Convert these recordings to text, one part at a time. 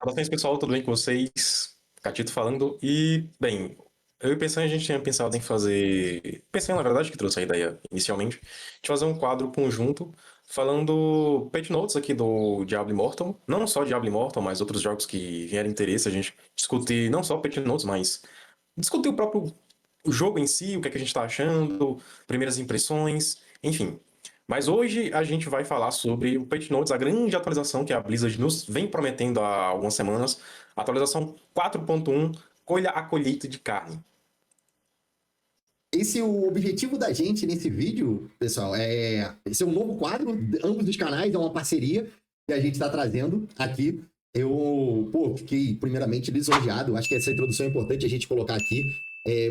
Saudações, pessoal, tudo bem com vocês? Catito falando. E, bem, eu e o Peçanha, a gente tinha pensado em fazer. Peçanha, na verdade, que trouxe a ideia inicialmente, de fazer um quadro conjunto falando page notes aqui do Diablo Immortal. Não só Diablo Immortal, mas outros jogos que vieram interesse, a gente discutir não só page notes, mas discutir o próprio jogo em si, o que é que a gente tá achando, primeiras impressões, enfim. Mas hoje a gente vai falar sobre o Patch Notes, a grande atualização que a Blizzard nos vem prometendo há algumas semanas, a atualização 4.1, colha a colheita de carne. Esse é o objetivo da gente nesse vídeo, pessoal. Esse é um novo quadro, ambos os canais, é uma parceria que a gente está trazendo aqui. Eu, fiquei primeiramente lisonjeado. Acho que essa introdução é importante a gente colocar aqui,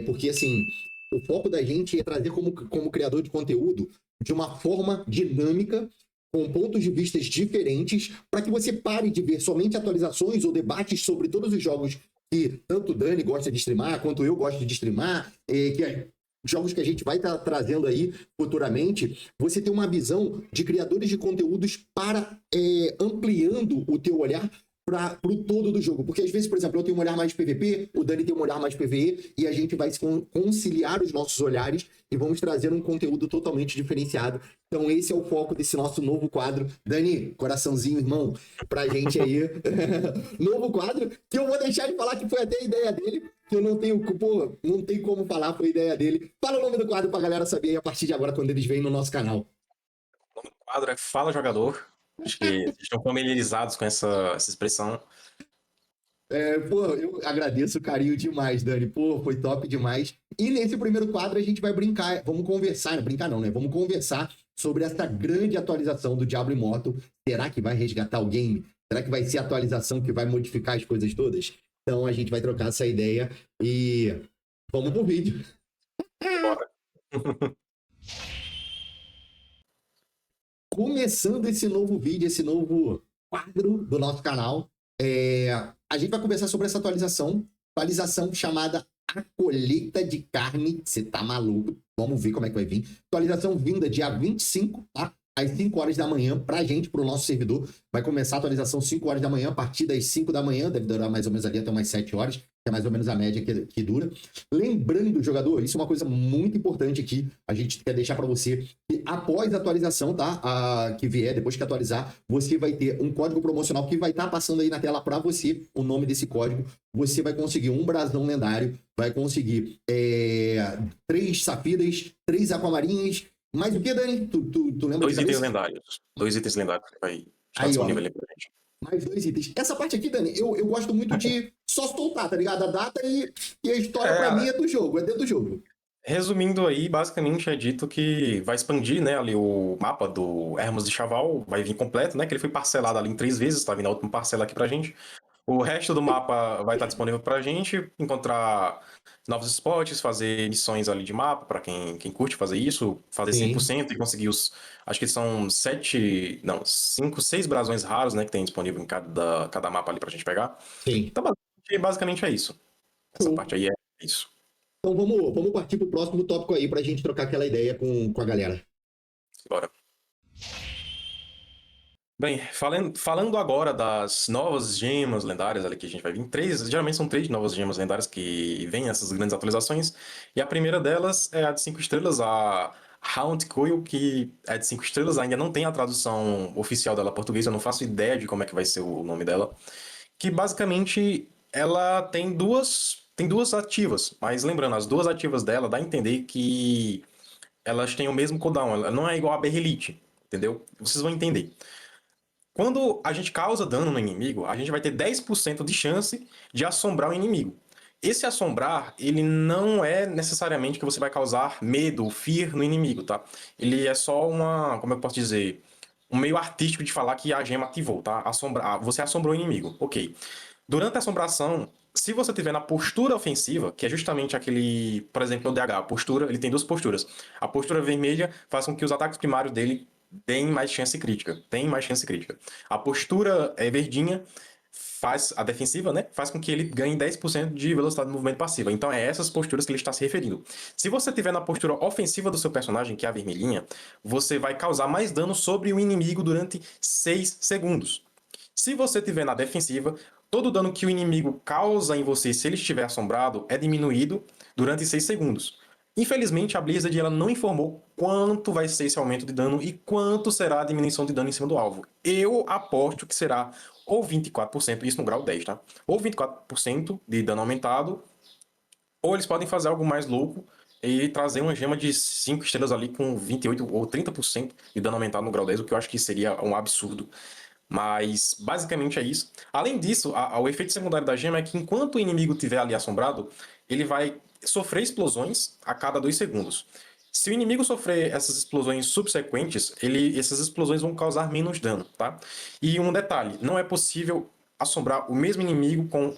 porque assim, o foco da gente é trazer como criador de conteúdo de uma forma dinâmica, com pontos de vista diferentes, para que você pare de ver somente atualizações ou debates sobre todos os jogos que tanto o Dani gosta de streamar, quanto eu gosto de streamar, jogos que a gente vai estar trazendo aí futuramente, você tem uma visão de criadores de conteúdos para ampliando o teu olhar para o todo do jogo. Porque às vezes, por exemplo, eu tenho um olhar mais PVP, o Dani tem um olhar mais PVE, e a gente vai conciliar os nossos olhares e vamos trazer um conteúdo totalmente diferenciado. Então esse é o foco desse nosso novo quadro. Dani, coraçãozinho, irmão, pra gente aí. Novo quadro, que eu vou deixar de falar que foi até a ideia dele, que eu não tenho como falar, foi ideia dele. Fala o nome do quadro pra galera saber a partir de agora, quando eles vêm no nosso canal. O nome do quadro é Fala Jogador. Acho que eles estão familiarizados com essa expressão. Eu agradeço o carinho demais, Dani. Foi top demais. E nesse primeiro quadro a gente vai brincar, vamos conversar, não brincar não, né? Vamos conversar sobre essa grande atualização do Diablo Immortal. Será que vai resgatar o game? Será que vai ser a atualização que vai modificar as coisas todas? Então a gente vai trocar essa ideia e vamos pro vídeo. Bora. Começando esse novo vídeo, esse novo quadro do nosso canal, a gente vai conversar sobre essa atualização chamada A Colheita de Carne. Você tá maluco? Vamos ver como é que vai vir. Atualização vinda dia 25, tá? Às 5 horas da manhã, pra gente, pro nosso servidor. Vai começar a atualização 5 horas da manhã, a partir das 5 da manhã, deve durar mais ou menos ali até umas 7 horas, que é mais ou menos a média que dura. Lembrando, jogador, isso é uma coisa muito importante aqui, a gente quer deixar para você, que após a atualização, tá? Que vier, depois que atualizar, você vai ter um código promocional que vai estar passando aí na tela para você, o nome desse código. Você vai conseguir um brasão lendário, vai conseguir 3 safiras, 3 aquamarinhas. Mas o que, Dani? Tu lembra? 2 itens lendários. 2 itens lendários que vai estar Aí, disponível ali pra gente. Mais 2 itens. Essa parte aqui, Dani, eu gosto muito de só soltar, tá ligado? A data e a história pra mim é do jogo, é dentro do jogo. Resumindo aí, basicamente é dito que vai expandir, né, ali o mapa do Hermos de Chaval, vai vir completo, né, que ele foi parcelado ali em 3 vezes, tá vindo a última parcela aqui pra gente. O resto do mapa vai estar disponível pra gente encontrar novos spots, fazer missões ali de mapa, pra quem curte fazer isso, fazer 100% e conseguir acho que são 5, 6 brasões raros, né, que tem disponível em cada mapa ali pra gente pegar. Sim. Então, basicamente é isso. Essa parte aí é isso. Então vamos partir pro próximo tópico aí pra gente trocar aquela ideia com a galera. Bora. Bem, falando agora das novas gemas lendárias ali que a gente vai vir, geralmente são 3 novas gemas lendárias que vêm essas grandes atualizações, e a primeira delas é a de 5 estrelas, a Hound Coil, que é de 5 estrelas, ainda não tem a tradução oficial dela português, eu não faço ideia de como é que vai ser o nome dela, que basicamente ela tem duas ativas, mas lembrando, as 2 ativas dela dá a entender que elas têm o mesmo cooldown, ela não é igual a Berrelite, entendeu? Vocês vão entender. Quando a gente causa dano no inimigo, a gente vai ter 10% de chance de assombrar o inimigo. Esse assombrar, ele não é necessariamente que você vai causar medo, fear no inimigo, tá? Ele é só como eu posso dizer, um meio artístico de falar que a gema ativou, tá? Você assombrou o inimigo, ok. Durante a assombração, se você tiver na postura ofensiva, que é justamente aquele, por exemplo, o DH, a postura, ele tem 2 posturas. A postura vermelha faz com que os ataques primários dele deem mais chance crítica. A postura verdinha faz a defensiva, né? Faz com que ele ganhe 10% de velocidade de movimento passiva. Então é essas posturas que ele está se referindo. Se você tiver na postura ofensiva do seu personagem, que é a vermelhinha, você vai causar mais dano sobre o inimigo durante 6 segundos. Se você tiver na defensiva, todo dano que o inimigo causa em você se ele estiver assombrado é diminuído durante 6 segundos. Infelizmente, a Blizzard ela não informou quanto vai ser esse aumento de dano e quanto será a diminuição de dano em cima do alvo. Eu aposto que será ou 24%, isso no grau 10, tá? Ou 24% de dano aumentado, ou eles podem fazer algo mais louco e trazer uma gema de 5 estrelas ali com 28 ou 30% de dano aumentado no grau 10, o que eu acho que seria um absurdo. Mas basicamente é isso. Além disso, o efeito secundário da gema é que enquanto o inimigo estiver ali assombrado, ele vai sofrer explosões a cada 2 segundos. Se o inimigo sofrer essas explosões subsequentes, essas explosões vão causar menos dano, tá? E um detalhe, não é possível assombrar o mesmo inimigo com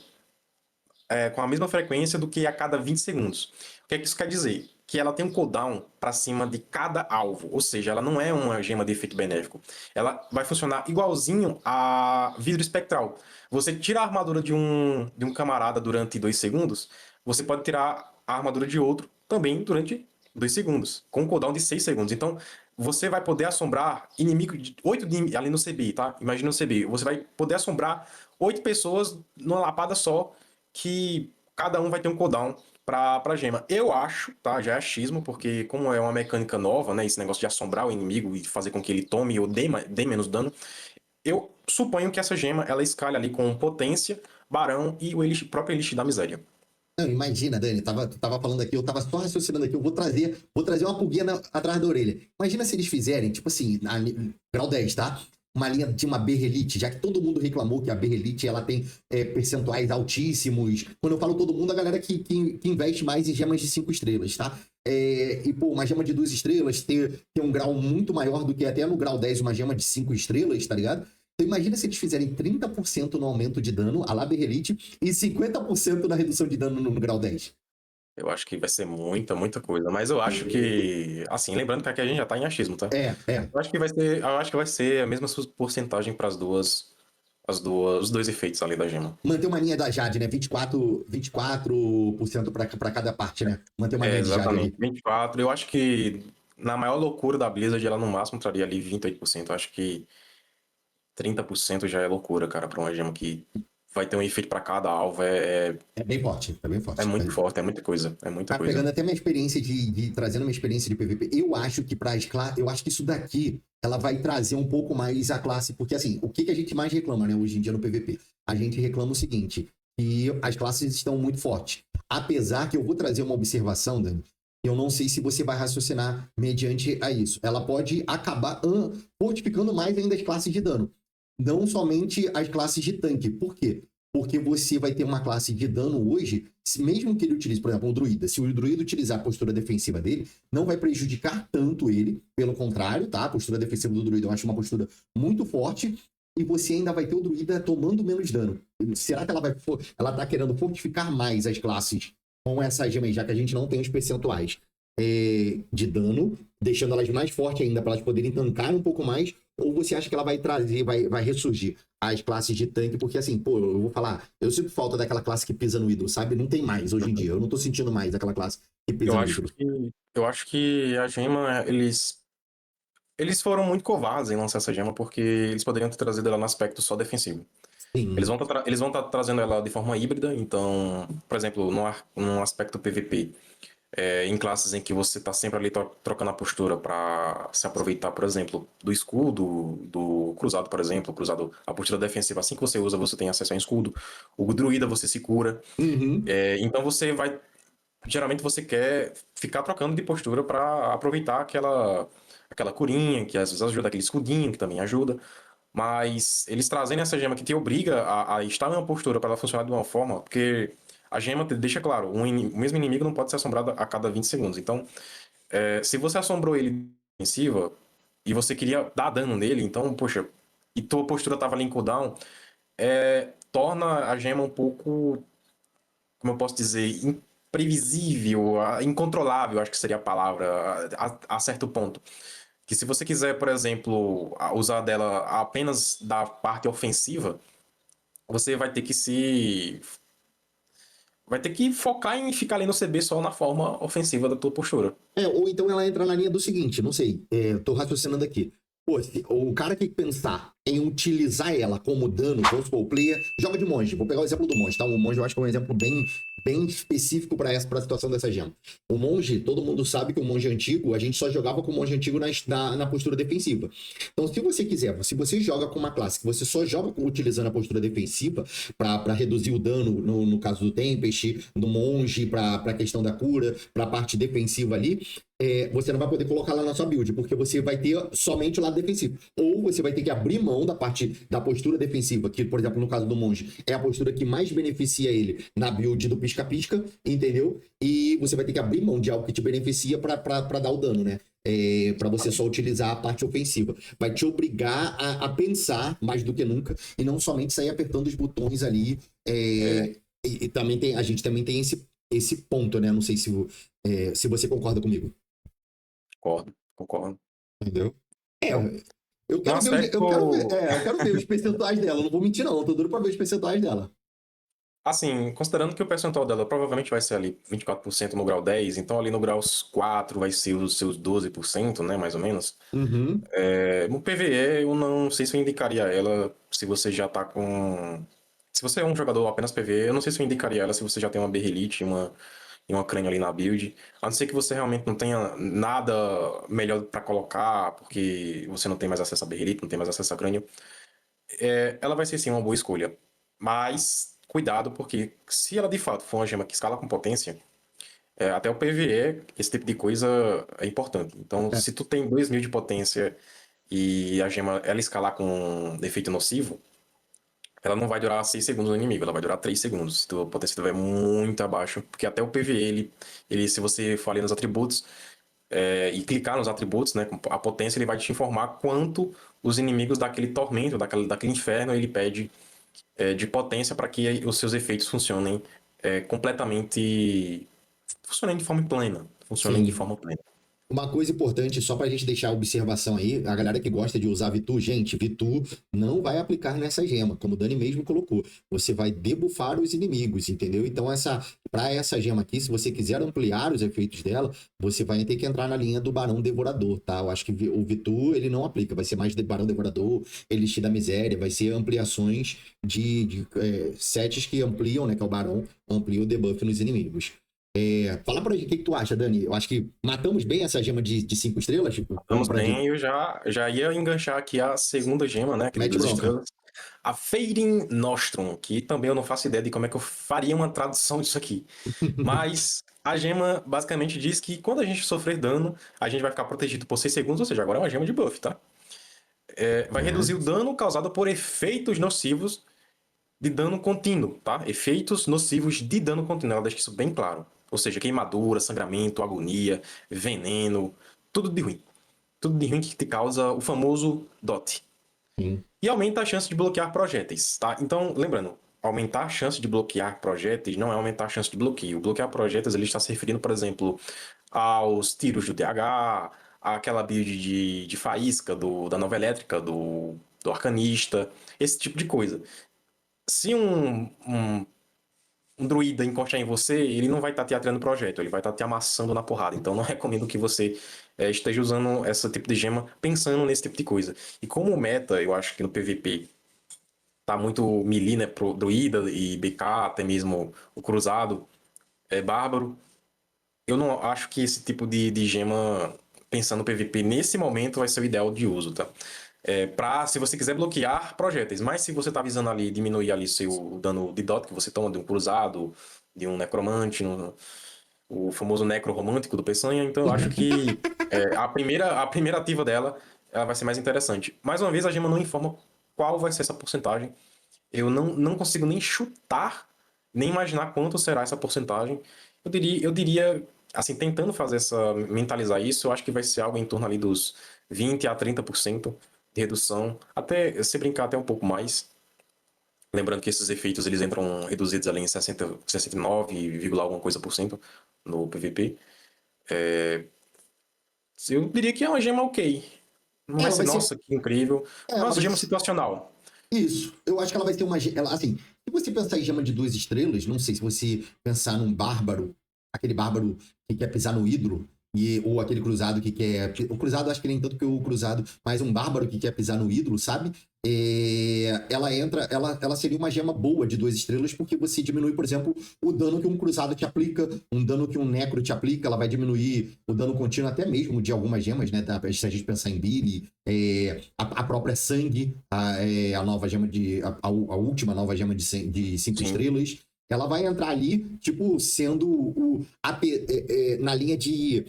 a mesma frequência do que a cada 20 segundos. O que é que isso quer dizer? Que ela tem um cooldown para cima de cada alvo, ou seja, ela não é uma gema de efeito benéfico. Ela vai funcionar igualzinho a vidro espectral. Você tira a armadura de um camarada durante 2 segundos, você pode tirar a armadura de outro também durante 2 segundos, com um cooldown de 6 segundos. Então, você vai poder assombrar inimigo de 8 ali no CB, tá? Imagina o CB. Você vai poder assombrar 8 pessoas numa lapada só, que cada um vai ter um cooldown pra gema. Eu acho, tá? Já é achismo, porque como é uma mecânica nova, né? Esse negócio de assombrar o inimigo e fazer com que ele tome ou dê menos dano. Eu suponho que essa gema, ela escalha ali com potência, barão e o próprio Elixir da Miséria. Não, imagina, Dani, tu tava falando aqui, eu tava só raciocinando aqui, eu vou trazer uma pulguinha atrás da orelha. Imagina se eles fizerem, tipo assim, grau 10, tá? Uma linha de uma Berrelite, já que todo mundo reclamou que a Berrelite ela tem percentuais altíssimos. Quando eu falo todo mundo, a galera que investe mais em gemas de 5 estrelas, tá? E, pô, uma gema de 2 estrelas ter um grau muito maior do que até no grau 10 uma gema de 5 estrelas, tá ligado? Então imagina se eles fizerem 30% no aumento de dano, a la Berrelite, e 50% na redução de dano no grau 10. Eu acho que vai ser muita, muita coisa. Mas eu acho que, assim, lembrando que aqui a gente já tá em achismo, tá? É. Eu acho que vai ser a mesma porcentagem para os dois efeitos ali da gema. Manter uma linha da Jade, né? 24% para cada parte, né? Manter uma linha de Jade Exatamente. ali. 24. Eu acho que na maior loucura da Blizzard, ela no máximo traria ali 28%. Eu acho que 30% já é loucura, cara, pra uma gema que vai ter um efeito pra cada alvo. É bem forte, é bem É forte. muito forte, é muita coisa. É muita Tá coisa. pegando até minha experiência trazendo minha experiência de PVP. Eu acho que para as classes, eu acho que isso daqui ela vai trazer um pouco mais a classe, porque assim, o que a gente mais reclama, né, hoje em dia no PVP? A gente reclama o seguinte, que as classes estão muito fortes. Apesar que eu vou trazer uma observação, Dani, eu não sei se você vai raciocinar mediante a isso. Ela pode acabar fortificando mais ainda as classes de dano. Não somente as classes de tanque. Por quê? Porque você vai ter uma classe de dano hoje, mesmo que ele utilize, por exemplo, o druida. Se o druida utilizar a postura defensiva dele, não vai prejudicar tanto ele. Pelo contrário, tá? A postura defensiva do druida eu acho uma postura muito forte. E você ainda vai ter o druida tomando menos dano. Será que ela tá querendo fortificar mais as classes com essa gema aí, já que a gente não tem os percentuais de dano, deixando elas mais fortes ainda para elas poderem tancar um pouco mais? Ou você acha que ela vai trazer, vai ressurgir as classes de tanque? Porque assim, pô, eu vou falar, eu sinto falta daquela classe que pisa no ídolo, sabe? Não tem mais hoje em dia. Eu não tô sentindo mais aquela classe que pisa Eu no acho ídolo. que, eu acho que a gema, eles foram muito covardes em lançar essa gema, porque eles poderiam ter trazido ela no aspecto só defensivo. Eles Sim. vão estar trazendo ela de forma híbrida, então, por exemplo, no aspecto PVP, em classes em que você está sempre ali trocando a postura para se aproveitar, por exemplo, do escudo, do cruzado, por exemplo, cruzado, a postura defensiva, assim que você usa, você tem acesso a um escudo. O druida você se cura. Uhum. Então você vai. Geralmente você quer ficar trocando de postura para aproveitar aquela curinha, que às vezes ajuda, aquele escudinho, que também ajuda. Mas eles trazendo essa gema que te obriga a estar em uma postura para ela funcionar de uma forma, porque a gema te deixa claro, o mesmo inimigo não pode ser assombrado a cada 20 segundos. Então, se você assombrou ele defensiva e você queria dar dano nele, então, poxa, e tua postura tava ali em cooldown, torna a gema um pouco, como eu posso dizer, imprevisível, incontrolável, acho que seria a palavra, a certo ponto. Que se você quiser, por exemplo, usar dela apenas da parte ofensiva, você vai ter que focar em ficar ali no CB só na forma ofensiva da tua postura. Ou então ela entra na linha do seguinte, não sei, tô raciocinando aqui. Pô, o cara que pensar em utilizar ela como dano, vamos supor, o player joga de monge. Vou pegar o exemplo do monge, tá? O monge eu acho que é um exemplo bem específico para a situação dessa gema. O monge, todo mundo sabe que o monge antigo, a gente só jogava com o monge antigo na postura defensiva. Então, se você quiser, se você joga com uma classe que você só joga utilizando a postura defensiva para reduzir o dano, no caso do Tempest, do monge, para a questão da cura, para a parte defensiva ali, você não vai poder colocar lá na sua build, porque você vai ter somente o lado defensivo. Ou você vai ter que abrir mão da parte da postura defensiva, que, por exemplo, no caso do monge, é a postura que mais beneficia ele na build do pisca-pisca, entendeu? E você vai ter que abrir mão de algo que te beneficia para dar o dano, né? Para você só utilizar a parte ofensiva. Vai te obrigar a pensar mais do que nunca e não somente sair apertando os botões ali. E também a gente também tem esse ponto, né? Não sei se você concorda comigo. Concordo. Entendeu? É, Então, eu no quero ver, aspecto, eu quero ver os percentuais dela. Eu não vou mentir, não. Eu tô duro pra ver os percentuais dela. assim, considerando que o percentual dela provavelmente vai ser ali 24% no grau 10, então ali no grau 4 vai ser os seus 12%, né, mais ou menos. Uhum. No PvE, eu não sei se eu indicaria ela se você já tá com... Se você é um jogador apenas PvE, eu não sei se eu indicaria ela se você já tem uma Berrelite e uma Crânio ali na build. A não ser que você realmente não tenha nada melhor pra colocar, porque você não tem mais acesso a Berrelite, não tem mais acesso a Crânio. Ela vai ser sim uma boa escolha. Mas cuidado, porque se ela de fato for uma gema que escala com potência, até o PvE, esse tipo de coisa é importante. Então, É, se tu tem 2000 de potência e a gema ela escalar com um efeito nocivo, ela não vai durar 6 segundos no inimigo, ela vai durar 3 segundos. Se a potência estiver muito abaixo, porque até o PvE, se você for ali nos atributos e clicar nos atributos, né, com a potência, ele vai te informar quanto os inimigos daquele tormento, daquele inferno, ele pede de potência para que os seus efeitos funcionem completamente. Funcionem de forma plena. Funcionem de sim. forma plena. Uma coisa importante, só pra gente deixar a observação aí, a galera que gosta de usar Vitu, gente, Vitu não vai aplicar nessa gema, como o Dani mesmo colocou. Você vai debufar os inimigos, entendeu? Então, para essa gema aqui, se você quiser ampliar os efeitos dela, você vai ter que entrar na linha do Barão Devorador, tá? Eu acho que o Vitu, ele não aplica, vai ser mais de Barão Devorador, Elixir da Miséria, vai ser ampliações de sets que ampliam, né, que é o Barão, amplia o debuff nos inimigos. Fala pra gente o que tu acha, Dani. Eu acho que matamos bem essa gema de 5 estrelas. Tipo, vamos Vamos pra bem, eu já ia enganchar aqui a segunda gema, né? Aqui de mete 2 estrelas. bronca. A Fading Nostrum, que também eu não faço ideia de como é que eu faria uma tradução disso aqui. Mas a gema basicamente diz que quando a gente sofrer dano, a gente vai ficar protegido por 6 segundos, ou seja, agora é uma gema de buff, tá? Vai reduzir o dano causado por efeitos nocivos de dano contínuo, tá? Efeitos nocivos de dano contínuo, ela deixa isso bem claro. Ou seja, queimadura, sangramento, agonia, veneno, tudo de ruim. Tudo de ruim que te causa o famoso DOT. Sim. E aumenta a chance de bloquear projéteis, tá? Então, lembrando, aumentar a chance de bloquear projéteis não é aumentar a chance de bloqueio. Bloquear projéteis, ele está se referindo, por exemplo, aos tiros do DH, àquela build de faísca da nova elétrica, do arcanista, esse tipo de coisa. Se um druida encostar em você, ele não vai estar te atirando projeto, ele vai estar te amassando na porrada. Então não recomendo que você esteja usando esse tipo de gema pensando nesse tipo de coisa. E como o meta, eu acho que no PVP tá muito melee, né, pro druida e BK, até mesmo o cruzado, bárbaro, eu não acho que esse tipo de gema, pensando no PVP nesse momento, vai ser o ideal de uso, tá? Se você quiser bloquear projéteis, mas se você tá visando ali diminuir ali seu dano de dot que você toma de um cruzado, de um necromante, o famoso necro romântico do Peçanha, então eu acho que a primeira ativa dela, ela vai ser mais interessante. Mais uma vez, a gema não informa qual vai ser essa porcentagem. Eu não consigo nem chutar, nem imaginar quanto será essa porcentagem. Eu diria, assim, tentando mentalizar isso, eu acho que vai ser algo em torno ali dos 20 a 30% de redução, até se brincar até um pouco mais. Lembrando que esses efeitos eles entram reduzidos ali em 69, alguma coisa por cento no PVP. Eu diria que é uma gema ok. Não vai Ela ser, vai ser. nossa, que incrível. Ela Nossa, vai gema ser. situacional. Isso. Eu acho que ela vai ter uma. Assim, se você pensar em gema de 2 estrelas, não sei se você pensar num bárbaro, aquele bárbaro que quer pisar no hidro, ou aquele cruzado que quer. O cruzado, acho que nem tanto que o cruzado, mas um bárbaro que quer pisar no ídolo, sabe? Ela entra, ela seria uma gema boa de 2 estrelas, porque você diminui, por exemplo, o dano que um cruzado te aplica, um dano que um necro te aplica, ela vai diminuir o dano contínuo até mesmo de algumas gemas, né? Se a gente pensar em Billy, a própria Sangue, a nova gema a última nova gema de 5 estrelas. Ela vai entrar ali, tipo, sendo na linha de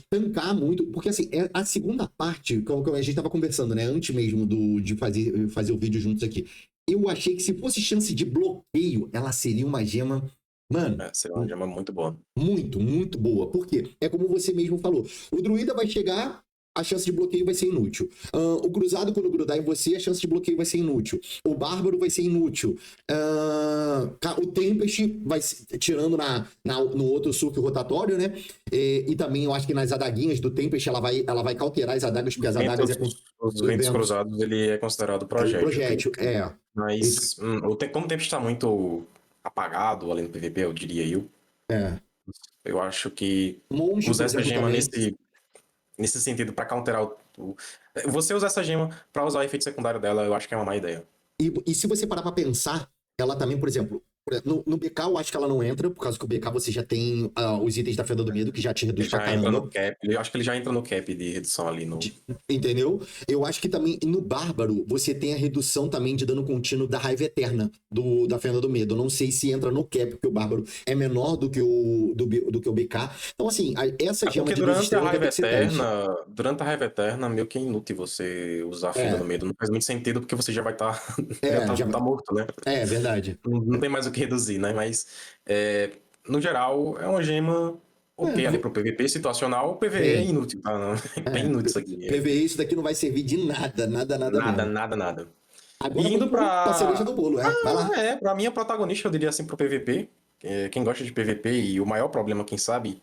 tancar muito, porque assim, a segunda parte, como a gente tava conversando, né, antes mesmo de fazer o vídeo juntos aqui, eu achei que se fosse chance de bloqueio, ela seria uma gema, mano, Seria uma gema muito boa. muito, muito boa. Por quê? É como você mesmo falou, o druida vai chegar, a chance de bloqueio vai ser inútil. O cruzado, quando grudar em você, a chance de bloqueio vai ser inútil. O bárbaro vai ser inútil. O Tempest vai tirando no outro surto rotatório, né? E também eu acho que nas adaguinhas do Tempest ela vai cauterar as adagas, porque as adagas Os ventos cruzados, ele é considerado projétil. projétil, Mas como o tempo está muito apagado além do PVP, eu diria eu acho que Monge, usar por essa exemplo, gema também. nesse sentido, para counterar você usar essa gema para usar o efeito secundário dela, eu acho que é uma má ideia. E se você parar pra pensar, ela também, por exemplo, no BK eu acho que ela não entra, por causa que o BK você já tem os itens da Fenda do Medo, que já te reduz Ele pra já entra caramba. no cap, eu acho que ele já entra no cap de redução ali no. Entendeu? Eu acho que também no Bárbaro você tem a redução também de dano contínuo da raiva eterna da Fenda do Medo. Eu não sei se entra no cap, porque o Bárbaro é menor do que o BK. Então, assim, essa gema Porque de 2 estrelas vai ter que ser 10. durante a raiva eterna, meio que é inútil você usar a Fenda do Medo. Não faz muito sentido, porque você já vai estar tá morto, né? É verdade. Não tem mais o que reduzir, né? Mas, no geral, é uma gema ok ali pro PVP situacional. O PVE é inútil, tá? É bem inútil isso aqui. PVE, isso daqui não vai servir de nada, nada mesmo. Nada. Agora E indo vamos pra cereja pra. do bolo, vai lá. Pra mim, a protagonista, eu diria assim, pro PVP. Quem gosta de PVP e o maior problema, quem sabe,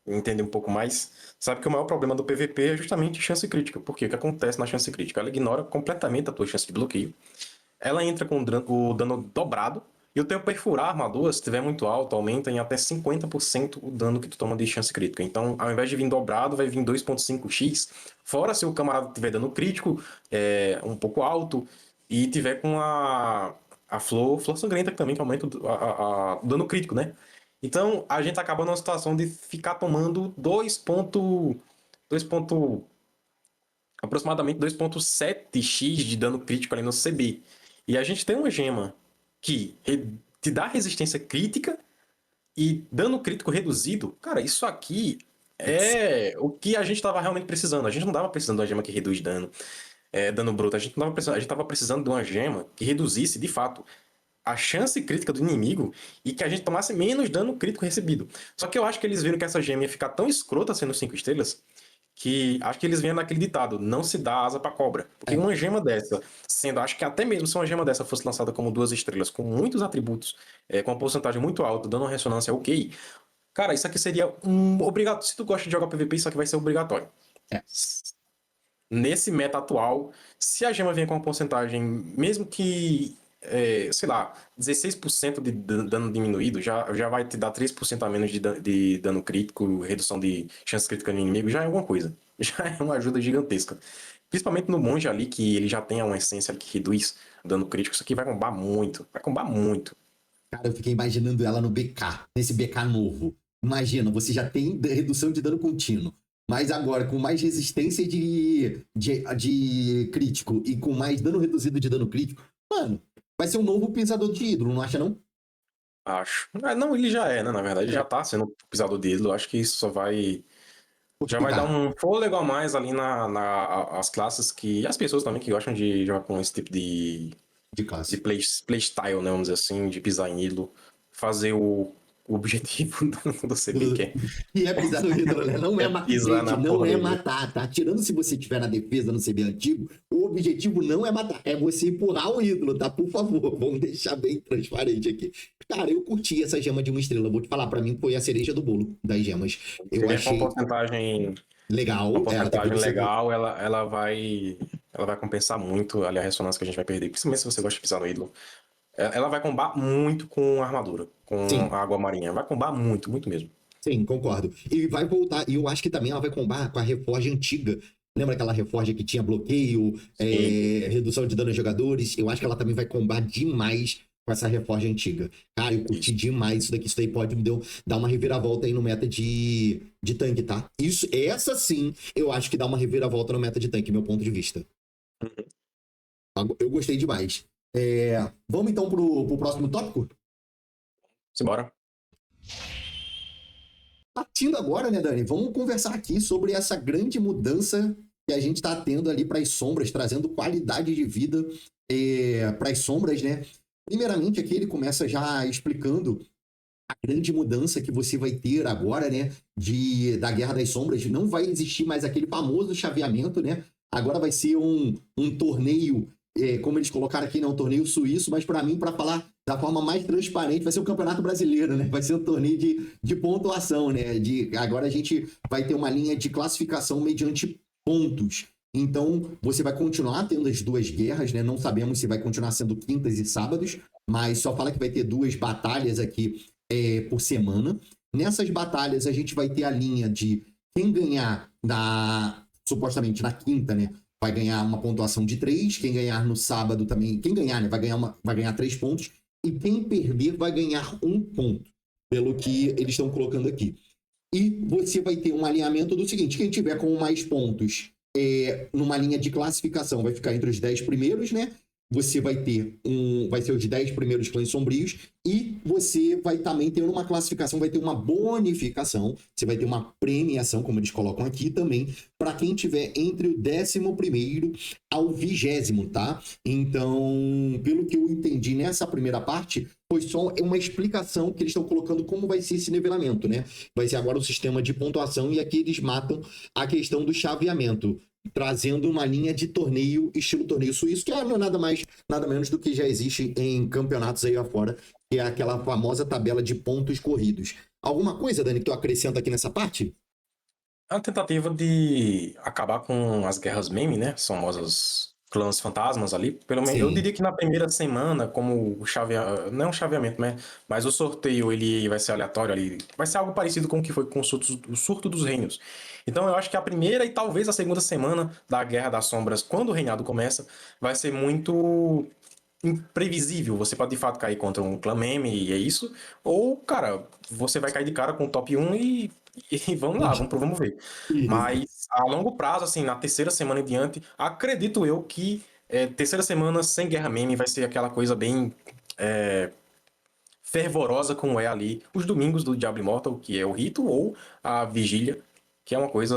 entender um pouco mais, sabe que o maior problema do PVP é justamente chance crítica. Porque o que acontece na chance crítica? Ela ignora completamente a tua chance de bloqueio. Ela entra com o dano dobrado. E o teu perfurar a armadura, se estiver muito alto, aumenta em até 50% o dano que tu toma de chance crítica. Então, ao invés de vir dobrado, vai vir 2.5x. Fora se o camarada tiver dano crítico, um pouco alto, e tiver com a flor sangrenta também, que aumenta o dano crítico, né? Então, a gente acaba numa situação de ficar tomando aproximadamente 2.7x de dano crítico ali no CB. E a gente tem uma gema que te dá resistência crítica e dano crítico reduzido. Cara, isso aqui é o que a gente estava realmente precisando. A gente não estava precisando de uma gema que reduz dano bruto. A gente não estava precisando de uma gema que reduzisse, de fato, a chance crítica do inimigo e que a gente tomasse menos dano crítico recebido. Só que eu acho que eles viram que essa gema ia ficar tão escrota sendo 5 estrelas que acho que eles vêm naquele ditado, não se dá asa pra cobra. Porque uma gema dessa, acho que até mesmo se uma gema dessa fosse lançada como 2 estrelas, com muitos atributos, com uma porcentagem muito alta, dando uma ressonância ok, cara, isso aqui seria obrigatório. Se tu gosta de jogar PVP, isso aqui vai ser obrigatório. Nesse meta atual, se a gema vier com uma porcentagem, mesmo que, sei lá, 16% de dano diminuído, já vai te dar 3% a menos de dano crítico, redução de chance crítica no inimigo, já é alguma coisa. Já é uma ajuda gigantesca. Principalmente no monge ali, que ele já tem uma essência que reduz dano crítico, isso aqui vai combar muito. Vai combar muito. Cara, eu fiquei imaginando ela no BK, nesse BK novo. Imagina, você já tem redução de dano contínuo. Mas agora, com mais resistência de crítico e com mais dano reduzido de dano crítico, mano, vai ser um novo pisador de ídolo, não acha não? Acho. Não, ele já é, né? Na verdade, já tá sendo pisador de ídolo. Acho que isso só vai. Já vai dar um fôlego a mais ali as classes que. As pessoas também que gostam de jogar com esse tipo de classe. Playstyle, né? Vamos dizer assim, de pisar em ídolo. Fazer o objetivo do CB, que é. E é pisar no ídolo, né? Não pisar não é matar, tá? Tirando se você estiver na defesa no CB antigo, o objetivo não é matar, é você empurrar o ídolo, tá? Por favor, vamos deixar bem transparente aqui. Cara, eu curti essa gema de 1 estrela. Vou te falar, pra mim foi a cereja do bolo das gemas. Eu achei. Com porcentagem legal. Uma porcentagem legal, ela vai compensar muito ali a ressonância que a gente vai perder. Principalmente se você gosta de pisar no ídolo. Ela vai combar muito com a armadura, com a água marinha. Vai combar muito, muito mesmo. Sim, concordo. E vai voltar, e eu acho que também ela vai combar com a Reforge antiga. Lembra aquela Reforge que tinha bloqueio, Sim, redução de dano aos jogadores? Eu acho que ela também vai combar demais com essa Reforge antiga. Cara, eu curti isso. demais isso daqui. Isso daí pode me dar uma reviravolta aí no meta de tanque, tá? Isso, essa sim, eu acho que dá uma reviravolta no meta de tanque, meu ponto de vista. Uhum. Eu gostei demais. Vamos então pro próximo tópico? Simbora. Partindo agora, né, Dani? Vamos conversar aqui sobre essa grande mudança que a gente está tendo ali para as sombras, trazendo qualidade de vida para as sombras, né? Primeiramente, aqui ele começa já explicando a grande mudança que você vai ter agora, né? Da Guerra das Sombras. Não vai existir mais aquele famoso chaveamento, né? Agora vai ser um torneio, como eles colocaram aqui, não, um torneio suíço, mas para mim, para falar da forma mais transparente, vai ser o Campeonato Brasileiro, né? Vai ser um torneio de pontuação, né? Agora a gente vai ter uma linha de classificação mediante pontos. Então, você vai continuar tendo as duas guerras, né? Não sabemos se vai continuar sendo quintas e sábados, mas só fala que vai ter duas batalhas aqui por semana. Nessas batalhas, a gente vai ter a linha de quem ganhar supostamente na quinta, né? Vai ganhar uma pontuação de 3. Quem ganhar no sábado também. Quem ganhar, né? Vai ganhar 3 pontos. E quem perder vai ganhar 1 ponto. Pelo que eles estão colocando aqui. E você vai ter um alinhamento do seguinte: quem tiver com mais pontos numa linha de classificação vai ficar entre os 10 primeiros, né? Você vai ser os 10 primeiros clãs sombrios e você vai também ter uma classificação, vai ter uma bonificação, você vai ter uma premiação, como eles colocam aqui também, para quem tiver entre o 11º ao 20º, tá? Então, pelo que eu entendi nessa primeira parte, foi só uma explicação que eles estão colocando como vai ser esse nivelamento, né? Vai ser agora o sistema de pontuação e aqui eles matam a questão do chaveamento, trazendo uma linha de torneio, estilo torneio suíço, que não é nada mais, nada menos do que já existe em campeonatos aí afora, que é aquela famosa tabela de pontos corridos. Alguma coisa, Dani, que tu acrescenta aqui nessa parte? É uma tentativa de acabar com as guerras meme, né? As famosas clãs fantasmas ali. Pelo menos, eu Sim. diria que na primeira semana, como não é um chaveamento, né? Mas o sorteio ele vai ser aleatório ali. Vai ser algo parecido com o que foi com o surto dos reinos. Então eu acho que a primeira e talvez a segunda semana da Guerra das Sombras, quando o reinado começa, vai ser muito imprevisível. Você pode de fato cair contra um clã meme e é isso. Ou, cara, você vai cair de cara com o top 1 e vamos lá, vamos ver. Isso. Mas a longo prazo, assim, na terceira semana em diante, acredito eu que terceira semana sem guerra meme vai ser aquela coisa bem fervorosa como é ali os domingos do Diablo Immortal, que é o rito, ou a vigília, que é uma coisa,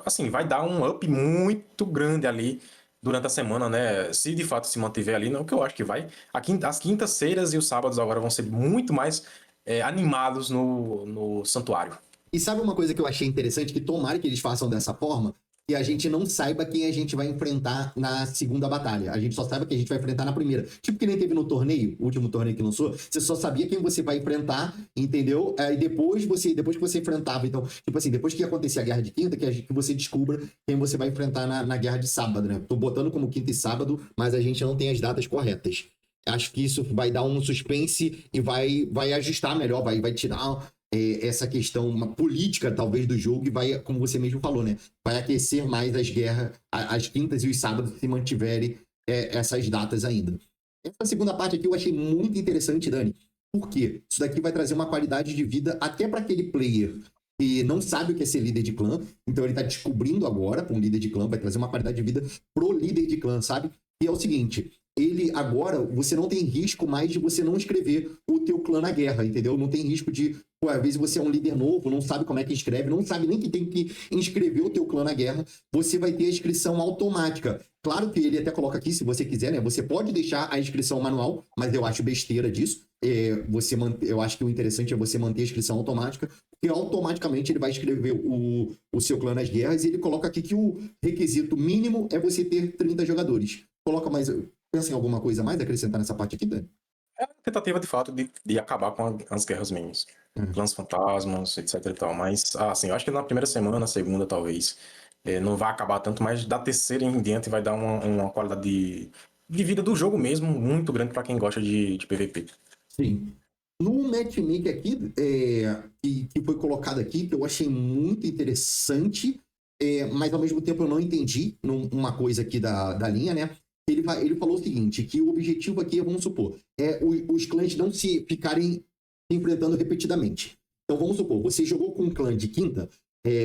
assim, vai dar um up muito grande ali durante a semana, né? Se de fato se mantiver ali, não que eu acho que vai. As quintas-feiras e os sábados agora vão ser muito mais animados no santuário. E sabe uma coisa que eu achei interessante? Que tomara que eles façam dessa forma, que a gente não saiba quem a gente vai enfrentar na segunda batalha. A gente só saiba que a gente vai enfrentar na primeira. Tipo que nem teve no torneio, o último torneio que lançou, você só sabia quem você vai enfrentar, entendeu? E depois que você enfrentava, então, tipo assim, depois que acontecer a guerra de quinta, que você descubra quem você vai enfrentar na guerra de sábado, né? Tô botando como quinta e sábado, mas a gente não tem as datas corretas. Acho que isso vai dar um suspense e vai ajustar melhor, vai tirar essa questão uma política, talvez, do jogo e vai, como você mesmo falou, né? Vai aquecer mais as guerras, as quintas e os sábados, se mantiverem essas datas ainda. Essa segunda parte aqui eu achei muito interessante, Dani. Por quê? Isso daqui vai trazer uma qualidade de vida até para aquele player que não sabe o que é ser líder de clã, então ele está descobrindo agora, para um líder de clã, vai trazer uma qualidade de vida pro líder de clã, sabe? E é o seguinte, ele agora, você não tem risco mais de você não escrever o teu clã na guerra, entendeu? Não tem risco de, pô, às vezes você é um líder novo, não sabe como é que escreve, não sabe nem que tem que inscrever o teu clã na guerra, você vai ter a inscrição automática. Claro que ele até coloca aqui, se você quiser, né? Você pode deixar a inscrição manual, mas eu acho besteira disso. Eu acho que o interessante é você manter a inscrição automática, porque automaticamente ele vai escrever o seu clã nas guerras e ele coloca aqui que o requisito mínimo é você ter 30 jogadores. Coloca mais. Pensa em alguma coisa mais a acrescentar nessa parte aqui, Dani? É uma tentativa de fato de acabar com as guerras memes. Uhum. Clãs fantasmas, etc e tal. Mas, assim, eu acho que na primeira semana, na segunda, talvez, não vai acabar tanto, mas da terceira em diante vai dar uma qualidade de vida do jogo mesmo muito grande para quem gosta de PVP. Sim. No matchmaking aqui, que foi colocado aqui, que eu achei muito interessante, mas ao mesmo tempo eu não entendi uma coisa aqui da linha, né? Ele falou o seguinte, que o objetivo aqui, vamos supor, os clãs não se ficarem enfrentando repetidamente. Então vamos supor, você jogou com um clã de quinta,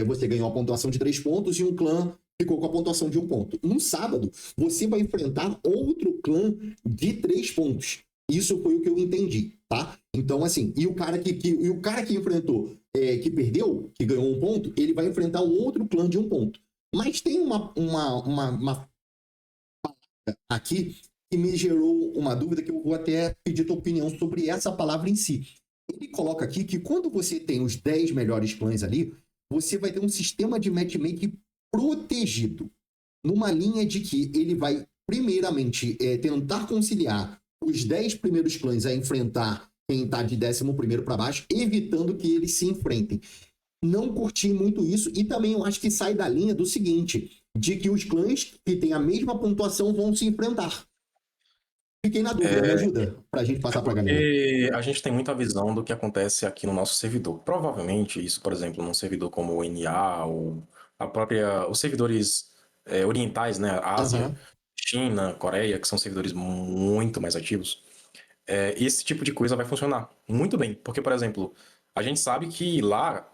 você ganhou a pontuação de 3 pontos e um clã ficou com a pontuação de 1 ponto. No sábado, você vai enfrentar outro clã de 3 pontos. Isso foi o que eu entendi, tá? Então, assim, e o cara que enfrentou, que perdeu, que ganhou 1 ponto, ele vai enfrentar o outro clã de 1 ponto. Mas tem uma aqui que me gerou uma dúvida que eu vou até pedir tua opinião sobre essa palavra em si. Ele coloca aqui que quando você tem os 10 melhores clãs ali, você vai ter um sistema de matchmaking protegido, numa linha de que ele vai, primeiramente, tentar conciliar os 10 primeiros clãs a enfrentar quem está de 11º para baixo, evitando que eles se enfrentem. Não curti muito isso, e também eu acho que sai da linha do seguinte, de que os clãs que têm a mesma pontuação vão se enfrentar. Fiquei na dúvida, me ajuda pra gente passar pra galera. Porque a gente tem muita visão do que acontece aqui no nosso servidor. Provavelmente isso, por exemplo, num servidor como o NA ou os servidores orientais, né, Ásia, Aham. China, Coreia, que são servidores muito mais ativos, esse tipo de coisa vai funcionar muito bem. Porque, por exemplo, a gente sabe que lá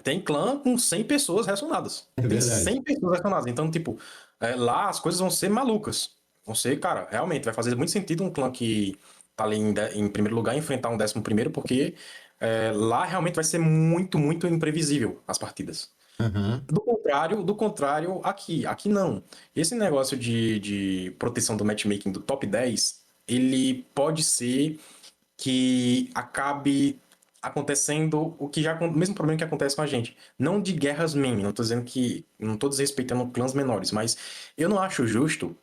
tem clã com 100 pessoas relacionadas. É Tem verdade. 100 pessoas relacionadas. Então, tipo, lá as coisas vão ser malucas. Vão ser, cara, realmente, vai fazer muito sentido um clã que tá ali em primeiro lugar enfrentar um 11º, porque lá realmente vai ser muito, muito imprevisível as partidas. Aham. Do contrário, aqui não. Esse negócio de proteção do matchmaking do top 10, ele pode ser que acabe acontecendo o mesmo problema que acontece com a gente. Não de guerras meme, não tô dizendo que. Não tô desrespeitando clãs menores, mas eu não acho justo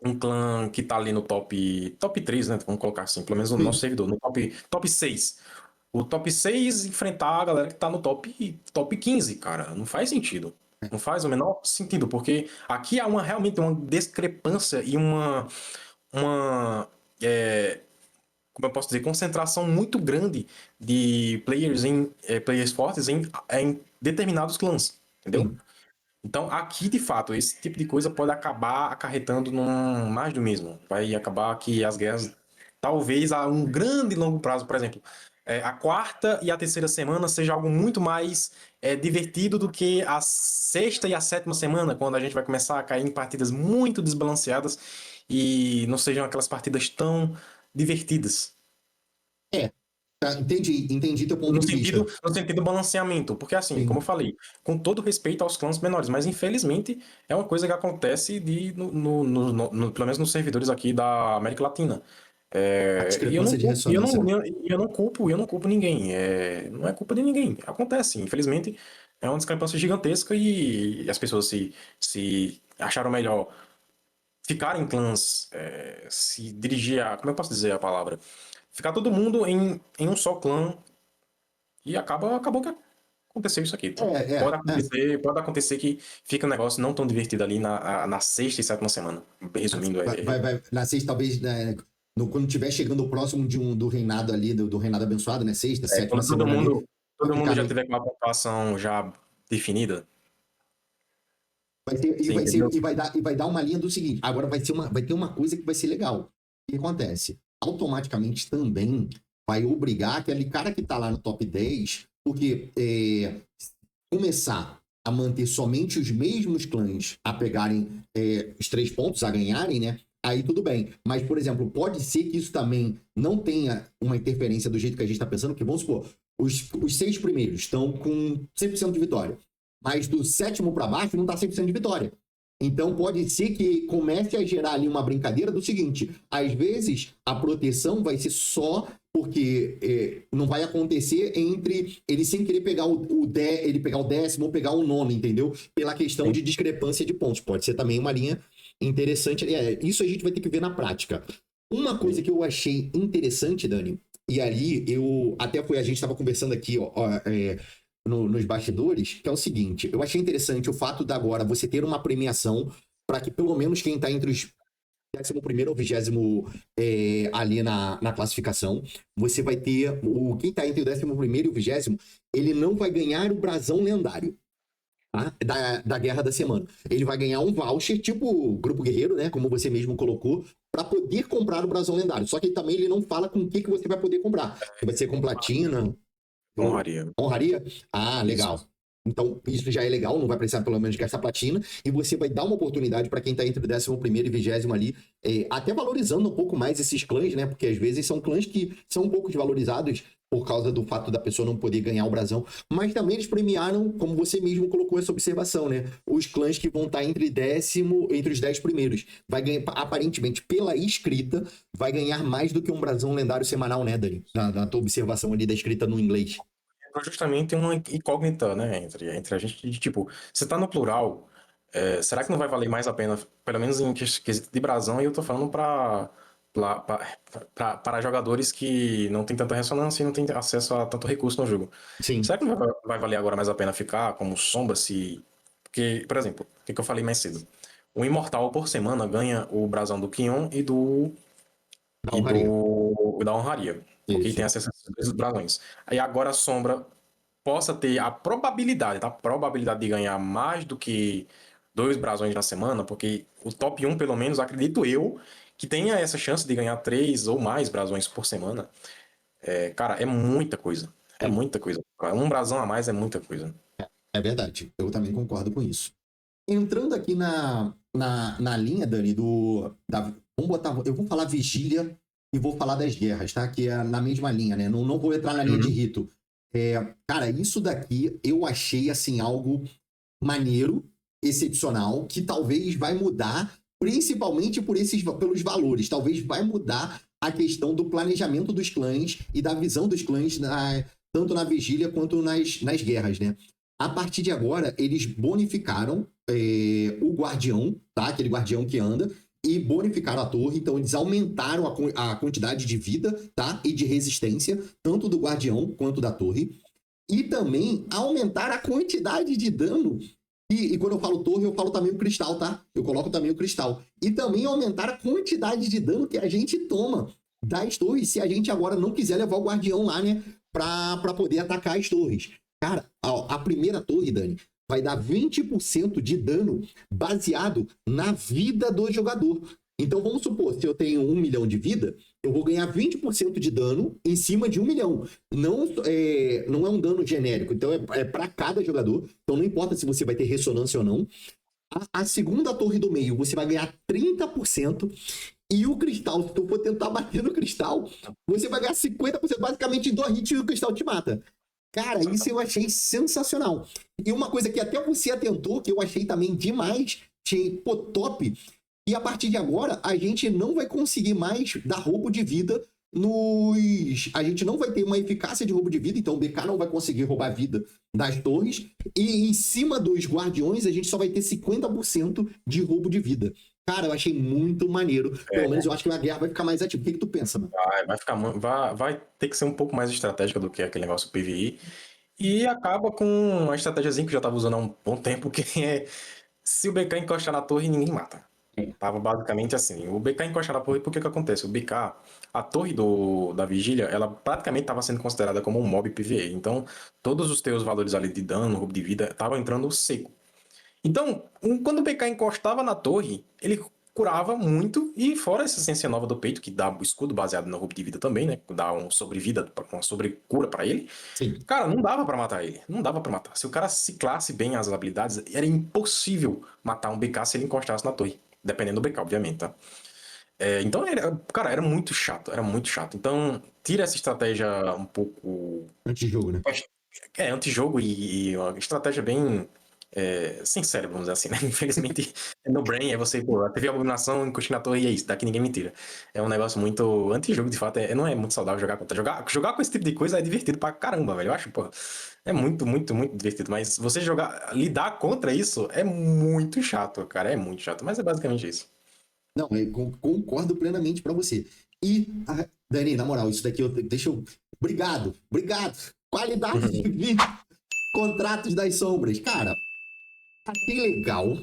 um clã que tá ali no top 3, né? Vamos colocar assim, pelo menos no nosso Sim. servidor, no top 6. O top 6 enfrentar a galera que tá no top 15, cara. Não faz sentido. Não faz o menor sentido, porque aqui há realmente uma discrepância e uma é, como eu posso dizer, concentração muito grande de players fortes em determinados clãs, entendeu? Sim. Então, aqui, de fato, esse tipo de coisa pode acabar acarretando num mais do mesmo. Vai acabar que as guerras, talvez a um grande e longo prazo, por exemplo, a quarta e a terceira semana seja algo muito mais divertido do que a sexta e a sétima semana, quando a gente vai começar a cair em partidas muito desbalanceadas e não sejam aquelas partidas tão divertidas. É, tá, entendi teu ponto No de sentido, vista. no sentido balanceamento, porque assim, como eu Sim. falei, com todo respeito aos clãs menores, mas infelizmente é uma coisa que acontece pelo menos nos servidores aqui da América Latina. A E eu não discrepância de culpo, e eu ressonância, né? não, eu não culpo ninguém. Não é culpa de ninguém. Acontece, infelizmente, é uma discrepância gigantesca e as pessoas se acharam melhor ficar em clãs, se dirigir a, como eu posso dizer a palavra? Ficar todo mundo em um só clã e acabou que aconteceu isso aqui. Pode acontecer que fica um negócio não tão divertido ali na sexta e sétima semana. Resumindo, Na sexta, talvez, né, quando tiver chegando próximo do reinado ali, do reinado abençoado, né? Sexta, sétima quando todo semana ali, mundo, vai todo mundo ficar já meio. tiver com uma pontuação já definida, Vai ter, você entendeu? e vai dar uma linha do seguinte. Agora vai ter uma coisa que vai ser legal. O que acontece? Automaticamente também vai obrigar aquele cara que tá lá no top 10, porque começar a manter somente os mesmos clãs a pegarem os 3 pontos, a ganharem, né? Aí tudo bem. Mas, por exemplo, pode ser que isso também não tenha uma interferência do jeito que a gente está pensando, porque vamos supor, os 6 primeiros estão com 100% de vitória, mas do sétimo para baixo não está 100% de vitória. Então pode ser que comece a gerar ali uma brincadeira do seguinte: às vezes a proteção vai ser só porque não vai acontecer entre ele sem querer pegar ele pegar o 10º ou pegar o nono, entendeu? Pela questão de discrepância de pontos. Pode ser também uma linha interessante. Isso a gente vai ter que ver na prática. Uma coisa que eu achei interessante, Dani, e ali eu até foi a gente estava conversando aqui, nos bastidores, que é o seguinte: eu achei interessante o fato de agora você ter uma premiação para que pelo menos quem está entre os 11º ao 20º ali na classificação. Você vai ter quem tá entre o 11º e o 20º, ele não vai ganhar o brasão lendário, tá? Da Guerra da Semana. Ele vai ganhar um voucher, tipo Grupo Guerreiro, né? Como você mesmo colocou, para poder comprar o brasão lendário. Só que também ele não fala com o que você vai poder comprar. Vai ser com platina, Honraria. honraria? Ah, legal. Isso. Então, isso já é legal, não vai precisar pelo menos gastar platina, e você vai dar uma oportunidade para quem está entre o 11º e 20º ali, até valorizando um pouco mais esses clãs, né? Porque às vezes são clãs que são um pouco desvalorizados por causa do fato da pessoa não poder ganhar o brasão, mas também eles premiaram, como você mesmo colocou essa observação, né? Os clãs que vão estar entre os 10 primeiros. Vai ganhar, aparentemente, pela escrita, vai ganhar mais do que um brasão lendário semanal, né, Dani? Na tua observação ali da escrita no inglês. Justamente uma incógnita, né, entre a gente, de tipo, você tá no plural, será que não vai valer mais a pena, pelo menos em quesito de brasão, e eu tô falando para jogadores que não tem tanta ressonância e não tem acesso a tanto recurso no jogo. Sim. Será que não vai valer agora mais a pena ficar como sombra se... Porque, por exemplo, o que eu falei mais cedo? Um imortal por semana ganha o brasão do Kion Da e honraria. da honraria, porque Isso. tem acesso a esses dois dragões. Aí agora a sombra possa ter a probabilidade, tá? Probabilidade de ganhar mais do que 2 brasões na semana, porque o top 1, pelo menos, acredito eu, que tenha essa chance de ganhar 3 ou mais brasões por semana. Cara, é muita coisa. É Sim. muita coisa. Um brasão a mais é muita coisa. É verdade, eu também concordo com isso. Entrando aqui na linha, Dani, vamos botar, eu vou falar vigília e vou falar das guerras, tá? Que é na mesma linha, né? Não vou entrar na linha de Uhum. rito. Cara, isso daqui eu achei, assim, algo maneiro, excepcional, que talvez vai mudar, principalmente pelos valores. Talvez vai mudar a questão do planejamento dos clãs e da visão dos clãs, tanto na vigília quanto nas guerras, né? A partir de agora, eles bonificaram o guardião, tá? Aquele guardião que anda, e bonificaram a torre. Então, eles aumentaram a quantidade de vida, tá? E de resistência, tanto do guardião quanto da torre. E também aumentaram a quantidade de dano. E quando eu falo torre, eu falo também o cristal, tá? Eu coloco também o cristal. E também aumentaram a quantidade de dano que a gente toma das torres, se a gente agora não quiser levar o guardião lá, né? Pra poder atacar as torres. Cara, a primeira torre, Dani, vai dar 20% de dano baseado na vida do jogador. Então vamos supor, se eu tenho 1 milhão de vida, eu vou ganhar 20% de dano em cima de 1 milhão. Não é um dano genérico, então é para cada jogador. Então não importa se você vai ter ressonância ou não. A segunda torre do meio, você vai ganhar 30%. E o cristal, se tu for tentar bater no cristal, você vai ganhar 50%, basicamente em 2 hits e o cristal te mata. Cara, isso eu achei sensacional. E uma coisa que até você atentou, que eu achei também demais, achei, pô, top, e a partir de agora, a gente não vai conseguir mais dar roubo de vida A gente não vai ter uma eficácia de roubo de vida, então o BK não vai conseguir roubar a vida das torres. E em cima dos guardiões, a gente só vai ter 50% de roubo de vida. Cara, eu achei muito maneiro. Pelo menos eu acho que a guerra vai ficar mais ativa. O que tu pensa, mano? Vai ter que ser um pouco mais estratégica do que aquele negócio PVI. E acaba com uma estratégiazinha que eu já tava usando há um bom tempo, que é se o BK encostar na torre, ninguém mata. Tava basicamente assim. O BK encosta na torre, por que que acontece? O BK, a torre da vigília, ela praticamente estava sendo considerada como um mob PvE. Então, todos os teus valores ali de dano, roubo de vida, estavam entrando seco. Então, quando o BK encostava na torre, ele curava muito, e fora essa essência nova do peito, que dá o escudo baseado no roubo de vida também, né? Dá um sobrevida, uma sobrecura pra ele. Sim. Cara, não dava pra matar ele. Não dava pra matar. Se o cara ciclasse bem as habilidades, era impossível matar um BK se ele encostasse na torre. Dependendo do BK, obviamente, tá? Então, cara, era muito chato. Era muito chato. Então, tira essa estratégia um pouco... Antijogo, né? Antijogo e uma estratégia bem... sem cérebro, vamos dizer assim, né? Infelizmente, no brain é você, pô, teve a abominação, encostei na torre e é isso, daqui ninguém me tira. É um negócio muito antijogo, de fato, não é muito saudável jogar contra. Jogar com esse tipo de coisa é divertido pra caramba, velho. Eu acho, pô, é muito, muito, muito divertido. Mas você lidar contra isso é muito chato, cara, é muito chato. Mas é basicamente isso. Não, eu concordo plenamente pra você. E, Dani, na moral, isso daqui, deixa eu... Obrigado. Qualidade de vídeo. Contratos das sombras. Cara, achei legal.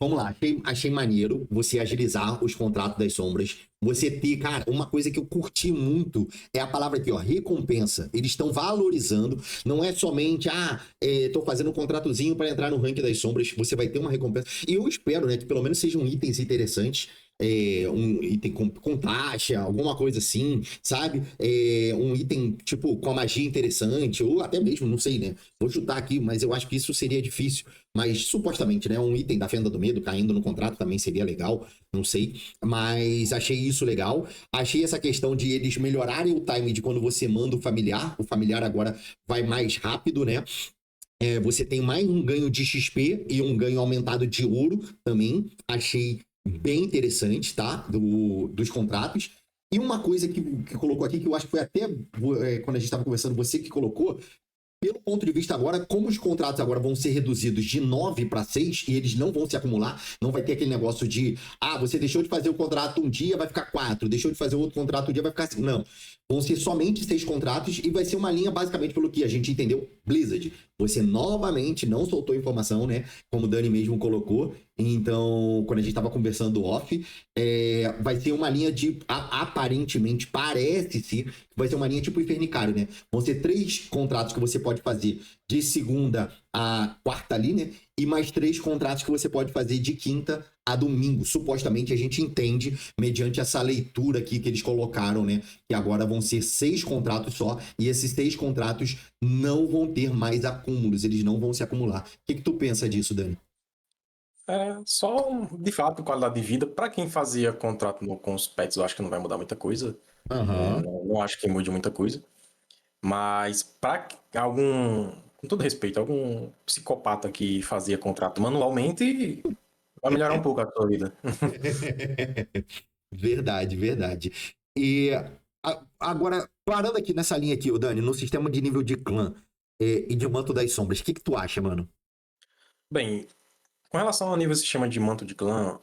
vamos lá, achei maneiro você agilizar os contratos das sombras. Você ter, cara, uma coisa que eu curti muito é a palavra aqui, ó, recompensa. Eles estão valorizando, não é somente, tô fazendo um contratozinho para entrar no ranking das sombras, você vai ter uma recompensa. E eu espero, né, que pelo menos sejam itens interessantes. Um item com taxa, alguma coisa assim, sabe? Um item, tipo, com a magia interessante, ou até mesmo, não sei, né? Vou chutar aqui, mas eu acho que isso seria difícil. Mas supostamente, né? Um item da Fenda do Medo caindo no contrato também seria legal, não sei. Mas achei isso legal. Achei essa questão de eles melhorarem o time de quando você manda o familiar agora vai mais rápido, né? Você tem mais um ganho de XP e um ganho aumentado de ouro também. Achei bem interessante, tá? Dos contratos. E uma coisa que colocou aqui, que eu acho que foi até quando a gente estava conversando, você que colocou, pelo ponto de vista agora, como os contratos agora vão ser reduzidos de 9 para 6 e eles não vão se acumular, não vai ter aquele negócio de, você deixou de fazer o contrato um dia, vai ficar 4, deixou de fazer outro contrato um dia, vai ficar 5. Não. Vão ser somente 6 contratos e vai ser uma linha basicamente pelo que a gente entendeu, Blizzard. Você novamente não soltou informação, né? Como o Dani mesmo colocou. Então, quando a gente estava conversando off, vai ser uma linha de, aparentemente, parece-se, vai ser uma linha tipo Infernicário, né? Vão ser 3 contratos que você pode fazer de segunda a quarta ali, né? E mais 3 contratos que você pode fazer de quinta a domingo. Supostamente a gente entende, mediante essa leitura aqui que eles colocaram, né? Que agora vão ser 6 contratos só, e esses 6 contratos não vão ter mais acúmulos, eles não vão se acumular. O que tu pensa disso, Dani? Só, de fato, qualidade de vida. Para quem fazia contrato com os pets, eu acho que não vai mudar muita coisa. Aham. Não acho que mude muita coisa. Mas para algum, com todo respeito, algum psicopata que fazia contrato manualmente, vai melhorar um pouco a sua vida. Verdade, verdade. E agora, parando aqui nessa linha aqui, ô Dani, no sistema de nível de clã e de manto das sombras, o que tu acha, mano? Bem, com relação ao nível sistema de manto de clã,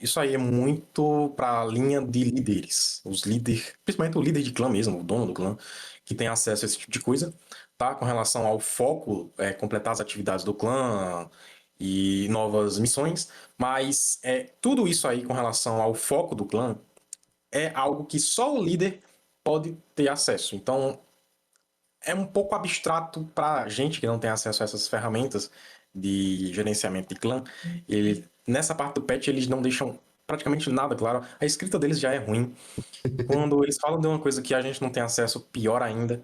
isso aí é muito para a linha de líderes. Os líderes, principalmente o líder de clã mesmo, o dono do clã, que tem acesso a esse tipo de coisa, tá? Com relação ao foco, completar as atividades do clã e novas missões, mas tudo isso aí com relação ao foco do clã é algo que só o líder pode ter acesso. Então, é um pouco abstrato para gente que não tem acesso a essas ferramentas de gerenciamento de clã. Nessa parte do patch, eles não deixam praticamente nada claro. A escrita deles já é ruim. Quando eles falam de uma coisa que a gente não tem acesso, pior ainda.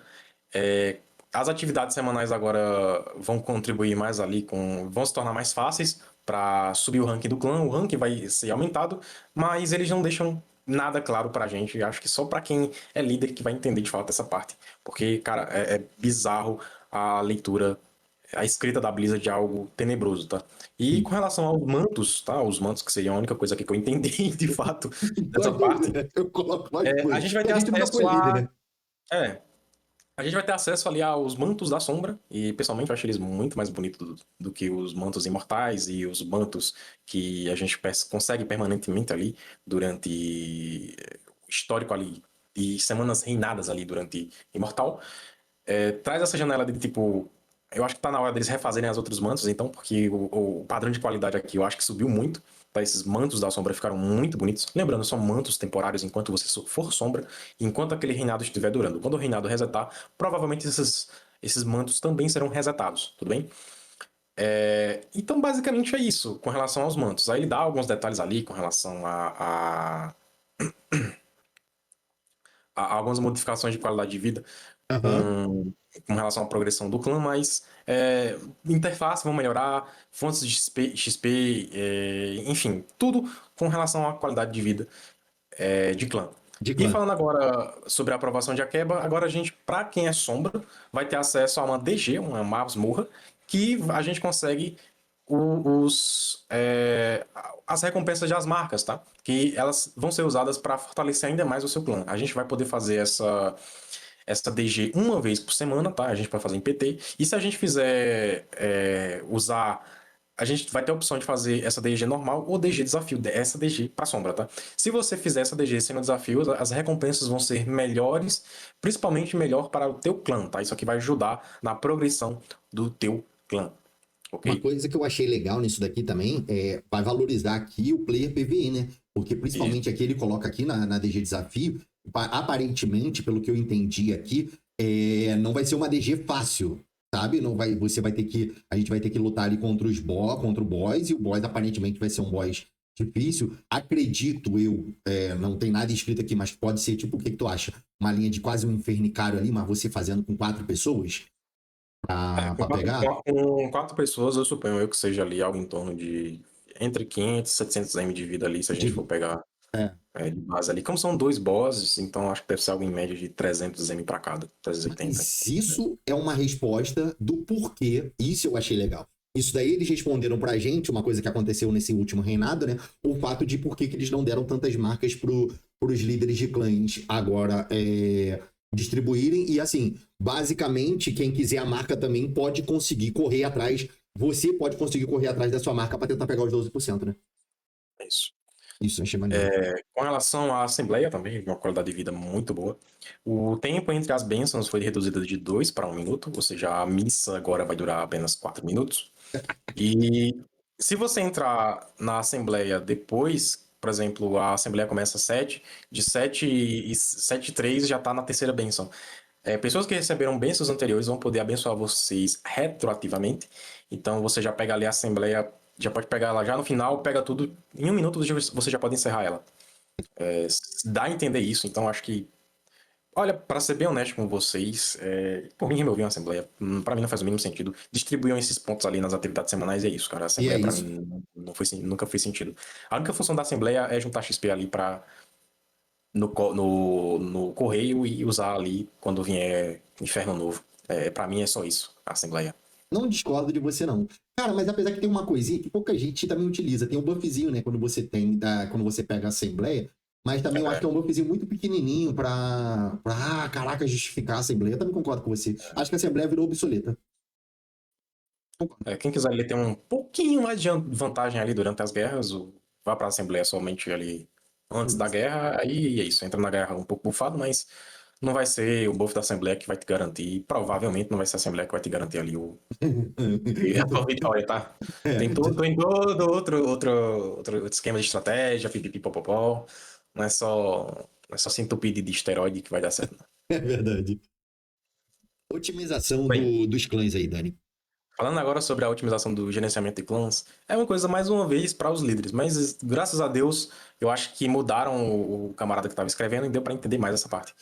As atividades semanais agora vão contribuir mais ali, vão se tornar mais fáceis para subir o ranking do clã. O ranking vai ser aumentado, mas eles não deixam nada claro pra gente. Acho que só pra quem é líder que vai entender de fato essa parte. Porque, cara, é bizarro a leitura, a escrita da Blizzard é algo tenebroso, tá? E com relação aos mantos, tá? Os mantos, que seria a única coisa aqui que eu entendi de fato dessa Igual eu, parte. né? Eu coloco mais A coisas. gente vai A ter gente nunca foi acesso líder, a. né? É, a gente vai ter acesso ali aos mantos da sombra, e pessoalmente eu acho eles muito mais bonitos do que os mantos imortais e os mantos que a gente consegue permanentemente ali durante o histórico ali e semanas reinadas ali durante Imortal. Traz essa janela de tipo. Eu acho que tá na hora deles refazerem as outros mantos, então, porque o padrão de qualidade aqui eu acho que subiu muito. Tá? Esses mantos da sombra ficaram muito bonitos. Lembrando, são mantos temporários enquanto você for sombra, enquanto aquele reinado estiver durando. Quando o reinado resetar, provavelmente esses mantos também serão resetados, tudo bem? Então, basicamente é isso com relação aos mantos. Aí ele dá alguns detalhes ali com relação a algumas modificações de qualidade de vida Aham. com relação à progressão do clã, mas interface vão melhorar, fontes de XP, enfim, tudo com relação à qualidade de vida de clã. De E clã. falando agora sobre a aprovação de Akeba, agora a gente, para quem é sombra, vai ter acesso a uma DG, uma masmorra, que a gente consegue as recompensas de as marcas, tá? Que elas vão ser usadas para fortalecer ainda mais o seu clã. A gente vai poder fazer essa DG uma vez por semana, tá? A gente vai fazer em PT. E se a gente fizer usar. A gente vai ter a opção de fazer essa DG normal ou DG desafio, essa DG para sombra, tá? Se você fizer essa DG sem o desafio, as recompensas vão ser melhores, principalmente melhor para o teu clã, tá? Isso aqui vai ajudar na progressão do teu clã. Uma ok? coisa que eu achei legal nisso daqui também é vai valorizar aqui o player PvE, né? Porque Isso. principalmente aqui ele coloca aqui na DG Desafio, aparentemente, pelo que eu entendi aqui, não vai ser uma DG fácil, sabe? Não vai, você vai ter que, a gente vai ter que lutar ali contra o boss, e o boss aparentemente vai ser um boss difícil. Acredito eu, não tem nada escrito aqui, mas pode ser tipo, o que tu acha? Uma linha de quase um infernicário ali, mas você fazendo com 4 pessoas Com pra pegar? com quatro pessoas, eu suponho eu que seja ali algo em torno de entre 500 e 700 M de vida ali, se a gente for pegar É. de base ali. Como são dois bosses, então acho que deve ser algo em média de 300 M pra cada, 380. Mas isso é uma resposta do porquê. Isso eu achei legal. Isso daí eles responderam pra gente, uma coisa que aconteceu nesse último reinado, né? O fato de por que eles não deram tantas marcas pros líderes de clãs agora distribuírem. E assim, basicamente, quem quiser a marca também pode conseguir correr atrás. Você pode conseguir correr atrás da sua marca pra tentar pegar os 12%, né? É isso. Isso eu achei maneiro. Com relação à Assembleia também, uma qualidade de vida muito boa. O tempo entre as bênçãos foi reduzido de 2 para 1 minuto, ou seja, a missa agora vai durar apenas 4 minutos. E se você entrar na Assembleia depois, por exemplo, a Assembleia começa às 7, de 7 e 7 e 3 já está na terceira bênção. Pessoas que receberam bênçãos anteriores vão poder abençoar vocês retroativamente. Então você já pega ali a Assembleia, já pode pegar ela já no final, pega tudo. Em 1 minuto você já pode encerrar ela. Dá a entender isso, então acho que. Olha, para ser bem honesto com vocês, por mim remover uma Assembleia, para mim não faz o mínimo sentido. Distribuíam esses pontos ali nas atividades semanais e é isso, cara. A E é Assembleia para isso. mim nunca fez sentido. A única função da Assembleia é juntar XP ali para no correio e usar ali quando vier Inferno Novo. Para mim é só isso, a Assembleia. Não discordo de você, não. Cara, mas apesar que tem uma coisinha que pouca gente também utiliza. Tem um buffzinho, né? Quando você pega a Assembleia. Mas também eu acho que é um buffzinho muito pequenininho caraca, justificar a Assembleia. Eu também concordo com você. Acho que a Assembleia virou obsoleta. Quem quiser ali ter um pouquinho mais de vantagem ali durante as guerras, vá para a Assembleia somente ali antes da guerra, aí é isso. Entra na guerra um pouco bufado, mas não vai ser o buff da Assembleia que vai te garantir. Provavelmente não vai ser a Assembleia que vai te garantir ali a tua vitória, tá? Tem todo outro esquema de estratégia, pipipipopopó. Não é só se entupir de esteroide que vai dar certo, não. É verdade. Otimização Bem, dos clãs aí, Dani. falando agora sobre a otimização do gerenciamento de clãs, é uma coisa mais uma vez para os líderes, mas graças a Deus eu acho que mudaram o camarada que estava escrevendo e deu para entender mais essa parte.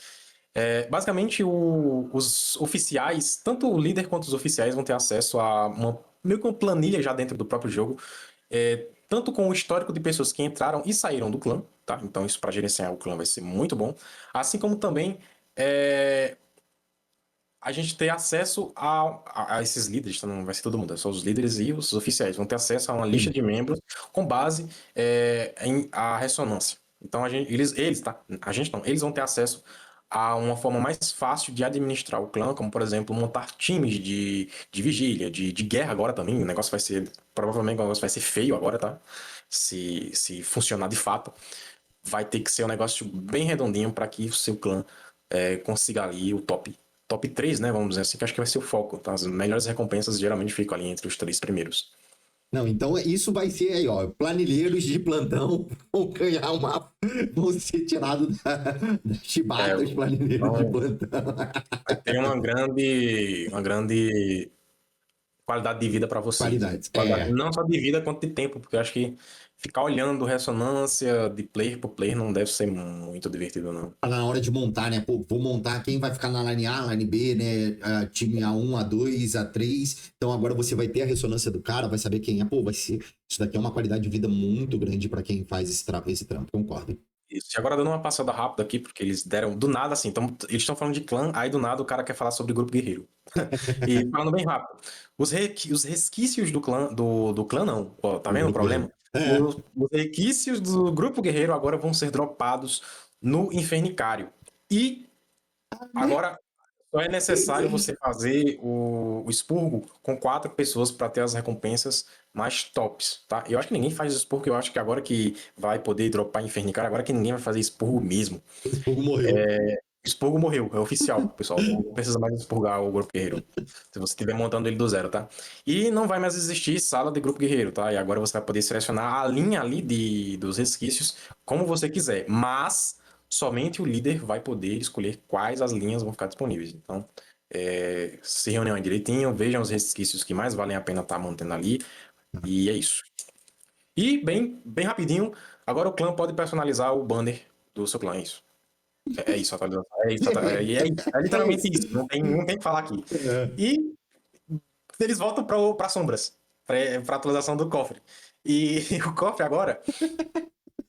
Basicamente, os oficiais, tanto o líder quanto os oficiais, vão ter acesso a meio que uma planilha já dentro do próprio jogo, tanto com o histórico de pessoas que entraram e saíram do clã, tá? Então isso para gerenciar o clã vai ser muito bom, assim como também a gente ter acesso a esses líderes, então não vai ser todo mundo, é só os líderes e os oficiais vão ter acesso a uma lista Sim. de membros com base em a ressonância. Então eles, tá? A gente não, eles vão ter acesso a uma forma mais fácil de administrar o clã, como por exemplo montar times de vigília, de guerra agora também. O negócio vai ser, provavelmente o negócio vai ser feio agora, tá? Se funcionar de fato, vai ter que ser um negócio bem redondinho para que o seu clã consiga ali o top 3, né? Vamos dizer assim, que acho que vai ser o foco. Tá? As melhores recompensas geralmente ficam ali entre os 3 primeiros. Não, então isso vai ser aí, ó. Planilheiros de plantão vão ganhar o mapa, vão ser tirados da É, chibata, os planilheiros de então, plantão. vai ter uma grande qualidade de vida para vocês. Qualidades. Qualidade não só de vida quanto de tempo, porque eu acho que ficar olhando ressonância de player por player não deve ser muito divertido, não. Na hora de montar, né? Pô, vou montar quem vai ficar na line A, line B, né? Time A1, A2, A3. Então agora você vai ter a ressonância do cara, vai saber quem é. Pô, vai ser. Isso daqui é uma qualidade de vida muito grande para quem faz esse trampo, concordo. Isso. E agora dando uma passada rápida aqui, porque eles deram do nada assim, então eles estão falando de clã, aí do nada o cara quer falar sobre grupo guerreiro. E falando bem rápido, os resquícios do clã não, ó, tá O vendo o grupo problema? guerreiro. É. Os resquícios do grupo guerreiro agora vão ser dropados no Infernicário. E agora só é necessário você fazer o expurgo com 4 pessoas para ter as recompensas mais tops, tá? Eu acho que ninguém faz expurgo, eu acho que agora que vai poder dropar Infernicário, agora que ninguém vai fazer expurgo mesmo. Esse fogo morreu. Expurgo morreu, é oficial, pessoal. Não precisa mais expurgar o grupo guerreiro. Se você estiver montando ele do zero, tá? E não vai mais existir sala de grupo guerreiro, tá? E agora você vai poder selecionar a linha ali dos resquícios como você quiser. Mas somente o líder vai poder escolher quais as linhas vão ficar disponíveis. Então, se reúnam aí direitinho, vejam os resquícios que mais valem a pena estar mantendo ali. E é isso. E, bem rapidinho, agora o clã pode personalizar o banner do seu clã, é isso. É isso, atualização. É isso, é É literalmente isso. isso. Não tem o que falar aqui. É. E eles voltam para sombras, para atualização do cofre. E o cofre agora,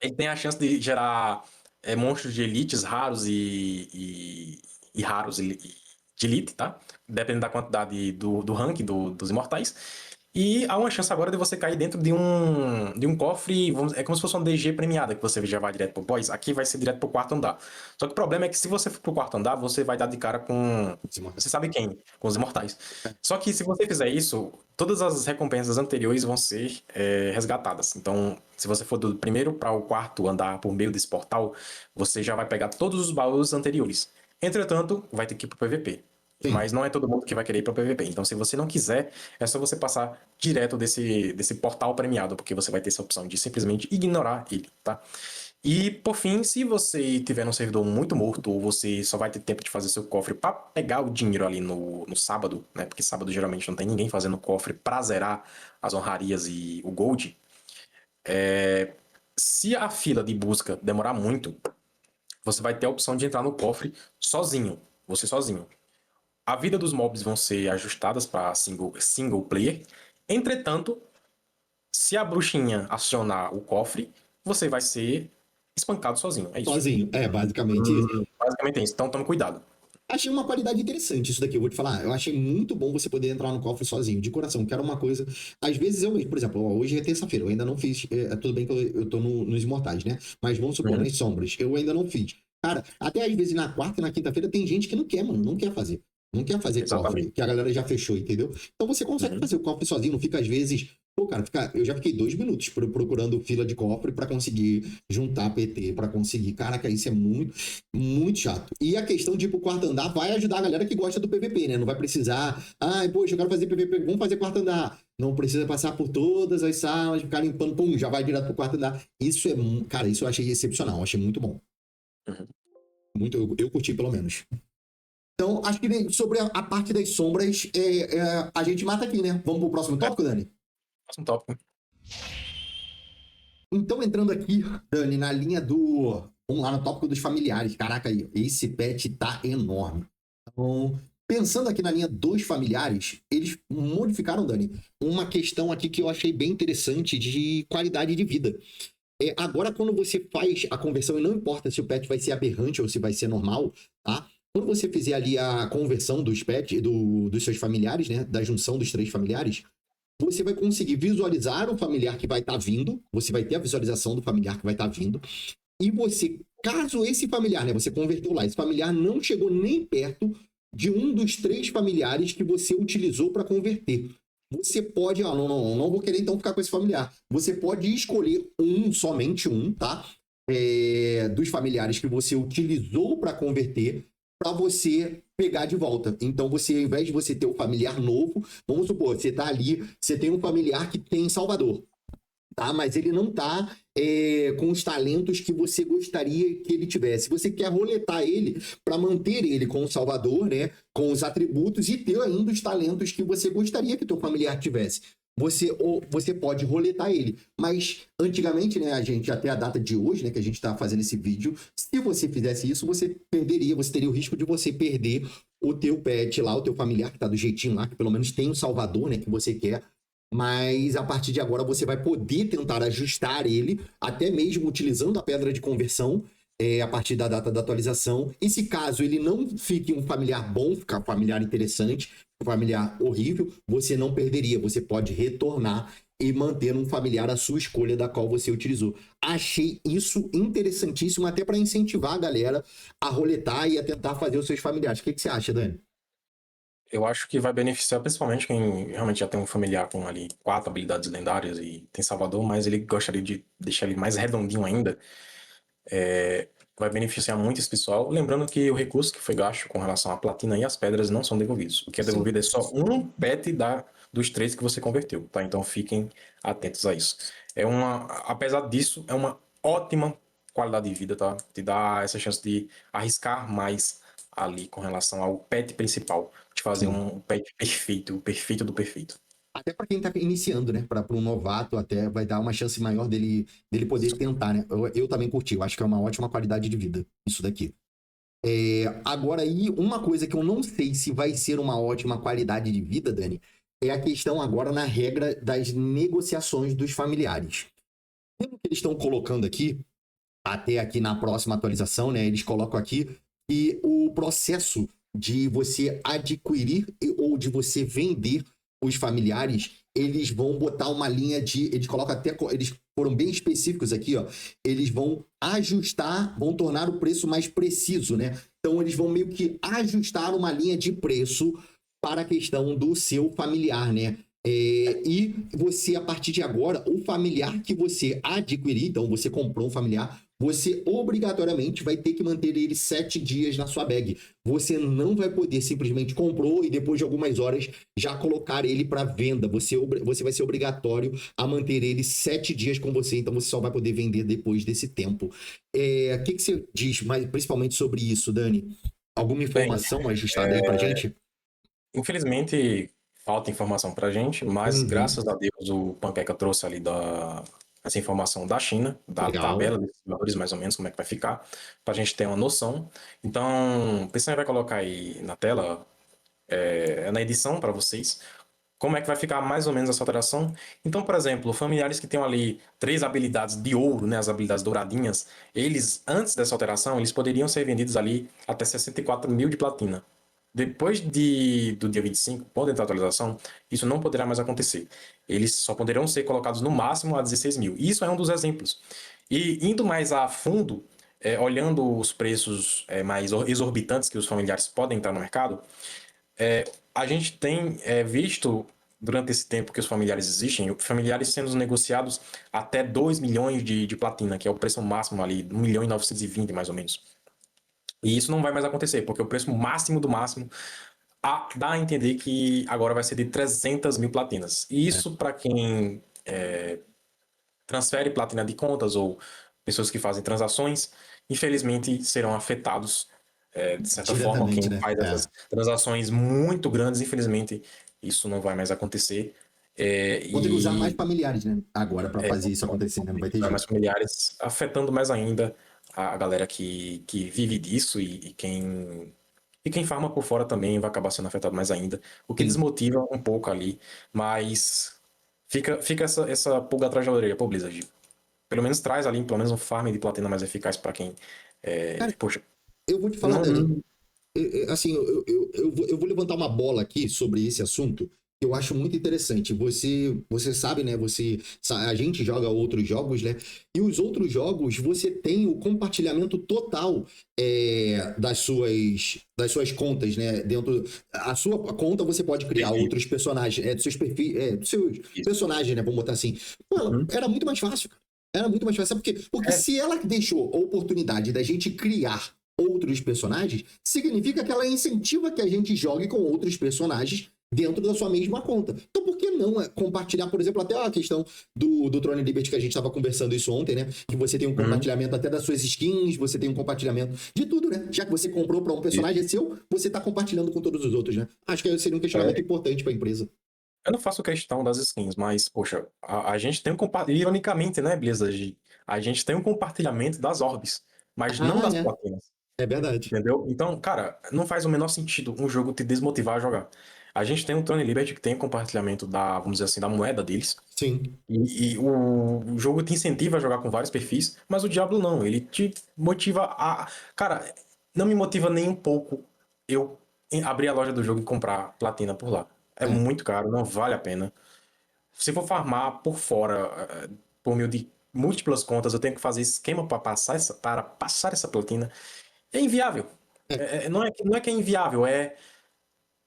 ele tem a chance de gerar monstros de elites raros e raros de elite, tá? Dependendo da quantidade do rank dos imortais. E há uma chance agora de você cair dentro de um cofre, é como se fosse uma DG premiada, que você já vai direto pro boss. Aqui vai ser direto pro quarto andar. Só que o problema é que se você for pro quarto andar, você vai dar de cara com. Você sabe quem? Com os imortais. Só que se você fizer isso, todas as recompensas anteriores vão ser resgatadas. Então, se você for do primeiro para o quarto andar por meio desse portal, você já vai pegar todos os baús anteriores. Entretanto, vai ter que ir pro PVP. Sim. Mas não é todo mundo que vai querer ir pro PVP. Então, se você não quiser, é só você passar direto desse portal premiado, porque você vai ter essa opção de simplesmente ignorar ele, tá? E, por fim, se você tiver num servidor muito morto, ou você só vai ter tempo de fazer seu cofre para pegar o dinheiro ali no sábado, né? Porque sábado geralmente não tem ninguém fazendo cofre pra zerar as honrarias e o gold. Se a fila de busca demorar muito, você vai ter a opção de entrar no cofre sozinho, você sozinho. A vida dos mobs vão ser ajustadas para single player. Entretanto, se a bruxinha acionar o cofre, você vai ser espancado sozinho. É isso. Sozinho. É, basicamente isso. Basicamente é isso. Então tome cuidado. Achei uma qualidade interessante isso daqui, eu vou te falar. Eu achei muito bom você poder entrar no cofre sozinho, de coração, que era uma coisa. Às vezes eu mesmo, por exemplo, ó, hoje é terça-feira, eu ainda não fiz. Tudo bem que eu tô nos Imortais, né? Mas vamos supor, Uhum. nas sombras, eu ainda não fiz. Cara, até às vezes na quarta e na quinta-feira tem gente que não quer, mano, não quer fazer. Não quer fazer cofre, Exatamente. que a galera já fechou, entendeu? Então você consegue Uhum. fazer o cofre sozinho, não fica às vezes. Pô, cara, eu já fiquei 2 minutos procurando fila de cofre pra conseguir juntar PT, pra conseguir. Caraca, isso é muito, muito chato. E a questão de ir pro quarto andar vai ajudar a galera que gosta do PVP, né? Não vai precisar. Ai, poxa, eu quero fazer PVP, vamos fazer quarto andar. Não precisa passar por todas as salas, ficar limpando, pum, já vai direto pro quarto andar. Isso é, cara, isso eu achei excepcional, achei muito bom. Uhum. Muito, eu curti pelo menos. Então, acho que sobre a parte das sombras, a gente mata aqui, né? Vamos pro próximo tópico, Dani? Próximo tópico. Então, entrando aqui, Dani, na linha do. Vamos lá no tópico dos familiares. Caraca, aí, esse pet tá enorme. Então, pensando aqui na linha dos familiares, eles modificaram, Dani, uma questão aqui que eu achei bem interessante de qualidade de vida. Agora, quando você faz a conversão, e não importa se o pet vai ser aberrante ou se vai ser normal, tá? Quando você fizer ali a conversão dos pets, dos seus familiares, né? Da junção dos 3 familiares, você vai conseguir visualizar o familiar que vai estar vindo, você vai ter a visualização do familiar que vai estar vindo, e você, caso esse familiar, né, você converteu lá, esse familiar não chegou nem perto de um dos 3 familiares que você utilizou para converter. Você pode, não vou querer então ficar com esse familiar. Você pode escolher somente um, tá? Dos familiares que você utilizou para converter, para você pegar de volta. Então, você, ao invés de você ter um familiar novo, vamos supor, você tá ali, você tem um familiar que tem em Salvador, tá? Mas ele não tá com os talentos que você gostaria que ele tivesse. Você quer roletar ele para manter ele com o Salvador, né? Com os atributos e ter ainda os talentos que você gostaria que teu familiar tivesse. Você pode roletar ele. Mas antigamente, né, a gente, até a data de hoje, né, que a gente está fazendo esse vídeo, se você fizesse isso, você teria o risco de você perder o teu pet lá, o teu familiar que tá do jeitinho lá, que pelo menos tem o Salvador, né, que você quer. Mas a partir de agora você vai poder tentar ajustar ele, até mesmo utilizando a pedra de conversão, a partir da data da atualização. E se caso ele não fique um familiar bom, ficar um familiar interessante, um familiar horrível, você não perderia. Você pode retornar e manter um familiar à sua escolha da qual você utilizou. Achei isso interessantíssimo, até para incentivar a galera a roletar e a tentar fazer os seus familiares. O que você acha, Dani? Eu acho que vai beneficiar principalmente quem realmente já tem um familiar com ali 4 habilidades lendárias e tem Salvador, mas ele gostaria de deixar ele mais redondinho ainda. vai beneficiar muito esse pessoal. Lembrando que o recurso que foi gasto com relação à platina e às pedras não são devolvidos. O que é Sim, devolvido é só um pet dos 3 que você converteu, tá? Então fiquem atentos a isso. Apesar disso, é uma ótima qualidade de vida, tá? Te dá essa chance de arriscar mais ali com relação ao pet principal, de fazer sim. um pet perfeito, o perfeito do perfeito. Até para quem tá iniciando, né? Para um novato, até vai dar uma chance maior dele poder tentar, né? Eu também curti, eu acho que é uma ótima qualidade de vida, isso daqui. Agora, aí, uma coisa que eu não sei se vai ser uma ótima qualidade de vida, Dani, é a questão agora na regra das negociações dos familiares. Pelo que eles estão colocando aqui, até aqui na próxima atualização, né? Eles colocam aqui que o processo de você adquirir ou de você vender os familiares, eles vão botar uma linha de. Eles colocam até. Eles foram bem específicos aqui, ó. Eles vão ajustar, vão tornar o preço mais preciso, né? Então, eles vão meio que ajustar uma linha de preço para a questão do seu familiar, né? E você, a partir de agora, o familiar que você adquirir, então você comprou um familiar, você obrigatoriamente vai ter que manter ele 7 dias na sua bag. Você não vai poder simplesmente comprou e depois de algumas horas já colocar ele para venda. Você vai ser obrigatório a manter ele 7 dias com você, então você só vai poder vender depois desse tempo. O que você diz, mais, principalmente sobre isso, Dani? Alguma Bem, informação ajustada aí pra gente? infelizmente, falta informação pra gente, mas Uhum, graças a Deus o Panqueca trouxe ali essa informação da China, da legal. tabela desses valores, mais ou menos, como é que vai ficar, pra gente ter uma noção. Então, o Pessoal vai colocar aí na tela, na edição para vocês, como é que vai ficar mais ou menos essa alteração. Então, por exemplo, familiares que tenham ali 3 habilidades de ouro, né, as habilidades douradinhas, eles, antes dessa alteração, eles poderiam ser vendidos ali até 64 mil de platina. Depois do dia 25, quando entrar a atualização, isso não poderá mais acontecer. Eles só poderão ser colocados no máximo a 16 mil. Isso é um dos exemplos. E indo mais a fundo, olhando os preços mais exorbitantes que os familiares podem entrar no mercado, a gente tem visto durante esse tempo que os familiares existem, familiares sendo negociados até 2 milhões de platina, que é o preço máximo ali, 1 milhão e 920 mais ou menos. E isso não vai mais acontecer, porque o preço máximo do máximo dá a entender que agora vai ser de 300 mil platinas. E É, isso para quem transfere platina de contas ou pessoas que fazem transações, infelizmente serão afetados de certa forma. diretamente, Quem né? faz essas transações muito grandes, infelizmente, isso não vai mais acontecer. Vão ter que usar mais E familiares, né? Agora para fazer isso acontecer, né? Não vai ter vai mais jeito. familiares, afetando mais ainda a galera que vive disso e quem farma por fora também vai acabar sendo afetado mais ainda, o que Sim. desmotiva um pouco ali, mas fica essa pulga atrás da orelha, pô, Blizzard. Pelo menos traz ali, pelo menos um farm de platina mais eficaz pra quem. Cara, Poxa, eu vou te falar, não, Dani. não. Assim, eu vou levantar uma bola aqui sobre esse assunto que eu acho muito interessante. Você sabe, né? A gente joga outros jogos, né? E os outros jogos, você tem o compartilhamento total das suas contas, né? Dentro a sua conta você pode criar Perfil. outros personagens, dos seus perfis, dos seus Isso. personagens, né? Vamos botar assim. Pô, Uhum. era muito mais fácil, cara. Era muito mais fácil. Sabe por quê? Porque É, se ela deixou a oportunidade da gente criar outros personagens, significa que ela incentiva que a gente jogue com outros personagens dentro da sua mesma conta. Então, por que não compartilhar, por exemplo, até a questão do Throne Liberty que a gente estava conversando isso ontem, né? Que você tem um uhum. compartilhamento até das suas skins, você tem um compartilhamento de tudo, né? Já que você comprou para um Isso. personagem seu, você está compartilhando com todos os outros, né? Acho que seria um questionamento É, importante para a empresa. eu não faço questão das skins, mas, poxa, a gente tem um compartilhamento. Ironicamente, né, Blizzard? A gente tem um compartilhamento das orbes, mas não Ah, das é. platinas. É verdade. Entendeu? Então, cara, não faz o menor sentido um jogo te desmotivar a jogar. A gente tem o Throne Liberty que tem compartilhamento vamos dizer assim, da moeda deles. Sim. E o jogo te incentiva a jogar com vários perfis, mas o Diablo não. Ele te motiva a. Cara, não me motiva nem um pouco eu abrir a loja do jogo e comprar platina por lá. É É. muito caro, não vale a pena. Se for farmar por fora, por meio de múltiplas contas, eu tenho que fazer esquema para passar essa platina. É inviável. É. Não é que é inviável,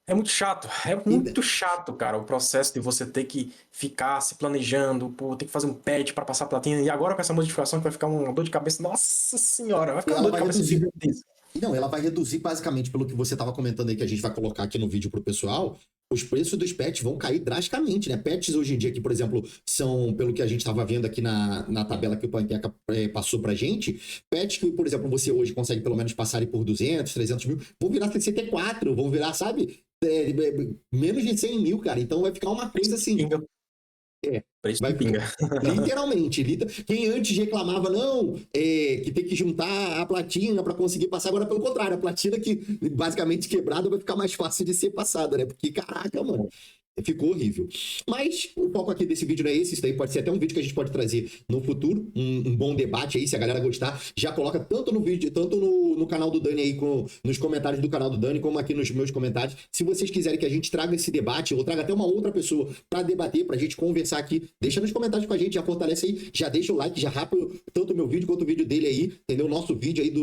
É muito chato, cara, o processo de você ter que ficar se planejando, pô, ter que fazer um patch para passar a platina, e agora com essa modificação que vai ficar uma dor de cabeça, nossa senhora, vai E ficar uma ela dor de vai cabeça reduzir. gigantesca. Não, ela vai reduzir basicamente pelo que você estava comentando aí, que a gente vai colocar aqui no vídeo pro pessoal. Os preços dos pets vão cair drasticamente, né? Pets hoje em dia, que, por exemplo, são, pelo que a gente estava vendo aqui na tabela que o Panqueca passou pra gente, pets que, por exemplo, você hoje consegue pelo menos passar aí por 200, 300 mil, vão virar 64, vão virar, sabe? Menos de 100 mil, cara. Então vai ficar uma coisa assim. Pinga, É, preço vai de ficar. pinga. Literalmente, quem antes reclamava, não, que tem que juntar a platina para conseguir passar, agora pelo contrário, a platina que basicamente quebrada vai ficar mais fácil de ser passada, né? Porque, caraca, mano, ficou horrível. Mas o foco aqui desse vídeo não é esse, isso daí pode ser até um vídeo que a gente pode trazer no futuro, um bom debate aí, se a galera gostar, já coloca tanto no vídeo, tanto no canal do Dani aí, nos comentários do canal do Dani, como aqui nos meus comentários. Se vocês quiserem que a gente traga esse debate, ou traga até uma outra pessoa para debater, pra gente conversar aqui, deixa nos comentários com a gente, já fortalece aí, já deixa o like, já rapa tanto o meu vídeo quanto o vídeo dele aí, entendeu? Nosso vídeo aí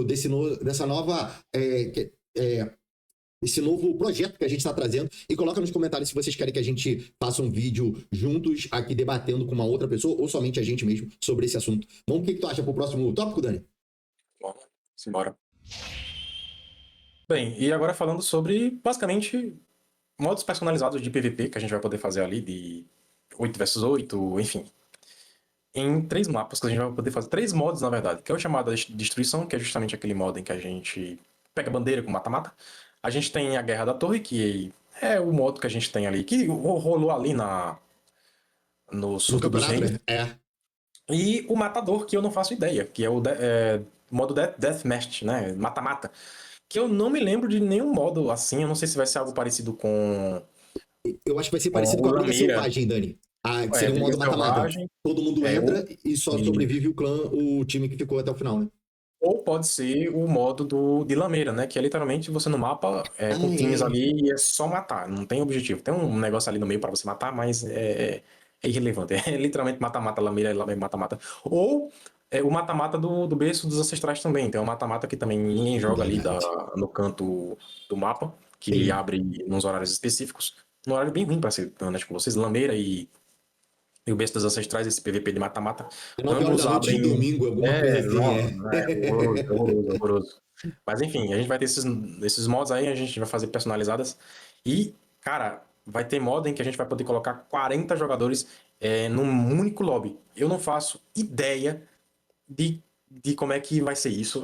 dessa nova esse novo projeto que a gente está trazendo e coloca nos comentários se vocês querem que a gente faça um vídeo juntos aqui debatendo com uma outra pessoa ou somente a gente mesmo sobre esse assunto. Bom, o que tu acha pro próximo tópico, Dani? Bom, simbora. Bem, e agora falando sobre, basicamente, modos personalizados de PVP que a gente vai poder fazer ali, de 8 versus 8, enfim. Em 3 mapas que a gente vai poder fazer, 3 modos, na verdade, que é o chamado Destruição, que é justamente aquele modo em que a gente pega bandeira com mata-mata. A gente tem a Guerra da Torre, que é o modo que a gente tem ali, que rolou ali no No Surto dos campeonato, Reis. né? É. E o Matador, que eu não faço ideia, que é o modo Deathmatch, né? Mata-mata. Que eu não me lembro de nenhum modo assim, eu não sei se vai ser algo parecido Eu acho que vai ser com parecido o com a Briga Lameira. Selvagem, Dani. Ah, que É, seria um Briga modo mata-mata. Selvagem, Todo mundo é, entra ou, e só sobrevive o time que ficou até o final, né? ou pode ser o modo de Lameira, né? Que é literalmente você no mapa Ah, com times é. ali e é só matar, não tem objetivo. Tem um negócio ali no meio para você matar, mas é irrelevante. É literalmente mata-mata, Lameira, mata-mata. Ou o mata-mata do berço dos ancestrais também. Tem um mata-mata que também ninguém joga ali Verdade. no canto do mapa, que ele Sim. abre nos horários específicos. Um horário bem ruim para ser honesto com vocês. Lameira e o Berço dos Ancestrais, esse PVP de mata-mata, 9 horas da ambos noite de abrem. domingo, alguma coisa assim, Não, é horroroso, horroroso, horroroso. Mas enfim, a gente vai ter esses mods aí, a gente vai fazer personalizadas. E, cara, vai ter modo em que a gente vai poder colocar 40 jogadores num único lobby. Eu não faço ideia de como é que vai ser isso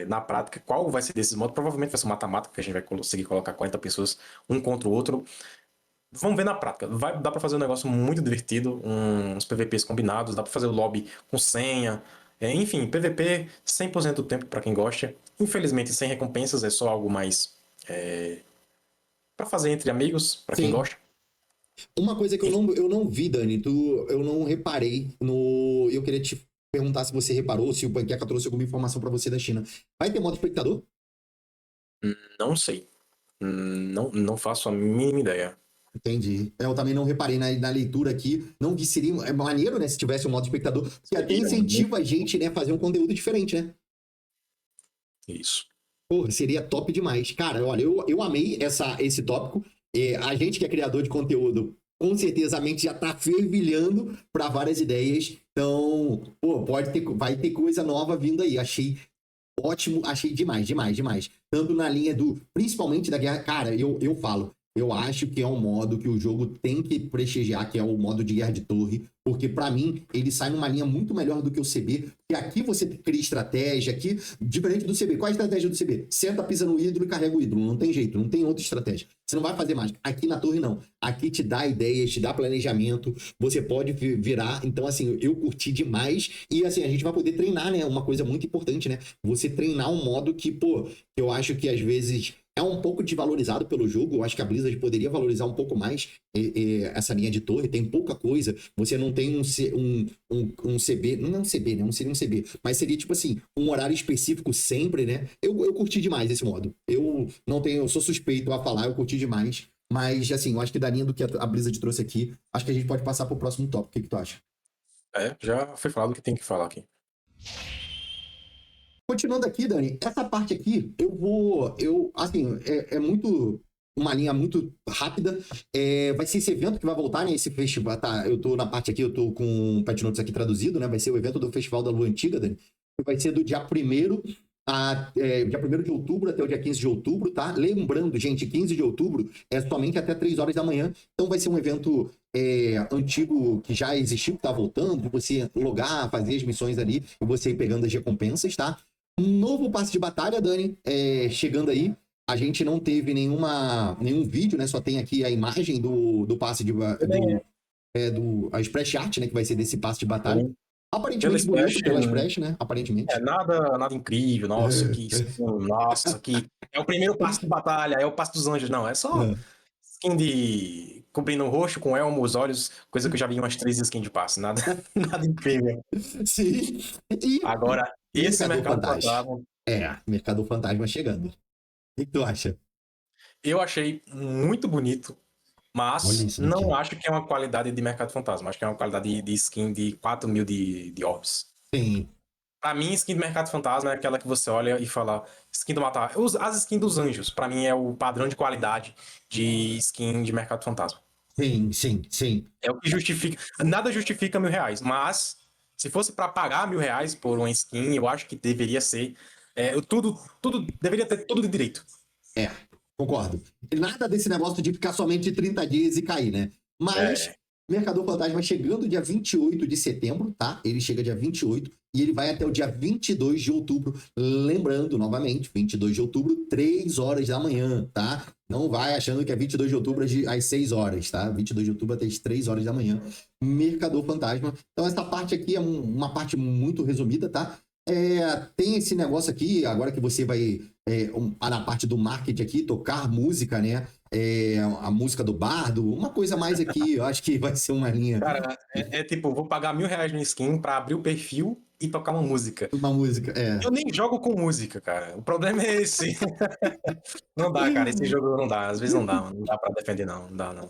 na prática, qual vai ser desses modos. Provavelmente vai ser um mata-mata, que a gente vai conseguir colocar 40 pessoas um contra o outro. Vamos ver na prática. Dá pra fazer um negócio muito divertido, uns PVPs combinados, dá pra fazer o lobby com senha. Enfim, PVP 100% do tempo pra quem gosta. Infelizmente, sem recompensas, é só algo mais pra fazer entre amigos, pra quem Sim. gosta. Uma coisa que Enfim, eu não vi, Dani, eu não reparei no. Eu queria te perguntar se você reparou, se o Panqueca trouxe alguma informação pra você da China. Vai ter modo espectador? não sei. Não faço a mínima ideia. Entendi. Eu também não reparei na leitura aqui. Não vi, seria maneiro, né, se tivesse um modo espectador, que até Seria muito incentiva a gente, né, a fazer um conteúdo diferente, né? isso. Porra, seria top demais. Cara, olha, eu amei esse tópico. A gente que é criador de conteúdo, com certeza a mente já tá fervilhando para várias ideias. Então, pô, vai ter coisa nova vindo aí. Achei ótimo, achei demais, demais, demais. Tanto na linha principalmente da guerra. Cara, eu falo, eu acho que é um modo que o jogo tem que prestigiar, que é o modo de guerra de torre, porque pra mim ele sai numa linha muito melhor do que o CB, que aqui você cria estratégia, aqui, diferente do CB. Qual a estratégia do CB? Senta, pisa no ídolo e carrega o ídolo, não tem jeito, não tem outra estratégia. Você não vai fazer mágica. Aqui na torre não. Aqui te dá ideias, te dá planejamento, você pode virar. Então, assim, eu curti demais. E assim, a gente vai poder treinar, né? Uma coisa muito importante, né? Você treinar um modo que, pô, eu acho que às vezes é um pouco desvalorizado pelo jogo. Eu acho que a Blizzard poderia valorizar um pouco mais essa linha de torre. Tem pouca coisa. Você não tem um CB, não é um CB, né? Não seria um CB, mas seria tipo assim, um horário específico sempre, né? Eu curti demais esse modo. Eu não tenho, eu sou suspeito a falar, eu curti demais. Mas, assim, eu acho que da linha do que a Blizzard trouxe aqui, acho que a gente pode passar pro próximo tópico. O que tu acha? Já foi falado o que tem que falar aqui. Continuando aqui, Dani, essa parte aqui, assim, é muito uma linha muito rápida. Vai ser esse evento que vai voltar, né? Esse festival, tá? Eu tô na parte aqui, eu tô com o Patch Notes aqui traduzido, né? Vai ser o evento do Festival da Lua Antiga, Dani. Que vai ser do dia 1º dia 1º de outubro até o dia 15 de outubro, tá? Lembrando, gente, 15 de outubro é somente até 3 horas da manhã. Então vai ser um evento antigo que já existiu, que tá voltando, de você logar, fazer as missões ali e você ir pegando as recompensas, tá? Novo passe de batalha, Dani, chegando aí. A gente não teve nenhum vídeo, né? Só tem aqui a imagem do passe a splash art, né? Que vai ser desse passe de batalha. Pela Aparentemente Splash, bonito pela splash, né? Aparentemente. nada incrível, nossa, que skin, nossa, que é o primeiro passo de batalha, é o passo dos anjos, não, é só skin de cobrindo o rosto com elmo, os olhos, coisa que eu já vi em umas 3 skins de passe, nada, nada incrível. Sim. E Agora, esse Mercador Mercado Fantasma. Fantasma, Mercador Fantasma chegando. O que tu acha? eu achei muito bonito, Olha mas isso não daqui. acho que é uma qualidade de Mercado Fantasma, acho que é uma qualidade de skin de 4.000 de orbs. Sim, Pra mim, skin do Mercado Fantasma é aquela que você olha e fala, skin do Matar. As skins dos anjos, pra mim, é o padrão de qualidade de skin de Mercado Fantasma. sim, sim, sim. É o que justifica. Nada justifica R$ 1.000, mas se fosse pra pagar R$ 1.000 por uma skin, eu acho que deveria ser. Tudo deveria ter tudo de direito. É, concordo. Nada desse negócio de ficar somente 30 dias e cair, né? Mas É, Mercador Fantasma chegando dia 28 de setembro, tá? Ele chega dia 28 e ele vai até o dia 22 de outubro. Lembrando, novamente, 22 de outubro, 3 horas da manhã, tá? Não vai achando que é 22 de outubro às 6 horas, tá? 22 de outubro até as 3 horas da manhã. Mercador Fantasma. Então, essa parte aqui é uma parte muito resumida, tá? Tem esse negócio aqui, agora que você vai na parte do marketing aqui, tocar música, né? A música do bardo, uma coisa mais aqui, eu acho que vai ser uma linha, cara, tipo, vou pagar R$ 1.000 no skin pra abrir o perfil e tocar uma música. uma música, Eu nem jogo com música, cara. O problema é esse. Não dá, cara. Esse jogo não dá. Às vezes não dá. Não dá pra defender, não. Não dá, não.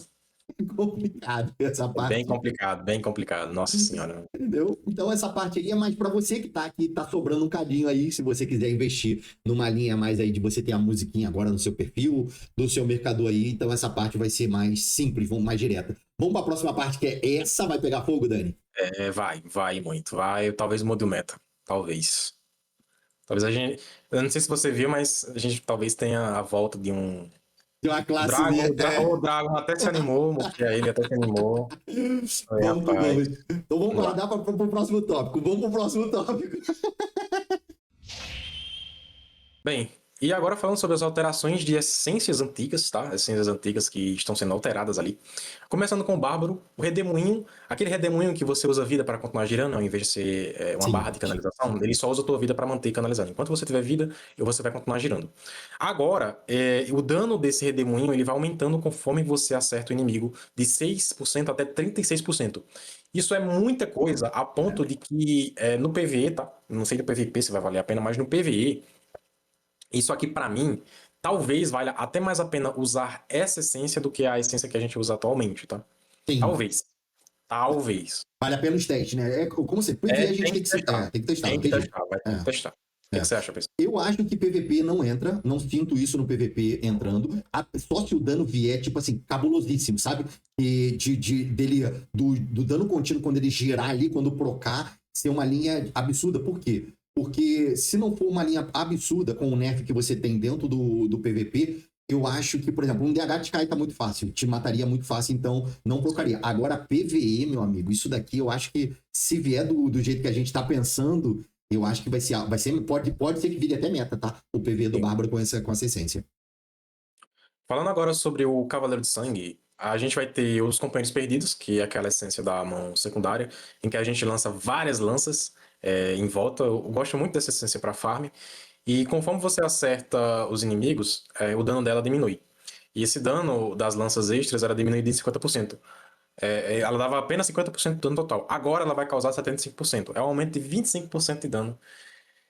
complicado essa É bem parte. complicado, bem complicado. Nossa senhora. Entendeu? Então essa parte aí é mais para você que tá aqui, tá sobrando um cadinho aí, se você quiser investir numa linha mais aí de você ter a musiquinha agora no seu perfil, do seu mercador aí, então essa parte vai ser mais simples, mais direta. Vamos para a próxima parte que é essa, vai pegar fogo, Dani? Vai muito. Vai, talvez mude o meta. Talvez. Talvez a gente. Eu não sei se você viu, mas a gente talvez tenha a volta de um. Tem uma O Dragon, classezinha, o Dragon até se animou, mostrei a ele até se animou. Falei, Vamos que rapaz, vamos. Então vamos vamos lá. guardar para o próximo tópico. Vamos para o próximo tópico. Bem, e agora falando sobre as alterações de essências antigas, tá? Essências antigas que estão sendo alteradas ali. Começando com o Bárbaro, o Redemoinho, aquele Redemoinho que você usa vida para continuar girando, ao invés de ser uma Sim. barra de canalização, ele só usa a tua vida para manter canalizando. Enquanto você tiver vida, você vai continuar girando. Agora, o dano desse Redemoinho ele vai aumentando conforme você acerta o inimigo de 6% até 36%. Isso é muita coisa, a ponto de que no PvE, tá? Não sei no PvP se vai valer a pena, mas no PvE, isso aqui, pra mim, talvez valha até mais a pena usar essa essência do que a essência que a gente usa atualmente, tá? Sim. Talvez. Talvez. Vale a pena os testes, né? Como você, PvE a gente Tem que testar. tem que testar, Tem não que tem jeito. testar, vai ter que testar. O que É. você acha, pessoal? Eu acho que PVP não entra, não sinto isso no PVP entrando. Só se o dano vier, tipo assim, cabulosíssimo, sabe? Do dano contínuo quando ele girar ali, quando procar, ser uma linha absurda. Por quê? Porque se não for uma linha absurda com o nerf que você tem dentro do PVP, eu acho que, por exemplo, um DH de Sky tá muito fácil, te mataria muito fácil, então não procaria. Agora, PVE, meu amigo, isso daqui eu acho que se vier do jeito que a gente tá pensando, eu acho que vai ser, pode ser que vire até meta, tá? O PV do Sim. Bárbaro com essa essência. Falando agora sobre o Cavaleiro de Sangue, a gente vai ter os Companheiros Perdidos, que é aquela essência da mão secundária, em que a gente lança várias lanças em volta. Eu gosto muito dessa essência para farm. E conforme você acerta os inimigos, o dano dela diminui. E esse dano das lanças extras era diminuído em 50%. Ela dava apenas 50% do dano total. Agora ela vai causar 75%. É um aumento de 25% de dano.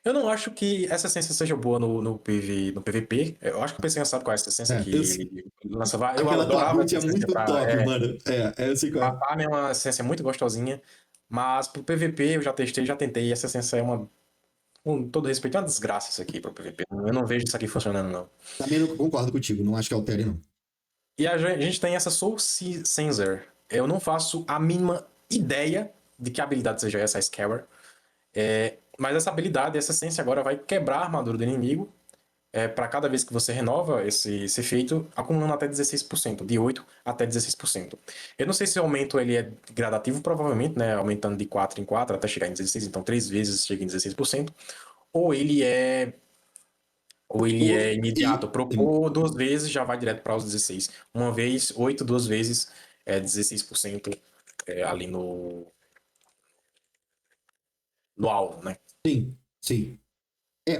Eu não acho que essa essência seja boa no PVP. Eu acho que o PC sabe qual é essa essência que ele lança. Eu Aquela tua adorava ult essa é essência muito pra. top, mano. Eu sei qual A é. farm é uma essência muito gostosinha. Mas pro PVP eu já testei, já tentei. Essa essência é uma. Com todo respeito, é uma desgraça isso aqui pro PVP. Eu não vejo isso aqui funcionando, não. Também não concordo contigo, não acho que altere, não. E a gente tem essa Soul Sensor. Eu não faço a mínima ideia de que habilidade seja essa, a Scour. Mas essa habilidade, essa essência agora vai quebrar a armadura do inimigo para cada vez que você renova esse efeito, acumulando até 16%, de 8 até 16%. Eu não sei se o aumento ele é gradativo, provavelmente, né, aumentando de 4 em 4 até chegar em 16, então 3 vezes chega em 16%, ou ele é ou ele Ou- é imediato, propor 2 vezes já vai direto para os 16. Uma vez, 8, 2 vezes 16% ali no alvo, né? sim, sim.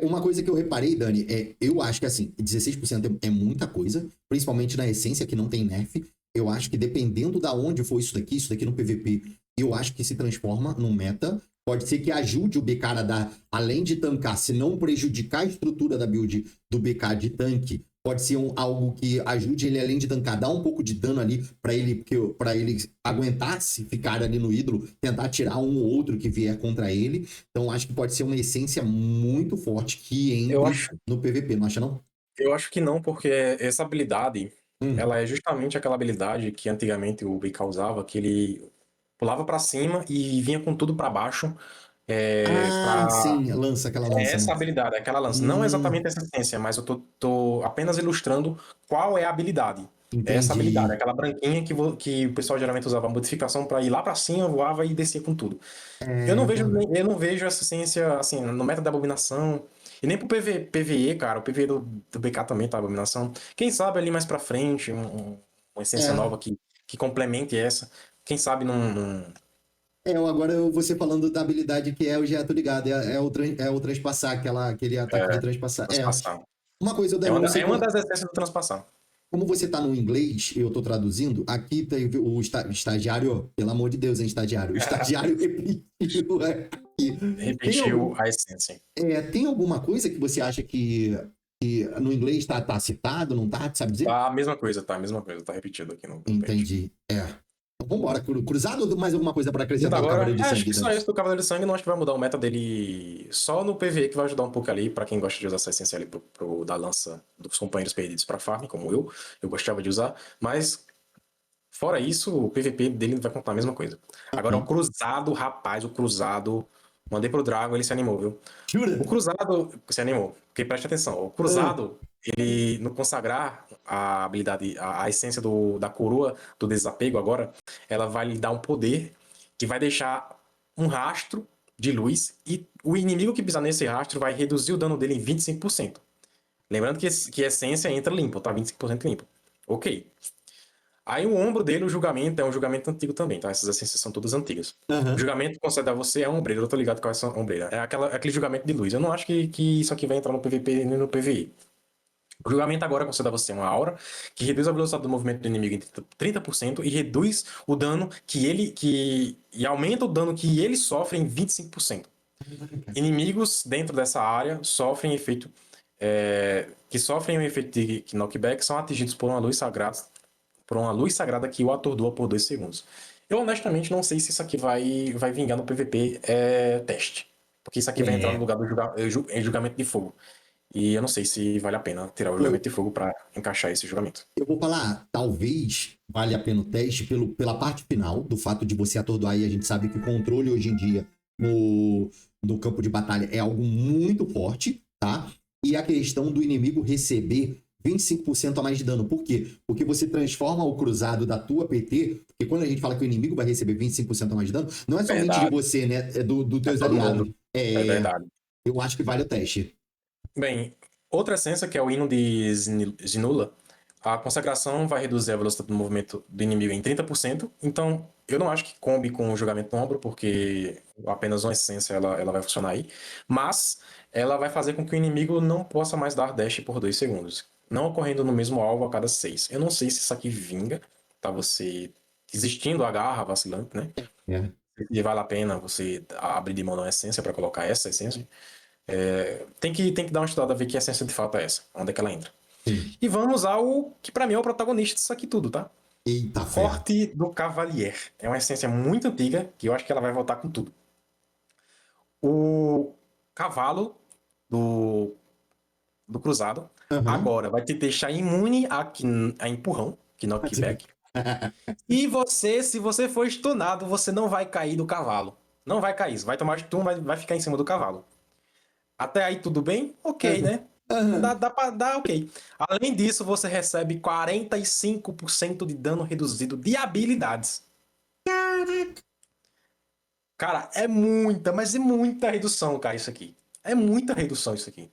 Uma coisa que eu reparei, Dani, eu acho que assim, 16% é muita coisa, principalmente na essência que não tem nerf. Eu acho que dependendo da onde for isso daqui no PVP, eu acho que se transforma num meta. Pode ser que ajude o BK a dar, além de tancar, se não prejudicar a estrutura da build do BK de tanque, pode ser algo que ajude ele, além de tancar, dar um pouco de dano ali para ele aguentar se ficar ali no ídolo, tentar tirar um ou outro que vier contra ele. Então, acho que pode ser uma essência muito forte que Eu entre acho, no PVP, não acha não? eu acho que não, porque essa habilidade, Hum. ela é justamente aquela habilidade que antigamente o BK usava, que ele pulava pra cima e vinha com tudo pra baixo, Ah, pra... sim, lança, aquela É lança, né? essa habilidade, é aquela lança. Não exatamente essa essência, mas eu tô apenas ilustrando qual é a habilidade. É essa habilidade, Entendi. aquela branquinha que o pessoal geralmente usava a modificação pra ir lá pra cima, voava e descia com tudo. Tá. Eu não vejo essa ciência, assim, no método da abominação. E nem pro PVE, cara. O PVE do BK também tá abominação. Quem sabe ali mais pra frente, uma essência É, nova que complemente essa. Quem sabe você falando da habilidade que é o já tô ligado, é o transpassar, aquele ataque de transpassar. transpassar. Uma coisa, Dani, eu não sei É uma das essências do transpassar. como você tá no inglês, eu tô traduzindo, aqui teve o estagiário, pelo amor de Deus, hein, estagiário? O estagiário repetiu aqui. Tem, Repetiu algum, a essência. tem alguma coisa que você acha que no inglês tá citado, não tá? Sabe dizer? Tá a mesma coisa, tá repetido aqui no page. Entendi. Então, vambora. Cruzado ou mais alguma coisa para Indo acrescentar do agora, Cavaleiro de acho Sangue, que só Dani? esse do Cavaleiro de Sangue, não acho que vai mudar o meta dele só no PvE, que vai ajudar um pouco ali, pra quem gosta de usar essa essência ali da lança dos companheiros perdidos pra farm, como eu gostava de usar, mas fora isso, o PvP dele vai contar a mesma coisa. Agora, o Uhum. cruzado, rapaz, o cruzado, mandei pro Dragon, ele se animou, viu? Jura? O cruzado se animou, porque preste atenção, o Ah, cruzado, ele no consagrar a habilidade, a essência da coroa do desapego agora, ela vai lhe dar um poder que vai deixar um rastro de luz e o inimigo que pisar nesse rastro vai reduzir o dano dele em 25%. Lembrando que a essência entra limpo, tá? 25% limpo. Ok. Aí o ombro dele, o julgamento, é um julgamento antigo também, tá? Essas essências são todas antigas. O aham. julgamento concede a você é uma ombreira, eu tô ligado com essa ombreira. É aquele julgamento de luz. Eu não acho que isso aqui vai entrar no PVP nem no PVE. O julgamento agora concede a você uma aura que reduz a velocidade do movimento do inimigo em 30% e reduz o dano e aumenta o dano que ele sofre em 25%. Inimigos dentro dessa área sofrem efeito que sofrem o efeito de knockback são atingidos por uma luz sagrada que o atordoa por 2 segundos. Eu honestamente não sei se isso aqui vai vingar no PVP teste. Porque isso aqui vai entrar no É, lugar do julgamento de fogo. E eu não sei se vale a pena tirar o julgamento eu, de fogo para encaixar esse julgamento. eu vou falar, talvez valha a pena o teste pela parte final, do fato de você atordoar, e a gente sabe que o controle hoje em dia no campo de batalha é algo muito forte, tá? E a questão do inimigo receber 25% a mais de dano. Por quê? Porque você transforma o cruzado da tua PT, porque quando a gente fala que o inimigo vai receber 25% a mais de dano, não é somente de Verdade. você, né? É dos É teus todo mundo. aliados. É verdade. Eu acho que vale o teste. Bem, outra essência que é o hino de Zinula, a consagração vai reduzir a velocidade do movimento do inimigo em 30%. Então, eu não acho que combe com o julgamento no ombro, porque apenas uma essência ela vai funcionar aí. Mas ela vai fazer com que o inimigo não possa mais dar dash por 2 segundos. Não ocorrendo no mesmo alvo a cada 6. Eu não sei se isso aqui vinga, tá? Você existindo a garra vacilante, né? É. E vale a pena você abrir de mão da essência para colocar essa essência. Tem que dar uma estudada a ver que essência de fato é essa, onde é que ela entra. Sim. E vamos ao que pra mim é o protagonista disso aqui tudo, tá? Eita ferro. Corte do Cavalier. É uma essência muito antiga que eu acho que ela vai voltar com tudo. O cavalo do, do cruzado Aham. agora vai te deixar imune a empurrão, knockback. E você, se você for stunado, você não vai cair do cavalo. Não vai cair, você vai tomar stun, vai ficar em cima do cavalo. Até aí tudo bem? Ok, né? Aham. Dá ok. Além disso, você recebe 45% de dano reduzido de habilidades. Cara, é muita, mas é muita redução, cara, isso aqui. É muita redução isso aqui.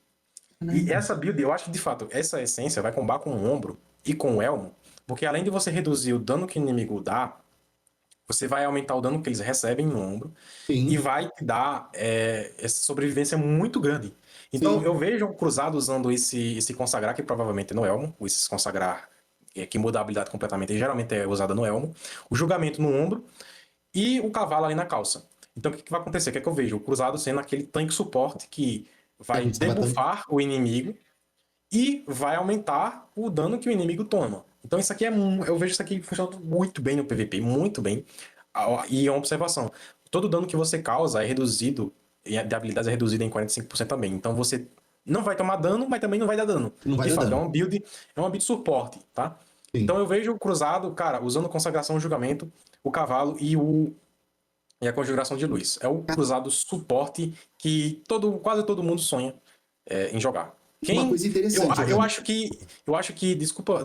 E essa build, eu acho que de fato, essa essência vai combar com o ombro e com o elmo, porque além de você reduzir o dano que o inimigo dá, você vai aumentar o dano que eles recebem no ombro e Sim, vai te dar essa sobrevivência muito grande. Então eu sim. vejo o Cruzado usando esse consagrar, que provavelmente é no elmo, ou esse consagrar que muda a habilidade completamente, e geralmente é usada no elmo, o julgamento no ombro e o cavalo ali na calça. Então o que vai acontecer? O que é que eu vejo? O Cruzado sendo aquele tanque suporte que Que a vai gente estava tanto. debuffar o inimigo e vai aumentar o dano que o inimigo toma. Então isso aqui eu vejo isso aqui funcionando muito bem no PVP, muito bem. E é uma observação, todo dano que você causa é reduzido, e a de habilidades é reduzida em 45% também. Então você não vai tomar dano, mas também não vai dar dano. Não vai De dar fato, dano. é uma build suporte, tá? Então Sim. eu vejo o cruzado, cara, usando consagração, julgamento, o cavalo e a conjuração de luz. É o cruzado suporte que quase todo mundo sonha em jogar. Uma Quem coisa interessante, Evandro. eu acho que Nada. desculpa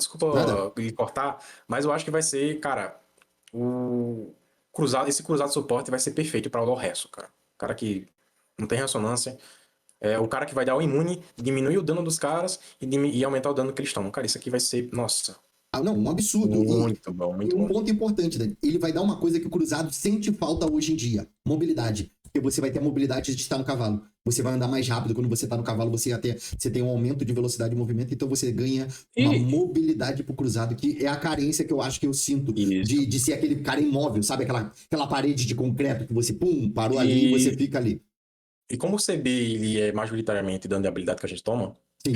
lhe cortar, mas eu acho que vai ser, cara, o esse cruzado suporte vai ser perfeito para o resto, cara. O cara que não tem ressonância, é o cara que vai dar o imune, diminuir o dano dos caras e aumentar o dano que eles tomam. Cara, isso aqui vai ser, nossa, Ah, não, um absurdo. muito bom, E muito um bom. ponto importante, né? Ele vai dar uma coisa que o cruzado sente falta hoje em dia: mobilidade. Porque você vai ter a mobilidade de estar no cavalo. Você vai andar mais rápido quando você está no cavalo, você tem um aumento de velocidade de movimento, então você ganha uma E mobilidade pro cruzado, que é a carência que eu acho que eu sinto isso. de ser aquele cara imóvel, sabe? Aquela parede de concreto que você, pum, parou ali e você E, fica ali. e como o CB ele é majoritariamente dano de habilidade que a gente toma, Sim.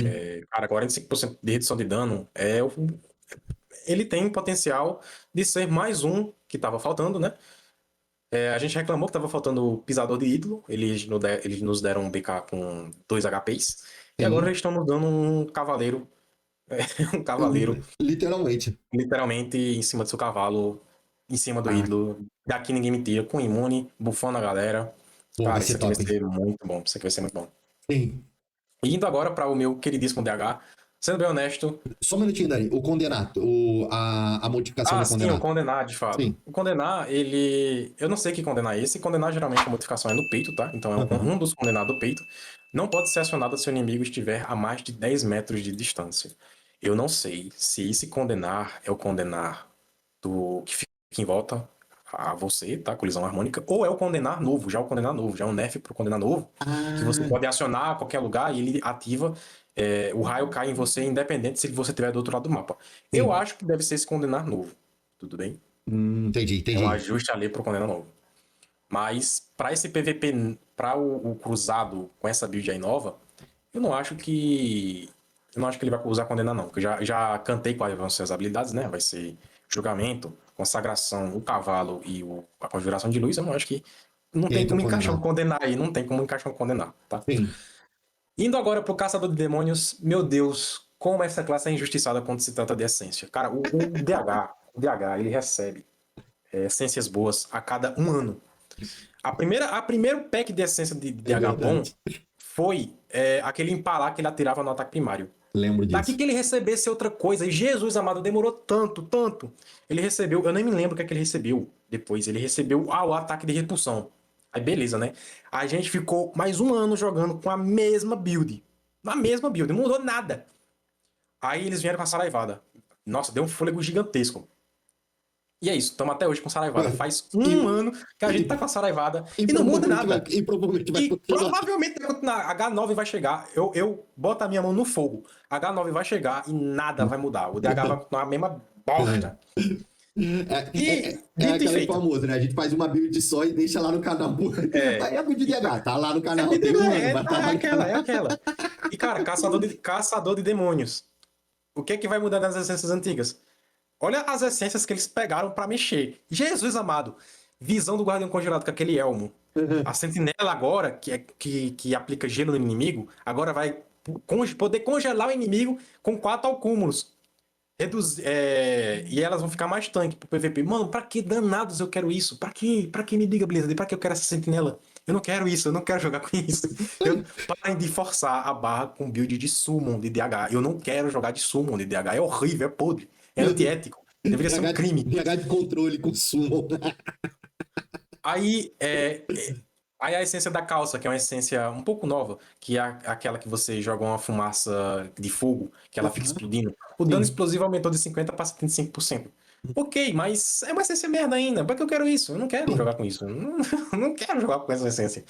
cara, 45% de redução de dano ele tem potencial de ser mais um que estava faltando, né? A gente reclamou que estava faltando o pisador de ídolo, eles nos deram um BK com 2 HPs, e agora Sim. eles estão nos dando um cavaleiro, um cavaleiro Literalmente. literalmente em cima do seu cavalo, em cima do Ah, ídolo. Daqui ninguém me tira, com imune, bufando a galera. pô, vai Cara, ser isso aqui vai top, hein? ser muito bom. Isso aqui vai ser muito bom. Sim. E indo agora para o meu queridíssimo DH, sendo bem honesto. Só um minutinho, Dani. O condenato, a modificação Ah, do sim, o condenato. condenar, de fato. Sim. O condenar, ele. Eu não sei que condenar é esse. Condenar, geralmente, a modificação é no peito, tá? Então é Aham. um dos condenados do peito. Não pode ser acionado se o inimigo estiver a mais de 10 metros de distância. Eu não sei se esse condenar é o condenar do que fica em volta a você, tá? Colisão harmônica, ou é o condenar novo, já o condenar novo, já é um nerf pro condenar novo, que você Ah, pode acionar a qualquer lugar e ele ativa, o raio cai em você, independente se você estiver do outro lado do mapa. Eu sim. acho que deve ser esse condenar novo, tudo bem? Entendi, É um entendi. ajuste ali pro condenar novo. Mas para esse PVP, para o cruzado com essa build aí nova, eu não acho que. Eu não acho que ele vai usar condenar, não. Porque eu já cantei quais vão ser as habilidades, né? Vai ser julgamento, consagração, o cavalo e a conjuração de luz. Eu não acho que. Não tem Entra o como encaixar um condenado. condenar aí, não tem como encaixar um condenar, tá? Sim. Indo agora pro Caçador de Demônios, meu Deus, como essa classe é injustiçada quando se trata de essência. Cara, o DH, ele recebe essências boas a cada um ano. A primeiro pack de essência de É DH bom verdade. foi aquele empalar que ele atirava no ataque primário. Lembro Daqui disso. que ele recebesse outra coisa, e Jesus amado, demorou tanto, tanto. Ele recebeu, eu nem me lembro o que é que ele recebeu depois. Ele recebeu o ataque de repulsão. Aí beleza, né? A gente ficou mais um ano jogando com a mesma build. Na mesma build, não mudou nada. Aí eles vieram com a Saraivada. Nossa, deu um fôlego gigantesco. E é isso, estamos até hoje com Saraivada. Faz E, um ano que a gente tá e, com a Saraivada e não muda nada. provavelmente vai E continuar. provavelmente vai continuar. H9 vai chegar. Eu boto a minha mão no fogo. H9 vai chegar e nada vai mudar. O DH vai continuar a mesma bosta. E É dito e aquela feito. famosa, né? A gente faz uma build só e deixa lá no canal. É, Aí a build de e, DH tá lá no é, canal, tem um ano, é, mas tá lá é no aquela, canal. é aquela. E cara, caçador de demônios. O que é que vai mudar das essências antigas? Olha as essências que eles pegaram pra mexer. Jesus amado. Visão do Guardião Congelado com aquele elmo. A sentinela agora, que aplica gelo no inimigo, agora vai poder congelar o inimigo com 4 alcúmulos. E elas vão ficar mais tanque pro PVP. Mano, pra que danados eu quero isso? Pra que me diga, Blizzard? Pra que eu quero essa sentinela? Eu não quero isso, eu não quero jogar com isso. Parem de forçar a barra com build de summon de DH. Eu não quero jogar de summon de DH. É horrível, é podre, é Meu Deus. antiético. Deveria ser um crime. DH de controle com sumo. Aí, aí a essência da calça, que é uma essência um pouco nova, que é aquela que você joga uma fumaça de fogo, que ela fica Aham, explodindo. O dano sim. explosivo aumentou de 50 para 75%. Ok, mas é uma essência merda ainda. Pra que eu quero isso? Eu não quero jogar com isso. Eu não, eu não quero jogar com essa essência.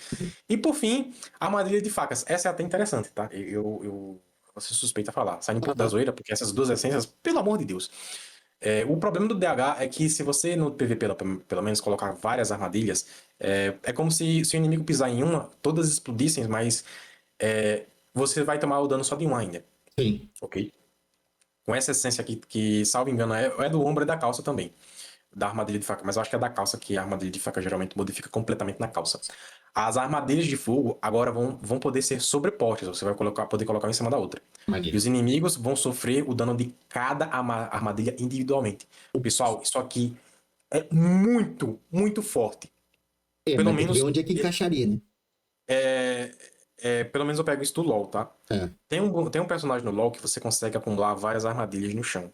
E por fim, a armadilha de facas. Essa é até interessante, tá? Eu vou ser suspeito a falar. Saindo um pouco da Aham, zoeira, porque essas duas essências, pelo amor de Deus. O problema do DH é que se você no PVP, pelo menos, colocar várias armadilhas, é como se o inimigo pisar em uma, todas explodissem, mas você vai tomar o dano só de uma ainda, sim. ok? Com essa essência aqui, que salvo engano é do ombro e da calça também, da armadilha de faca, mas eu acho que é da calça, que a armadilha de faca geralmente modifica completamente na calça. As armadilhas de fogo agora vão poder ser sobrepostas, você vai poder colocar uma em cima da outra. E Maneiro. os inimigos vão sofrer o dano de cada armadilha individualmente. Pessoal, isso aqui é muito, muito forte. Pelo Mas tem que ver menos, onde é que encaixaria, né? é, pelo menos eu pego isso do LoL, tá? É. Tem um personagem no LoL que você consegue acumular várias armadilhas no chão.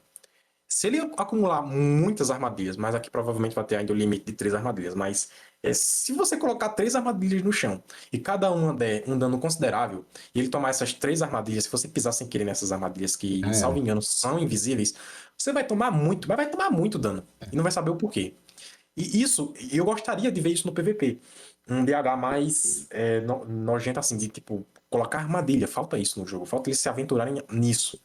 Se ele acumular muitas armadilhas, mas aqui provavelmente vai ter ainda o limite de 3 armadilhas, mas se você colocar 3 armadilhas no chão e cada uma der um dano considerável, e ele tomar essas 3 armadilhas, se você pisar sem querer nessas armadilhas que, Já salvo era. engano, são invisíveis, você vai tomar muito, mas vai tomar muito dano. E não vai saber o porquê. E isso, eu gostaria de ver isso no PVP. Um DH mais nojento assim, de tipo, colocar armadilha. Falta isso no jogo. Falta eles se aventurarem nisso.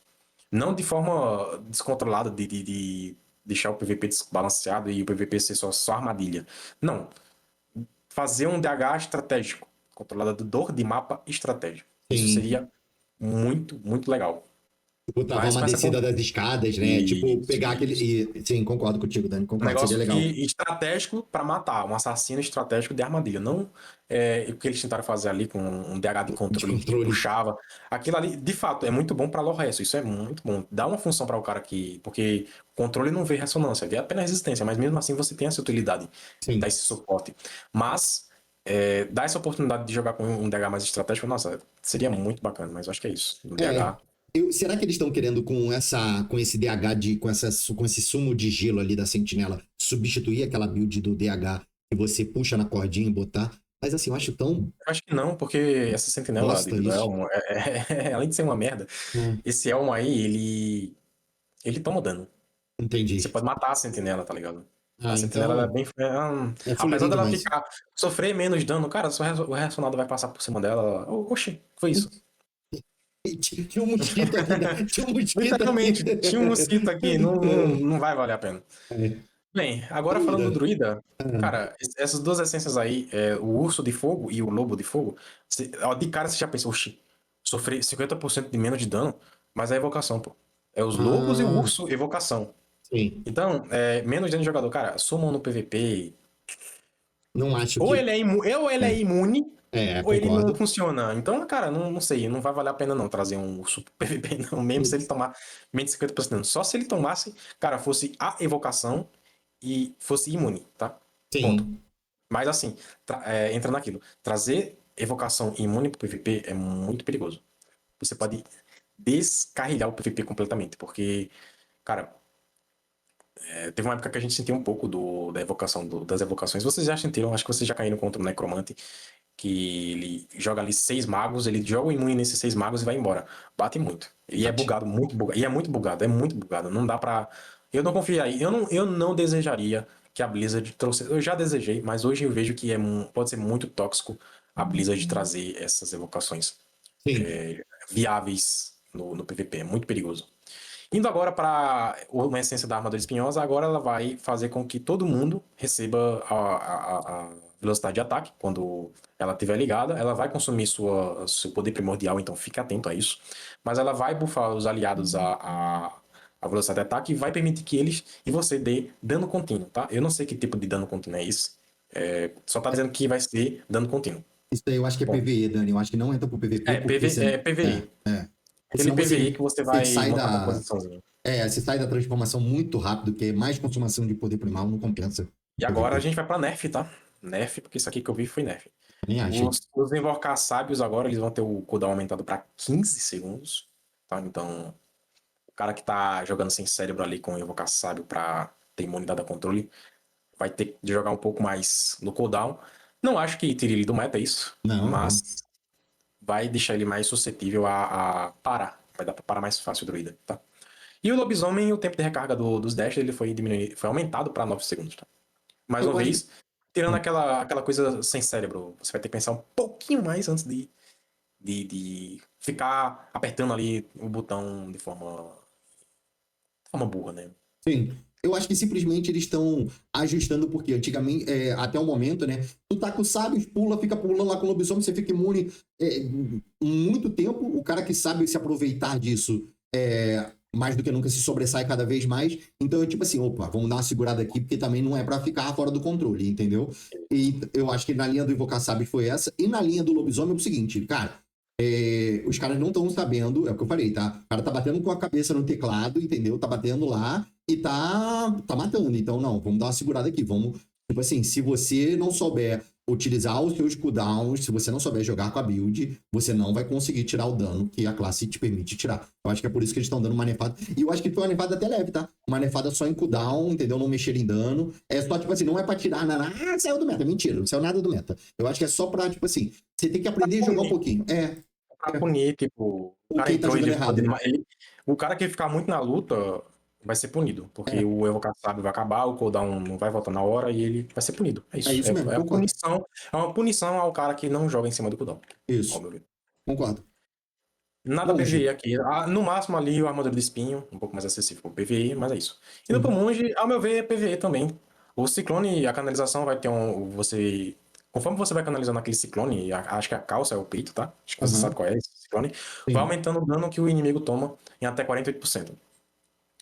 Não de forma descontrolada de deixar o PVP desbalanceado e o PVP ser só armadilha. Não. Fazer um DH estratégico. Controlador de mapa estratégico. Isso Sim. seria muito, muito legal. Botava Mas uma com essa. descida das escadas, né? Tipo, Isso, pegar aquele. isso. Sim, concordo contigo, Dani, Um concordo. Seria negócio que legal. estratégico pra matar, um assassino estratégico de armadilha, não o que eles tentaram fazer ali com um DH de De controle que controle. puxava. Aquilo ali, de fato, é muito bom pra Lorresto, isso é muito bom. Dá uma função para o cara que, porque controle não vê ressonância, vê apenas resistência, mas mesmo assim você tem essa utilidade, dá Sim. esse suporte. Mas dá essa oportunidade de jogar com um DH mais estratégico, nossa, seria muito bacana, mas eu acho que é isso. O É. DH. Será que eles estão querendo com esse DH com esse sumo de gelo ali da sentinela substituir aquela build do DH que você puxa na cordinha e botar? Mas assim, eu acho tão Eu acho que não, porque essa sentinela bosta do isso. Elmo, além de ser uma merda, Hum, esse Elmo aí, ele toma dano. Você entendi. pode matar a sentinela, tá ligado? A Ah, sentinela ela é então bem. é Apesar fuleirinho dela demais. ficar. Sofrer menos dano, cara, se o Ressonado vai passar por cima dela. Oxi, foi isso. Tinha um mosquito aqui, né? Tinha um mosquito aqui. Literalmente, tinha um mosquito aqui, não vai valer a pena. É. Bem, agora falando do Druida. druida, Ah, cara, essas duas essências aí, o urso de fogo e o lobo de fogo, ó, de cara você já pensou, oxi, sofrer 50% de menos de dano, mas é evocação, pô. É os lobos e o ah, urso, evocação. sim. Então, menos dano de jogador, cara, summon no PVP. Não acho Ou que. ele é imune, ou ele não Concordo. funciona. Então, cara, não sei, não vai valer a pena não trazer um urso pro PVP, não. Mesmo se ele tomar menos de 50% de dano. Só se ele tomasse, cara, fosse a evocação e fosse imune, tá? Ponto. Sim. Mas assim, entra naquilo. Trazer evocação e imune pro PVP é muito perigoso. Você pode descarrilhar o PVP completamente, porque, cara, teve uma época que a gente sentiu um pouco da evocação, das evocações. Vocês já sentiram, acho que vocês já caíram contra o Necromante, que ele joga ali 6 magos, ele joga o imune nesses 6 magos e vai embora. Bate muito. E é Bate. bugado, muito bugado. E é muito bugado. Não dá pra. Eu não confiaria, eu não desejaria que a Blizzard trouxe. Eu já desejei, mas hoje eu vejo que pode ser muito tóxico a Blizzard trazer essas evocações Sim. viáveis no PVP. É muito perigoso. Indo agora para uma essência da armadura espinhosa, agora ela vai fazer com que todo mundo receba a velocidade de ataque. Quando ela estiver ligada, ela vai consumir seu poder primordial, então fique atento a isso. Mas ela vai buffar os aliados a velocidade de ataque e vai permitir que eles e você dê dano contínuo, tá? Eu não sei que tipo de dano contínuo é isso. Só tá dizendo que vai ser dano contínuo. Isso daí eu acho que é Bom, PvE, Dani. Eu acho que não entra pro PVP porque você. PVE. Porque Aquele senão PVE que você você vai sai montar uma da. posiçãozinha. Você sai da transformação muito rápido, que é mais consumação de poder primal, não compensa. E agora a PVP. gente vai pra Nerf, tá? Nerf, porque isso aqui que eu vi foi Nerf. Nem achei. Os Invocar Sábios agora, eles vão ter o cooldown aumentado pra 15 segundos, tá? Então, o cara que tá jogando sem cérebro ali com o Invocar Sábio pra ter imunidade a controle, vai ter que jogar um pouco mais no cooldown. Não acho que tire ele do meta, é isso, Não, não. mas vai deixar ele mais suscetível a parar. Vai dar pra parar mais fácil o druida, tá? E o lobisomem, o tempo de recarga dos dash, ele foi diminuído, foi aumentado pra 9 segundos, tá? Mais Eu uma gosto. vez, tirando aquela coisa sem cérebro, você vai ter que pensar um pouquinho mais antes de ficar apertando ali o botão de forma burra, né? Sim. Eu acho que simplesmente eles estão ajustando, porque antigamente, até o momento, né? Tu tá com sábios, fica pulando lá com o lobisomem, você fica imune muito tempo. O cara que sabe se aproveitar disso mais do que nunca se sobressai cada vez mais. Então, tipo assim, opa, vamos dar uma segurada aqui, porque também não é pra ficar fora do controle, entendeu? E eu acho que na linha do Invocar Sábios foi essa. E na linha do lobisomem é o seguinte, cara. Os caras não estão sabendo, é o que eu falei, tá? O cara tá batendo com a cabeça no teclado, entendeu? Tá batendo lá e tá matando. Então, não, vamos dar uma segurada aqui. Vamos, tipo assim, se você não souber utilizar os seus cooldowns, se você não souber jogar com a build, você não vai conseguir tirar o dano que a classe te permite tirar. Eu acho que é por isso que eles estão dando uma nerfada. E eu acho que foi uma nerfada até leve, tá? Uma nerfada só em cooldown, entendeu? Não mexer em dano. É só, tipo assim, não é pra tirar nada. Saiu do meta. Mentira, não saiu nada do meta. Eu acho que é só pra, tipo assim, você tem que Pra aprender a jogar um punir, pouquinho. pra punir, tipo, o O cara quem tá entrou e jogando viu o poder errado. o cara que ficar muito na luta vai ser punido, porque o Evocar Sábio vai acabar, o cooldown não vai voltar na hora e ele vai ser punido. É É isso. isso mesmo, É concordo. uma punição ao cara que não joga em cima do cooldown. Ao Isso, meu ver. concordo. Nada Monge. PvE aqui. No máximo ali o armadura de espinho, um pouco mais acessível pro PvE, mas é isso. Indo pro Uhum. monge, ao meu ver, é PvE também. O ciclone, a canalização vai ter você. Conforme você vai canalizando aquele ciclone, acho que a calça é o peito, tá? Acho que você sabe Aham. qual é esse ciclone. Vai Sim. aumentando o dano que o inimigo toma em até 48%.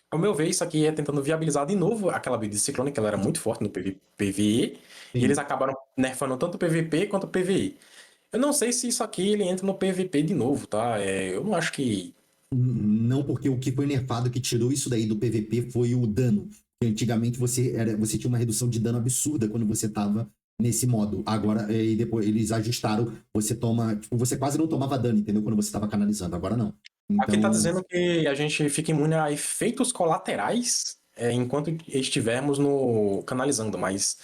Ao meu ver, isso aqui é tentando viabilizar de novo aquela build de ciclone, que ela era muito forte no PvE, e eles Sim. acabaram nerfando tanto o PvP quanto o PvE. Eu não sei se isso aqui ele entra no PvP de novo, tá? Eu não acho que. Não, porque o que foi nerfado que tirou isso daí do PVP foi o dano. Porque antigamente você tinha uma redução de dano absurda quando você tava nesse modo. Agora, e depois eles ajustaram, você toma. Tipo, você quase não tomava dano, entendeu? Quando você tava canalizando. Agora não. Aqui tá Então. dizendo que a gente fica imune a efeitos colaterais enquanto estivermos no canalizando, mas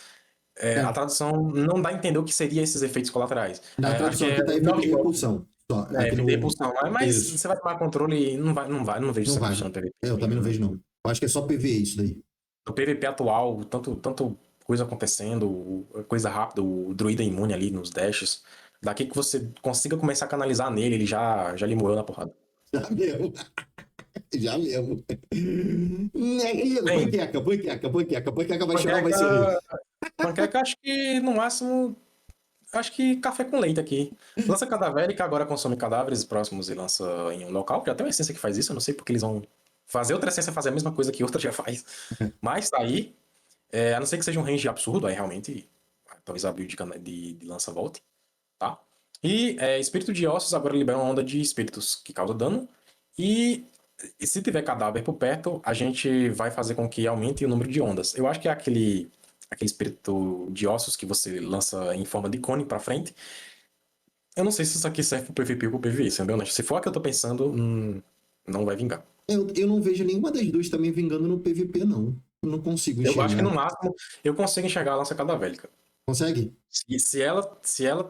a É, tradução não dá a entender o que seria esses efeitos colaterais. na Acho que tradução é aqui tá efeito de knockback, repulsão. Só, aqui efeito de no. repulsão. Mas Isso. você vai tomar controle e não vejo Não essa vai. função no PVP. Eu também não vejo, não. Eu acho que é só PVE isso daí. No PVP atual, tanto coisa acontecendo, coisa rápida, o druida imune ali nos dashes, daqui que você consiga começar a canalizar nele, ele já lhe moeu na porrada. Já mesmo. Já mesmo. Bem, Panqueca, panqueca, panqueca. Panqueca vai chorar ou vai sorrir? panqueca, panqueca acho que no máximo, acho que café com leite aqui. Lança cadavérica, agora consome cadáveres próximos e lança em um local. Já tem uma essência que faz isso, eu não sei porque eles vão fazer outra essência fazer a mesma coisa que outra já faz. Mas tá aí, a não ser que seja um range absurdo, aí realmente talvez a build de lança volte. Tá? E espírito de ossos agora libera uma onda de espíritos que causa dano. E se tiver cadáver por perto, a gente vai fazer com que aumente o número de ondas. Eu acho que é aquele espírito de ossos que você lança em forma de cone pra frente. Eu não sei se isso aqui serve pro PVP ou pro PVE, sendo bem honesto. Se for a que eu tô pensando, não vai vingar. Eu não vejo nenhuma das duas também vingando no PVP, não. Eu não consigo Eu acho que no enxergar. máximo eu consigo enxergar a lança cadáver. Consegue? Se ela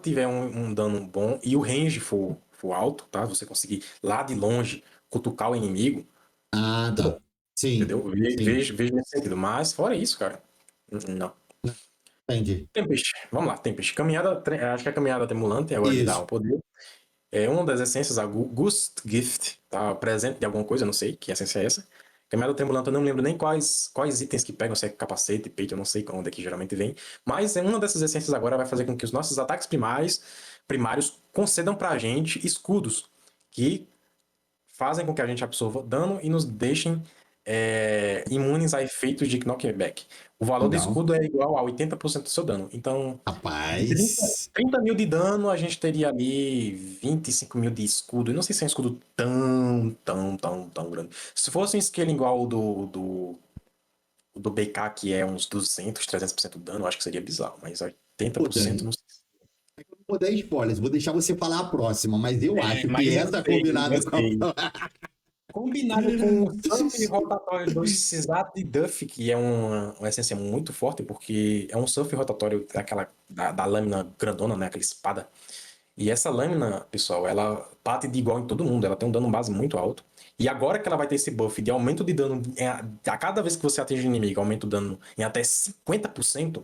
tiver um dano bom e o range for alto, tá? Você conseguir lá de longe cutucar o inimigo, Ah, muito bom, tá. Sim, entendeu? sim. Vejo nesse sentido. Mas fora isso, cara, não. Entendi. Tempest, vamos lá, Tempest. Acho que a caminhada tremulante agora lhe dá Isso. um poder. É uma das essências, a Ghost Gift, tá? Presente de alguma coisa, eu não sei que essência é essa. Caminhada tremulante, eu não lembro nem quais itens que pegam, se é capacete, peito, eu não sei onde é que geralmente vem. Mas uma dessas essências agora vai fazer com que os nossos ataques primários concedam pra gente escudos que fazem com que a gente absorva dano e nos deixem imunes a efeitos de knockback. O valor do Legal. escudo é igual a 80% do seu dano. Então, de 30, Rapaz. 30 mil de dano, a gente teria ali 25 mil de escudo. Eu não sei se é um escudo tão grande. Se fosse um scale igual o do BK, que é uns 200, 300% de dano, eu acho que seria bizarro. Mas Pô, 80% Dani, não sei. não vou dar spoilers, vou deixar você falar a próxima, mas eu acho Mas que eu essa sei, eu combinada com sei. a... Combinado com o surf rotatório do Cisat de Duff, que é uma essência muito forte, porque é um surf rotatório da lâmina grandona, né? Aquela espada. E essa lâmina, pessoal, ela bate de igual em todo mundo, ela tem um dano base muito alto. E agora que ela vai ter esse buff de aumento de dano, a cada vez que você atinge o inimigo, aumenta o dano em até 50%.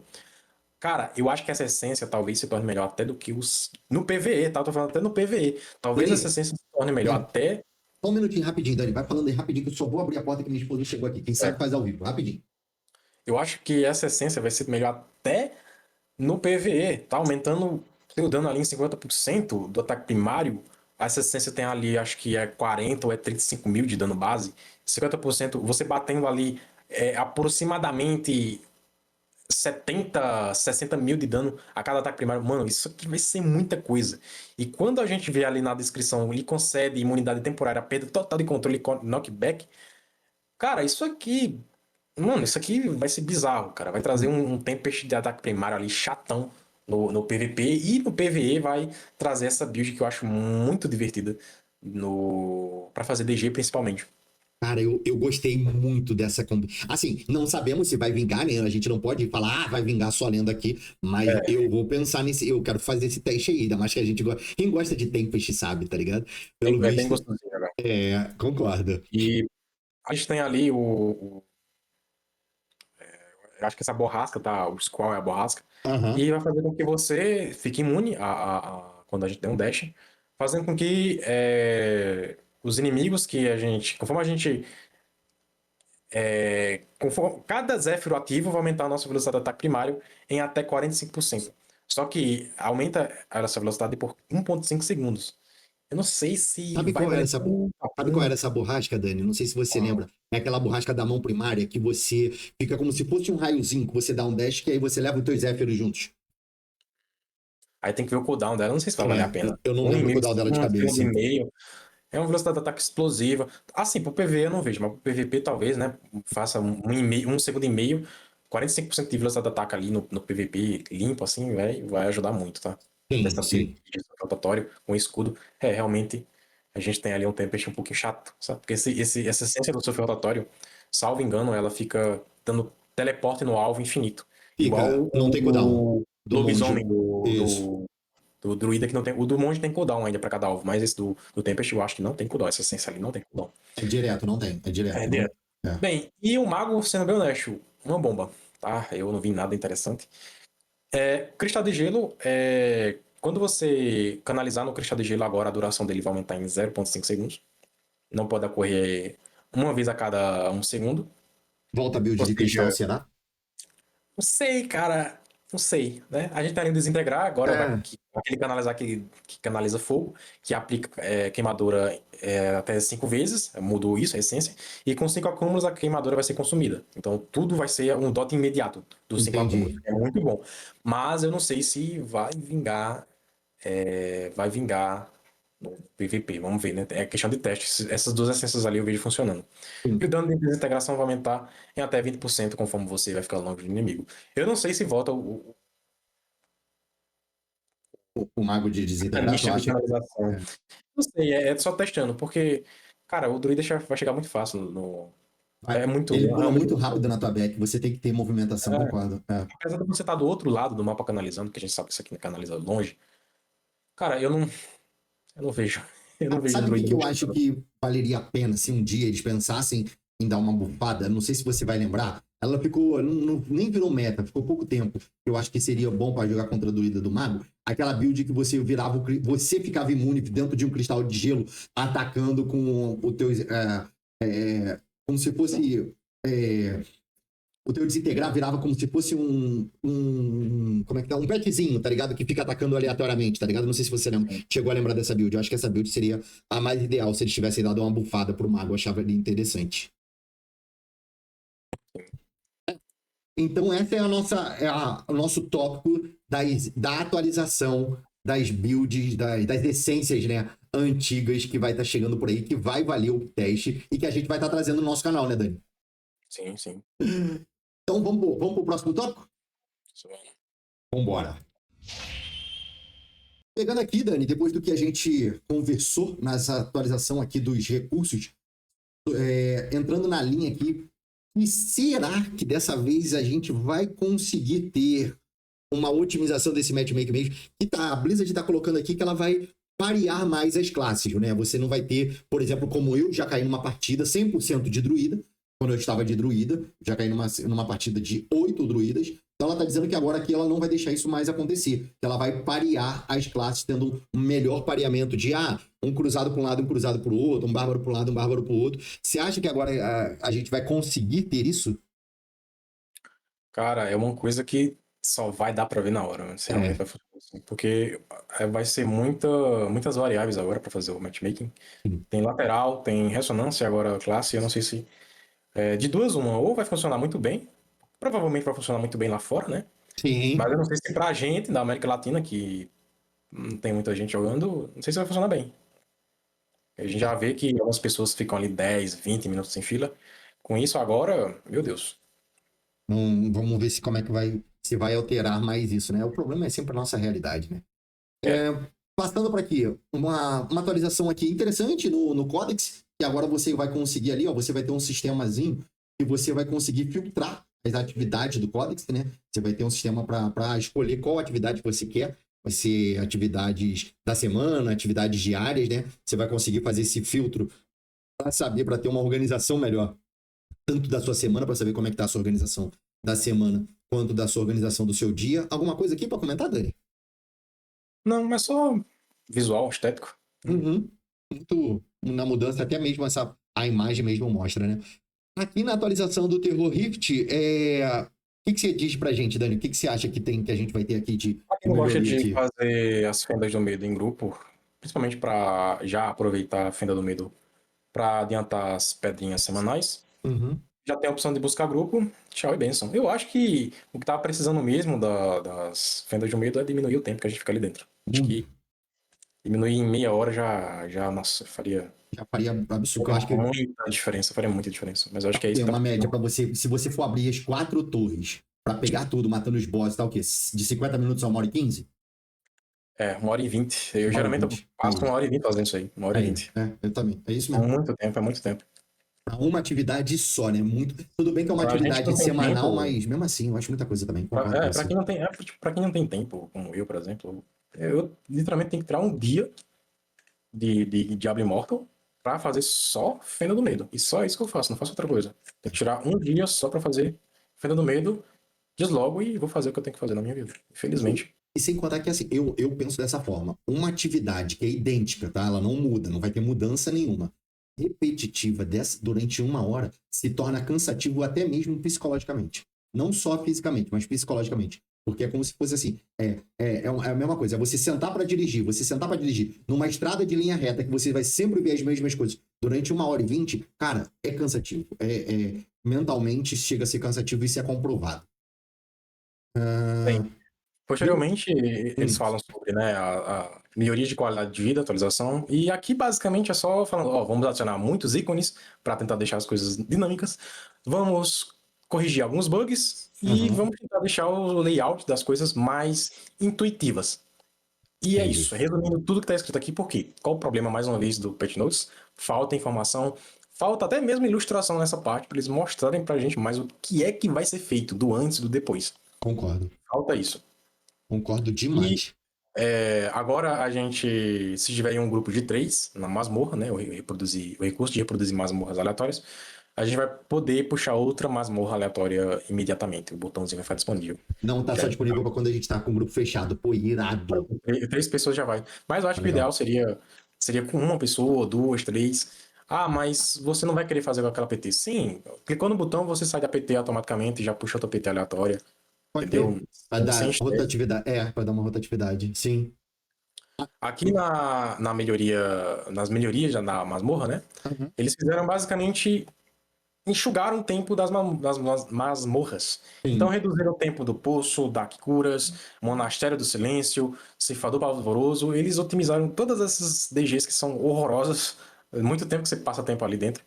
Cara, eu acho que essa essência talvez se torne melhor até do que os. No PVE, tá? Eu tô falando até no PVE. Talvez essa Dani, essência se torne melhor Dani, até. só um minutinho rapidinho, Dani, vai falando aí rapidinho que eu só vou abrir a porta que minha esposa chegou aqui. Quem sabe faz ao vivo, rapidinho. Eu acho que essa essência vai ser melhor até no PVE. Tá aumentando seu dano ali em 50% do ataque primário. Essa essência tem ali, acho que é 40 ou é 35 mil de dano base. 50%, você batendo ali aproximadamente 70, 60 mil de dano a cada ataque primário. Mano, isso aqui vai ser muita coisa. E quando a gente vê ali na descrição, ele concede imunidade temporária, perda total de controle e knockback. Cara, isso aqui. Mano, isso aqui vai ser bizarro, cara. Vai trazer um Tempest de ataque primário ali chatão no PVP e no PVE vai trazer essa build que eu acho muito divertida para fazer DG principalmente. Cara, eu gostei muito dessa Assim, não sabemos se vai vingar, né? A gente não pode falar, vai vingar só lendo aqui, mas É, eu vou pensar nesse. Eu quero fazer esse teste aí, ainda mais que a gente gosta. Quem gosta de Tempest sabe, tá ligado? Pelo é bem visto, gostosinho, né? concordo. E a gente tem ali eu acho que essa borrasca, tá? O Squall é a borrasca. Aham. E vai fazer com que você fique imune quando a gente der um dash. Fazendo com que os inimigos que a gente. Conforme a gente. Cada Zéfiro ativo vai aumentar a nossa velocidade de ataque primário em até 45%. Só que aumenta essa velocidade por 1,5 segundos. Eu não sei se Sabe vai qual era valer essa. muito a Sabe qual era pena. essa borrasca, Dani? Não sei se você lembra. É aquela borrasca da mão primária que você fica como se fosse um raiozinho que você dá um dash, que aí você leva os dois Zéfiros juntos. Aí tem que ver o cooldown dela. Não sei se vai valer a É, pena. eu não Um e lembro o meio, cooldown dela de um segundo e cabeça. meio. É uma velocidade de ataque explosiva. Assim, pro PvE eu não vejo, mas pro PvP talvez, né? Faça um segundo e meio, 45% de velocidade de ataque ali no PvP limpo, assim, vai ajudar muito, tá? Sim, Dessa build sim. de rotatório com escudo. Realmente, a gente tem ali um Tempest um pouquinho chato, sabe? Porque essa essência do surf rotatório, salvo engano, ela fica dando teleporte no alvo infinito. Igual Fica. Não tem cooldown. o Do lobisomem monge. do, Isso. do do druida que não tem. O do monge tem cooldown ainda pra cada alvo, mas esse do Tempest eu acho que não tem cooldown. Essa essência ali não tem cooldown. É direto, não tem. É É, direto. Não... direto. É. Bem, e o mago, sendo bem honesto, uma bomba, tá? Eu não vi nada interessante. Cristal de gelo, quando você canalizar no cristal de gelo agora, a duração dele vai aumentar em 0,5 segundos. Não pode ocorrer uma vez a cada um segundo. Volta a build Ou de cristal, seja, será? não sei, cara. Não sei, né? A gente tá indo desintegrar, agora vai É. aquele canalizar que canaliza fogo, que aplica queimadura até 5 vezes, mudou isso, a essência, e com 5 acúmulos a queimadura vai ser consumida. Então tudo vai ser um dot imediato dos 5 acúmulos. Entendi. É muito bom. Mas eu não sei se vai vingar no PVP. Vamos ver, né? É questão de teste. Essas duas essências ali eu vejo funcionando. E o Sim. dano de desintegração vai aumentar em até 20% conforme você vai ficar longe do inimigo. Eu não sei se volta O mago de a desintegrar, tu canicha de acha? canalização. É. Não sei, é só testando, porque, cara, o druida vai chegar muito fácil Vai. é muito. Ele É pula muito muito gostoso. rápido na tua back, você tem que ter movimentação, concordo. É. Apesar de você estar do outro lado do mapa canalizando, que a gente sabe que isso aqui canaliza longe, cara, eu não vejo. Eu não vejo o Sabe o que, druida que eu acho mexendo. que valeria a pena se um dia eles pensassem em dar uma bufada? Não sei se você vai lembrar. Ela ficou, nem virou meta, ficou pouco tempo. Eu acho que seria bom para jogar contra a druida do mago. Aquela build que você virava, você ficava imune dentro de um cristal de gelo, atacando com o teu, como se fosse é, o teu desintegrar virava como se fosse como é que tá? Um petzinho, tá ligado? Que fica atacando aleatoriamente, tá ligado? Não sei se você lembra, chegou a lembrar dessa build. Eu acho que essa build seria a mais ideal se eles tivessem dado uma bufada pro mago. Eu achava ele interessante. Então, essa é o nosso tópico da atualização das builds, das essências, né, antigas que vai estar chegando por aí, que vai valer o teste e que a gente vai estar trazendo no nosso canal, né, Dani? Sim, sim. Então, vamos pro próximo tópico? Isso é. Vambora. Pegando aqui, Dani, depois do que a gente conversou nessa atualização aqui dos recursos, entrando na linha aqui, e será que dessa vez a gente vai conseguir ter uma otimização desse matchmaking mesmo? A Blizzard está colocando aqui que ela vai parear mais as classes, né? Você não vai ter, por exemplo, como eu já caí numa partida 100% de druida, quando eu estava de druida, já caí numa partida de 8 druidas. Então ela está dizendo que agora aqui ela não vai deixar isso mais acontecer, que ela vai parear as classes, tendo um melhor pareamento de um cruzado para um lado, um cruzado para o outro, um bárbaro para um lado, um bárbaro para o outro. Você acha que agora a gente vai conseguir ter isso? Cara, é uma coisa que só vai dar pra ver na hora, né? Se realmente vai funcionar assim. Porque vai ser muitas variáveis agora pra fazer o matchmaking. Sim. Tem lateral, tem ressonância agora, classe. Eu não sei se. De duas, uma, ou vai funcionar muito bem. Provavelmente vai funcionar muito bem lá fora, né? Sim. Mas eu não sei se pra gente da América Latina, que não tem muita gente jogando, não sei se vai funcionar bem. A gente já vê que algumas pessoas ficam ali 10, 20 minutos em fila. Com isso agora, meu Deus. Vamos ver como é que se vai alterar mais isso, né? O problema é sempre a nossa realidade, né? É. Passando para aqui, uma atualização aqui interessante no Codex, que agora você vai conseguir ali, ó, você vai ter um sistemazinho que você vai conseguir filtrar as atividades do Codex, né? Você vai ter um sistema para escolher qual atividade você quer. Vai ser atividades da semana, atividades diárias, né? Você vai conseguir fazer esse filtro para saber, para ter uma organização melhor, tanto da sua semana, para saber como é que tá a sua organização da semana, quanto da sua organização do seu dia. Alguma coisa aqui para comentar, Dani? Não, mas só visual, estético. Uhum. Muito na mudança, até mesmo a imagem mesmo mostra, né? Aqui na atualização do Terror Rift, o que você diz pra gente, Dani? O que você acha que a gente vai ter aqui de Quem gosta melhoria de aqui? fazer as fendas do medo em grupo, principalmente para já aproveitar a fenda do medo para adiantar as pedrinhas semanais, Uhum. já tem a opção de buscar grupo, tchau e benção. Eu acho que o que tava precisando mesmo das fendas do medo é diminuir o tempo que a gente fica ali dentro. Acho que diminuir em meia hora nossa, faria Já faria absurdo. Eu acho que muita diferença, faria muita diferença. Mas eu acho que é isso tem que tá uma média precisando. pra você, se você for abrir as 4 torres pra pegar tudo, matando os bosses, tá o quê? De 50 minutos a 1h15? É, 1h20. Eu 1h20. geralmente eu passo 1h20 fazendo isso aí, 1h20. Eu também. É isso É mesmo. muito tempo, é muito tempo. Pra uma atividade só, né? Tudo bem que é uma Pra gente atividade não tem semanal, tempo. mas mesmo assim, eu acho muita coisa também. Concordo com Pra você. quem não tem, tipo, pra quem não tem tempo, como eu, por exemplo, eu literalmente tenho que tirar um dia de Diablo Immortal pra fazer só Fenda do Medo. E só isso que eu faço, não faço outra coisa. Tenho que tirar um dia só pra fazer Fenda do Medo, deslogo e vou fazer o que eu tenho que fazer na minha vida. Infelizmente. E sem contar que, assim, eu penso dessa forma. Uma atividade que é idêntica, tá? Ela não muda, não vai ter mudança nenhuma. Repetitiva durante 1 hora se torna cansativo até mesmo psicologicamente. Não só fisicamente, mas psicologicamente. Porque é como se fosse assim, é a mesma coisa. É você sentar para dirigir numa estrada de linha reta que você vai sempre ver as mesmas coisas durante 1h20, cara, é cansativo. Mentalmente chega a ser cansativo e isso é comprovado. Bem, Ah, posteriormente, eles hum, falam sobre, né, a melhoria de qualidade de vida, atualização, e aqui basicamente é só falando, ó, vamos adicionar muitos ícones para tentar deixar as coisas dinâmicas, vamos corrigir alguns bugs e aham, vamos tentar deixar o layout das coisas mais intuitivas. E é isso, isso. resumindo tudo que está escrito aqui, por quê? Qual o problema, mais uma vez, do Patch Notes? Falta informação, falta até mesmo ilustração nessa parte, para eles mostrarem para a gente mais o que é que vai ser feito, do antes e do depois. Concordo. Falta isso. Concordo E demais. agora a gente, se tiver em um grupo de 3 na masmorra, né, o recurso de reproduzir masmorras aleatórias, a gente vai poder puxar outra masmorra aleatória imediatamente. O botãozinho vai ficar disponível. Não tá Que só aí, disponível para quando a gente tá com o grupo fechado. Pô, irado. 3 pessoas já vai. Mas eu acho Tá que o legal. ideal seria com uma pessoa, duas, três. Ah, mas você não vai querer fazer com aquela PT? Sim, clicou no botão, você sai da PT automaticamente e já puxa outra PT aleatória, Pode crer. entendeu? Pra Sem dar estresse. rotatividade. Pra dar uma rotatividade. Sim. Aqui nas melhorias da masmorra, né? Uhum. Eles fizeram basicamente enxugaram o tempo das masmorras. Então Sim. reduziram o tempo do Poço, Dark Curas, Monastério do Silêncio, Ceifador Pavoroso. Eles otimizaram todas essas DGs que são horrorosas. É muito tempo que você passa tempo ali dentro.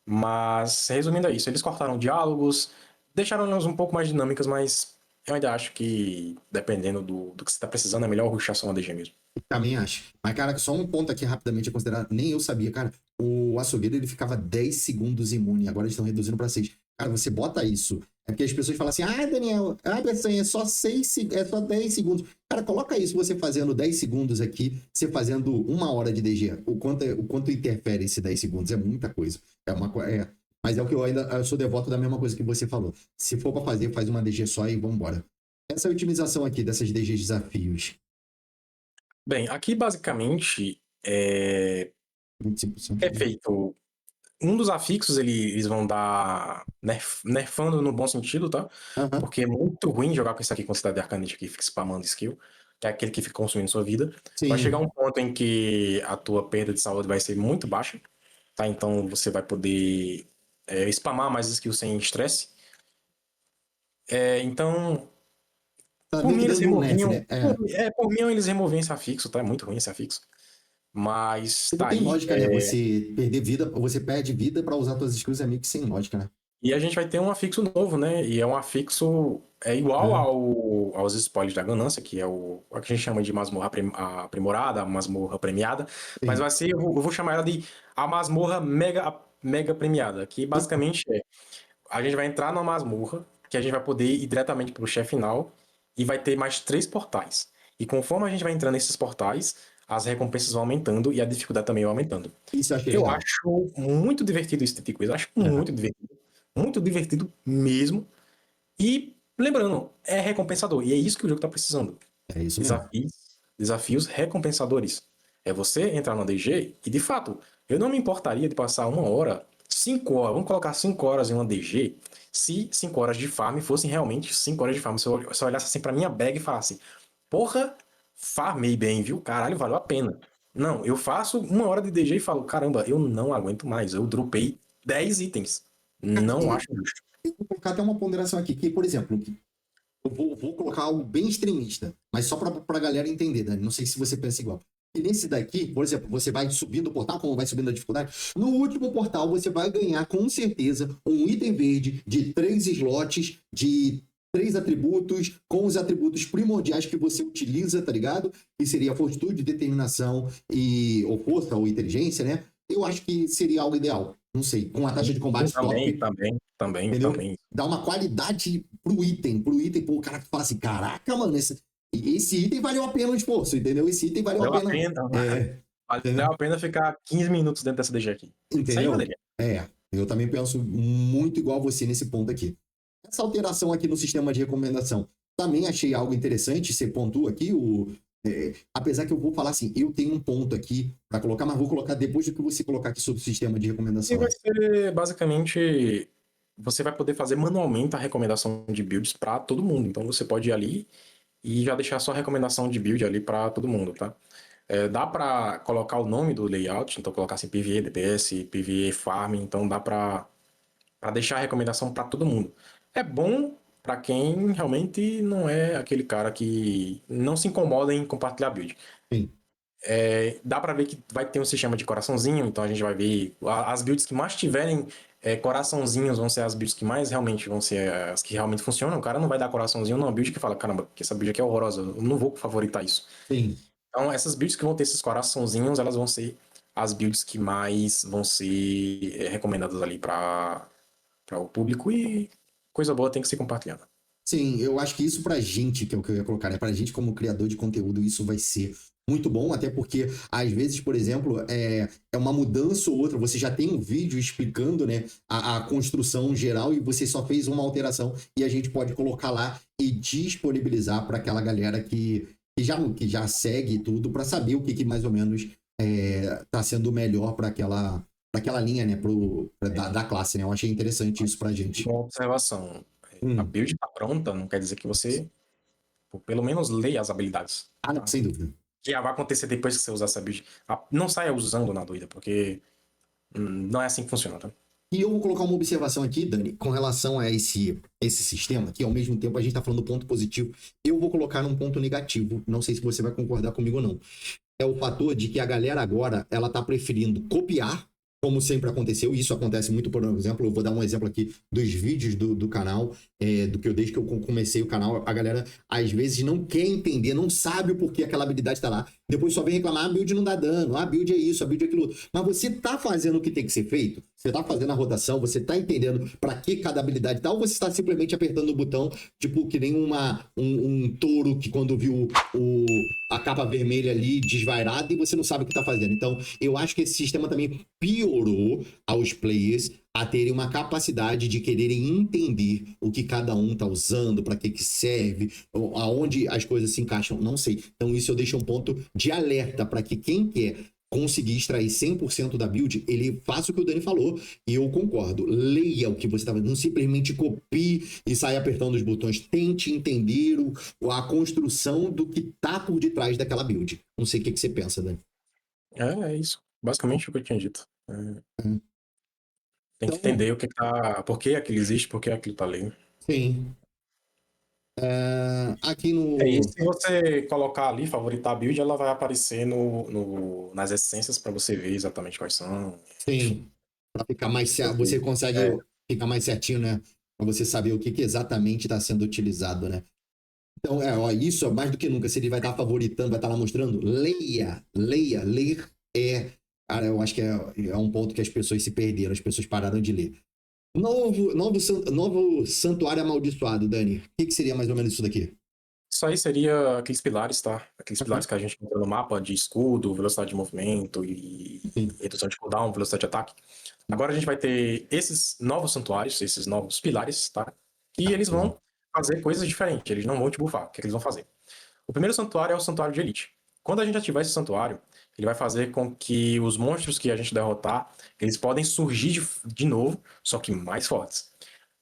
Mas, resumindo é isso, eles cortaram diálogos, deixaram elas um pouco mais dinâmicas, mas eu ainda acho que, dependendo do que você está precisando, é melhor rushar só uma DG mesmo. Também acho. Mas, cara, só um ponto aqui rapidamente a considerar. Nem eu sabia, cara. O açougueiro ele ficava 10 segundos imune. Agora eles estão reduzindo para 6. Cara, você bota isso. É porque as pessoas falam assim: ah, Daniel, Bessanha, é só 6, é só 10 segundos. Cara, coloca isso você fazendo 10 segundos aqui, você fazendo 1 hora de DG. O quanto interfere esse 10 segundos? É muita coisa. Mas é o que eu sou devoto da mesma coisa que você falou. Se for para fazer, faz uma DG só e vambora. Essa otimização aqui dessas DGs desafios. Bem, aqui basicamente é 25% é de... feito. Um dos afixos eles vão dar nerfando no bom sentido, tá? Aham, Porque é muito ruim jogar com isso aqui com Cidade Arcanite que fica spamando skill, que é aquele que fica consumindo sua vida. Vai chegar sim. um ponto em que a tua perda de saúde vai ser muito baixa, tá? Então você vai poder spamar mais skills sem estresse. Então, Tá por meio mim que eles dando um nerf, removiam. né? É. Por mim eles removiam esse afixo, tá? É muito ruim esse afixo. Mas Não tá tem aí. lógica, né? Você perder vida, você perde vida pra usar suas skills é meio que sem lógica, né? E a gente vai ter um afixo novo, né? E é um afixo igual É. aos spoilers da ganância, que é o que a gente chama de masmorra aprimorada, masmorra premiada, mas Sim. vai ser, eu vou chamar ela de a masmorra mega premiada, que basicamente a gente vai entrar numa masmorra, que a gente vai poder ir diretamente para o chefe final, e vai ter mais 3 portais. E conforme a gente vai entrando nesses portais, as recompensas vão aumentando e a dificuldade também vai aumentando. Isso eu achei Eu legal. acho muito divertido esse tipo de coisa, acho É. muito divertido mesmo. E lembrando, é recompensador. E é isso que o jogo tá precisando. É isso mesmo. Desafios, desafios recompensadores. É você entrar na DG e, de fato, eu não me importaria de passar 1 hora, 5 horas, vamos colocar 5 horas em uma DG, se 5 horas de farm fossem realmente 5 horas de farm. Se eu olhasse assim pra minha bag e falasse, porra, farmei bem, viu? Caralho, valeu a pena. Não, eu faço 1 hora de DG e falo, caramba, eu não aguento mais. Eu dropei 10 itens. Não Aqui, acho justo. eu vou colocar até uma ponderação aqui, que, por exemplo, eu vou colocar algo bem extremista, mas só pra galera entender, Dani. Não sei se você pensa igual. E nesse daqui, por exemplo, você vai subindo o portal, como vai subindo a dificuldade, no último portal você vai ganhar com certeza um item verde de 3 slots, de 3 atributos, com os atributos primordiais que você utiliza, tá ligado? Que seria fortitude, determinação ou força ou inteligência, né? Eu acho que seria algo ideal. Não sei, com a taxa de combate Também, top, também, também, entendeu? também. Dá uma qualidade pro item, pô, o cara que fala assim, caraca, mano, esse item valeu a pena o esforço, entendeu? Esse item valeu a Valeu a pena. pena, valeu Entendeu? a pena ficar 15 minutos dentro dessa DG aqui. Sem Entendeu? maneira. Eu também penso muito igual você nesse ponto aqui. Essa alteração aqui no sistema de recomendação, também achei algo interessante, você pontua aqui, apesar que eu vou falar assim, eu tenho um ponto aqui para colocar, mas vou colocar depois do que você colocar aqui sobre o sistema de E recomendação. vai ser, basicamente, você vai poder fazer manualmente a recomendação de builds para todo mundo. Então você pode ir ali e já deixar a sua recomendação de build ali para todo mundo, tá? Dá para colocar o nome do layout, então colocar assim PvE, DPS, PvE Farm, então dá para deixar a recomendação para todo mundo. É bom para quem realmente não é aquele cara que não se incomoda em compartilhar build. Sim. Dá para ver que vai ter um sistema de coraçãozinho, então a gente vai ver as builds que mais tiverem coraçãozinhos vão ser as builds que mais realmente vão ser as que realmente funcionam. O cara não vai dar coraçãozinho numa build que fala, caramba, que essa build aqui é horrorosa, eu não vou favoritar isso. Sim. Então essas builds que vão ter esses coraçãozinhos, elas vão ser as builds que mais vão ser recomendadas ali para o público e coisa boa tem que ser compartilhada. Sim, eu acho que isso pra gente, que é o que eu ia colocar, né? Pra gente como criador de conteúdo, isso vai ser muito bom, até porque, às vezes, por exemplo, é uma mudança ou outra, você já tem um vídeo explicando, né, a construção geral e você só fez uma alteração e a gente pode colocar lá e disponibilizar para aquela galera que já segue tudo, para saber o que mais ou menos tá sendo melhor para aquela linha, né, da classe, né? Eu achei interessante isso pra gente. Uma observação. A Hum. build está pronta, não quer dizer que você, pelo menos, leia as habilidades. Ah, não, Tá? sem dúvida. Que já vai acontecer depois que você usar essa build. Não saia usando na doida, porque não é assim que funciona, tá? E eu vou colocar uma observação aqui, Dani, com relação a esse sistema, que ao mesmo tempo a gente está falando do ponto positivo, eu vou colocar um ponto negativo, não sei se você vai concordar comigo ou não. É o fator de que a galera agora, ela tá preferindo copiar, como sempre aconteceu, e isso acontece muito, por exemplo, eu vou dar um exemplo aqui dos vídeos do canal, desde que eu comecei o canal, a galera às vezes não quer entender, não sabe o porquê aquela habilidade tá lá, depois só vem reclamar, a build não dá dano, a build é isso, a build é aquilo outro. Mas você tá fazendo o que tem que ser feito? Você tá fazendo a rotação, você tá entendendo para que cada habilidade tá, ou você está simplesmente apertando o botão, tipo que nem um touro que quando viu a capa vermelha ali desvairada e você não sabe o que tá fazendo. Então, eu acho que esse sistema também piorou aos players a terem uma capacidade de quererem entender o que cada um tá usando, para que serve, aonde as coisas se encaixam, não sei. Então, isso eu deixo um ponto de alerta para que quem quer conseguir extrair 100% da build, ele faça o que o Dani falou, e eu concordo. Leia o que você está fazendo, não simplesmente copie e saia apertando os botões. Tente entender a construção do que tá por detrás daquela build. Não sei o que você pensa, Dani. É isso. Basicamente o que eu tinha dito. Tem que Então, entender o que tá. Por que aquilo existe, por que aquilo tá ali. sim. Aqui E no... se você colocar ali, favoritar a build, ela vai aparecer nas essências para você ver exatamente quais são. Enfim. Sim. Para ficar mais... Você consegue É, ficar mais certinho, né? Para você saber o que exatamente está sendo utilizado, né? Então, ó, isso mais do que nunca, se ele vai estar favoritando, vai estar lá mostrando, ler cara, eu acho que é um ponto que as pessoas se perderam, as pessoas pararam de ler. Novo santuário amaldiçoado, Dani. O que seria mais ou menos isso daqui? isso aí seria aqueles pilares, tá? Aqueles Uhum. pilares que a gente encontra no mapa de escudo, velocidade de movimento e Sim. redução de cooldown, velocidade de ataque. Agora a gente vai ter esses novos santuários, esses novos pilares, tá? E Tá, eles legal. vão fazer coisas diferentes, eles não vão te bufar. O que é que eles vão fazer? O primeiro santuário é o santuário de elite. Quando a gente ativar esse santuário, ele vai fazer com que os monstros que a gente derrotar, eles podem surgir de novo, só que mais fortes,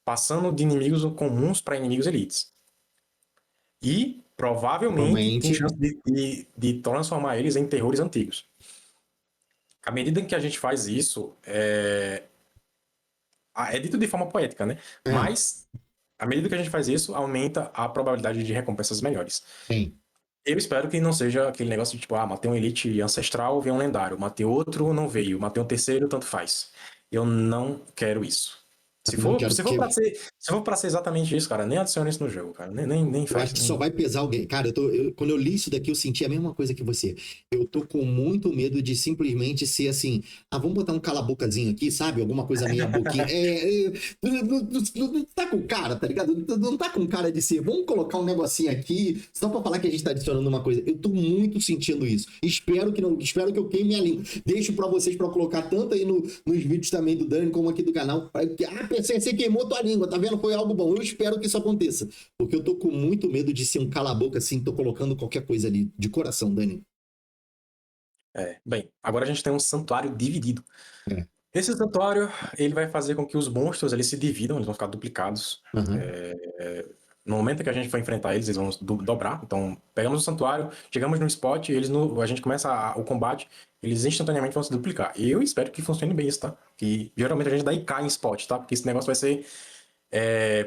passando de inimigos comuns para inimigos elites. E provavelmente tem Provavelmente. chance de transformar eles em terrores antigos. À medida em que a gente faz isso, é dito de forma poética, né? É, Mas, à medida que a gente faz isso, aumenta a probabilidade de recompensas melhores. sim. Eu espero que não seja aquele negócio de tipo, matei um elite ancestral, veio um lendário, matei outro, não veio, matei um terceiro, tanto faz. Eu não quero isso. Se Também não for, quero se for porque para ser, se for para ser exatamente isso, cara, nem adicione isso no jogo, cara. Nem eu acho faz. que só vai pesar alguém. Cara, quando eu li isso daqui, eu senti a mesma coisa que você. Eu tô com muito medo de simplesmente ser assim, vamos botar um cala-bocazinho aqui, sabe? Alguma coisa meia boquinha. Não tá com cara, tá ligado? Não tá com cara de ser, vamos colocar um negocinho aqui, só pra falar que a gente tá adicionando uma coisa. Eu tô muito sentindo isso. Espero que eu queime a língua. Deixo pra vocês pra colocar tanto aí nos vídeos também do Dani, como aqui do canal. PC, você queimou tua língua, tá vendo? Foi algo bom. Eu espero que isso aconteça. Porque eu tô com muito medo de ser um cala-boca assim, tô colocando qualquer coisa ali, de coração, Dani. Bem, agora a gente tem um santuário dividido. É. Esse santuário, ele vai fazer com que os monstros eles se dividam, eles vão ficar duplicados. Uhum. No momento que a gente for enfrentar eles, eles vão dobrar. Então, pegamos o santuário, chegamos no spot, a gente começa o combate, eles instantaneamente vão se duplicar. E eu espero que funcione bem isso, tá? Que geralmente a gente dá IK em spot, tá? Porque esse negócio vai ser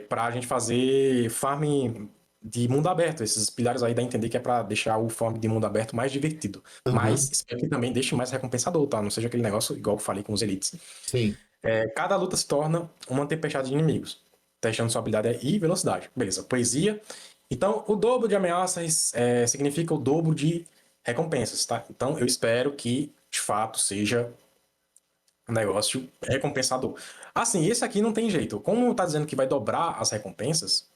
pra gente fazer farm de mundo aberto. Esses pilares aí dá a entender que é pra deixar o farm de mundo aberto mais divertido. Mas Uhum. espero que também deixe mais recompensador, tá? Não seja aquele negócio igual eu falei com os elites. Sim. Cada luta se torna uma tempestade de inimigos, testando sua habilidade e velocidade. Beleza, poesia. Então, o dobro de ameaças significa o dobro de recompensas, tá? Então, eu espero que, de fato, seja um negócio recompensador. Assim, esse aqui não tem jeito. Como tá dizendo que vai dobrar as recompensas,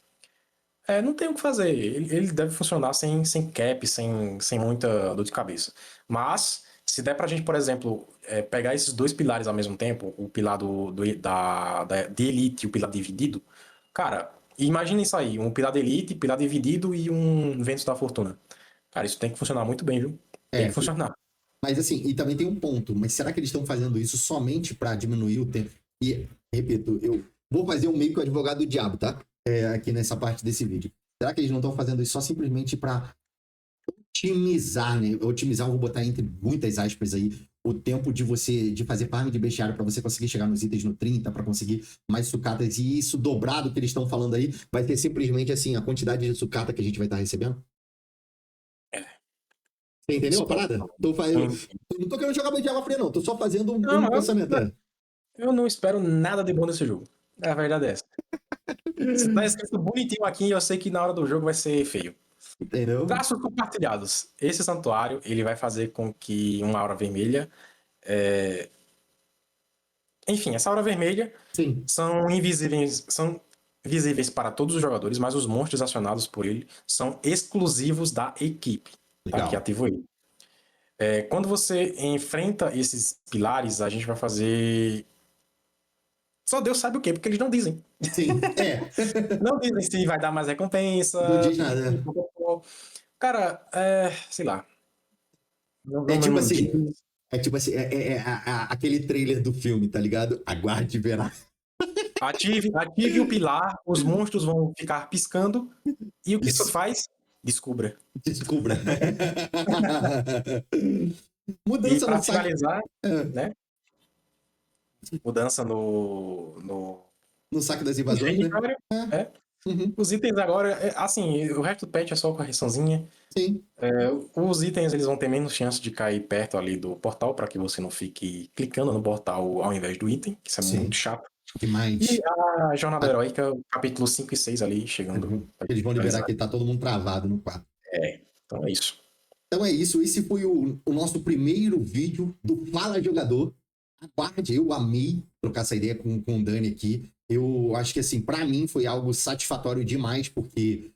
não tem o que fazer. Ele deve funcionar sem cap, sem muita dor de cabeça. Mas, se der pra gente, por exemplo, pegar esses dois pilares ao mesmo tempo, o pilar de elite e o pilar dividido, cara, imagina isso aí, um pilar de elite, pilar dividido e um vento da fortuna. Cara, isso tem que funcionar muito bem, viu? Tem É, que funcionar. mas assim, e também tem um ponto, mas será que eles estão fazendo isso somente para diminuir o tempo? E, repito, eu vou fazer um meio que o advogado do diabo, tá? Aqui nessa parte desse vídeo. Será que eles não estão fazendo isso só simplesmente para otimizar, né? Otimizar, eu vou botar entre muitas aspas aí, o tempo de fazer farm de bestiário para você conseguir chegar nos itens no 30, para conseguir mais sucatas, e isso dobrado que eles estão falando aí, vai ter simplesmente assim a quantidade de sucata que a gente vai estar recebendo? Você entendeu a parada? Não tô querendo jogar banho de água fria, não. Tô só fazendo um pensamento. Eu não espero nada de bom desse jogo. A verdade é essa. Se tá escrito bonitinho aqui, eu sei que na hora do jogo vai ser feio. Entendeu? Traços compartilhados. Esse santuário, ele vai fazer com que uma aura vermelha... Enfim, essa aura vermelha Sim. são visíveis para todos os jogadores, mas os monstros acionados por ele são exclusivos da equipe, tá? Legal. Que ativou ele. Quando você enfrenta esses pilares, a gente vai fazer... Só Deus sabe o quê, porque eles não dizem. Sim, Não dizem se vai dar mais recompensa. Não diz nada. Cara, sei lá. É tipo Não assim, diz. aquele trailer do filme, tá ligado? Aguarde e verá. Ative o pilar, os monstros vão ficar piscando. E o que isso faz? Descubra. Descubra. E Mudança para no saque. finalizar, né? Mudança no No saque das invasões, né? É. Uhum. Os itens agora, assim, o resto do patch é só correçãozinha. Sim. Os itens eles vão ter menos chance de cair perto ali do portal, para que você não fique clicando no portal ao invés do item, que isso é Sim. muito chato. Demais. E a Jornada Heróica, capítulo 5 e 6 ali, chegando. Eles vão liberar que tá todo mundo travado no quarto. Então é isso. Então é isso, esse foi o nosso primeiro vídeo do Fala Jogador. Aguarde, eu amei trocar essa ideia com o Dani aqui. Eu acho que, assim, para mim foi algo satisfatório demais, porque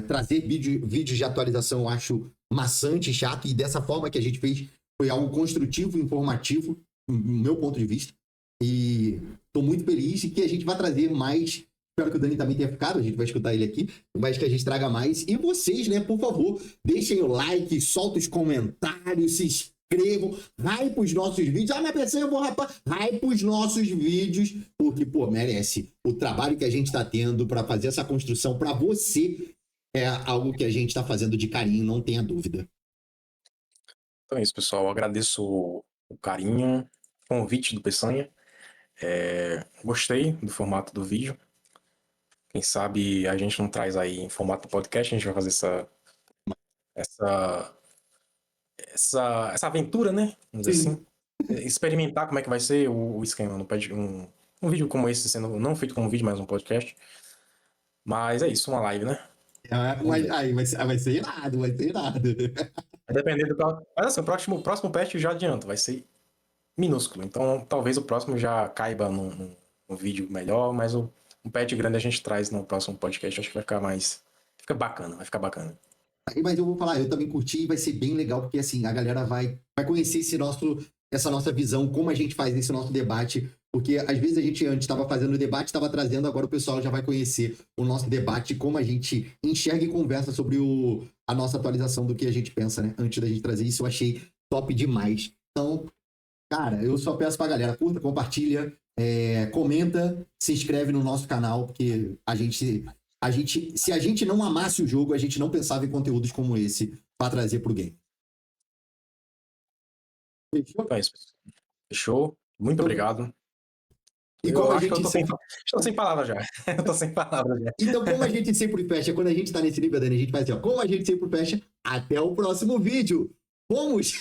trazer vídeos de atualização eu acho maçante e chato, e dessa forma que a gente fez foi algo construtivo e informativo, do meu ponto de vista. E tô muito feliz que a gente vai trazer mais. Espero que o Dani também tenha ficado, a gente vai escutar ele aqui, mas que a gente traga mais. E vocês, né, por favor, deixem o like, soltem os comentários, se inscrevam, hype os nossos vídeos. Ah, mas pensei, eu vou rapar. Hype os nossos vídeos, porque, pô, merece. O trabalho que a gente tá tendo para fazer essa construção para você é algo que a gente tá fazendo de carinho, não tenha dúvida. Então é isso, pessoal. Eu agradeço o carinho, o convite do Peçanha. Gostei do formato do vídeo. Quem sabe a gente não traz aí em formato podcast, a gente vai fazer essa aventura, né? Vamos dizer assim. Experimentar como é que vai ser o esquema. Um vídeo como esse, sendo não feito como vídeo, mas um podcast. Mas é isso, uma live, né? Mas aí vai ser irado, vai ser irado. Vai depender do próximo. Mas assim, o próximo patch já adianto, vai ser minúsculo. Então talvez o próximo já caiba num vídeo melhor, mas um patch grande a gente traz no próximo podcast. Acho que vai ficar mais. Fica bacana, vai ficar bacana. Mas eu vou falar, eu também curti e vai ser bem legal, porque assim, a galera vai conhecer essa nossa visão, como a gente faz esse nosso debate, porque às vezes a gente antes estava fazendo o debate, estava trazendo, agora o pessoal já vai conhecer o nosso debate, como a gente enxerga e conversa sobre a nossa atualização do que a gente pensa, né? Antes da gente trazer isso, eu achei top demais. Então, cara, eu só peço pra galera, curta, compartilha, comenta, se inscreve no nosso canal, porque se a gente não amasse o jogo, a gente não pensava em conteúdos como esse para trazer pro game. Fechou? Então é isso, pessoal. Fechou? Muito obrigado. E Eu como a acho que eu gente tô sem palavras já. Eu tô sem palavras já. Então, como a gente sempre fecha, quando a gente tá nesse nível, Dani, a gente faz assim, ó, como a gente sempre fecha, até o próximo vídeo. Vamos!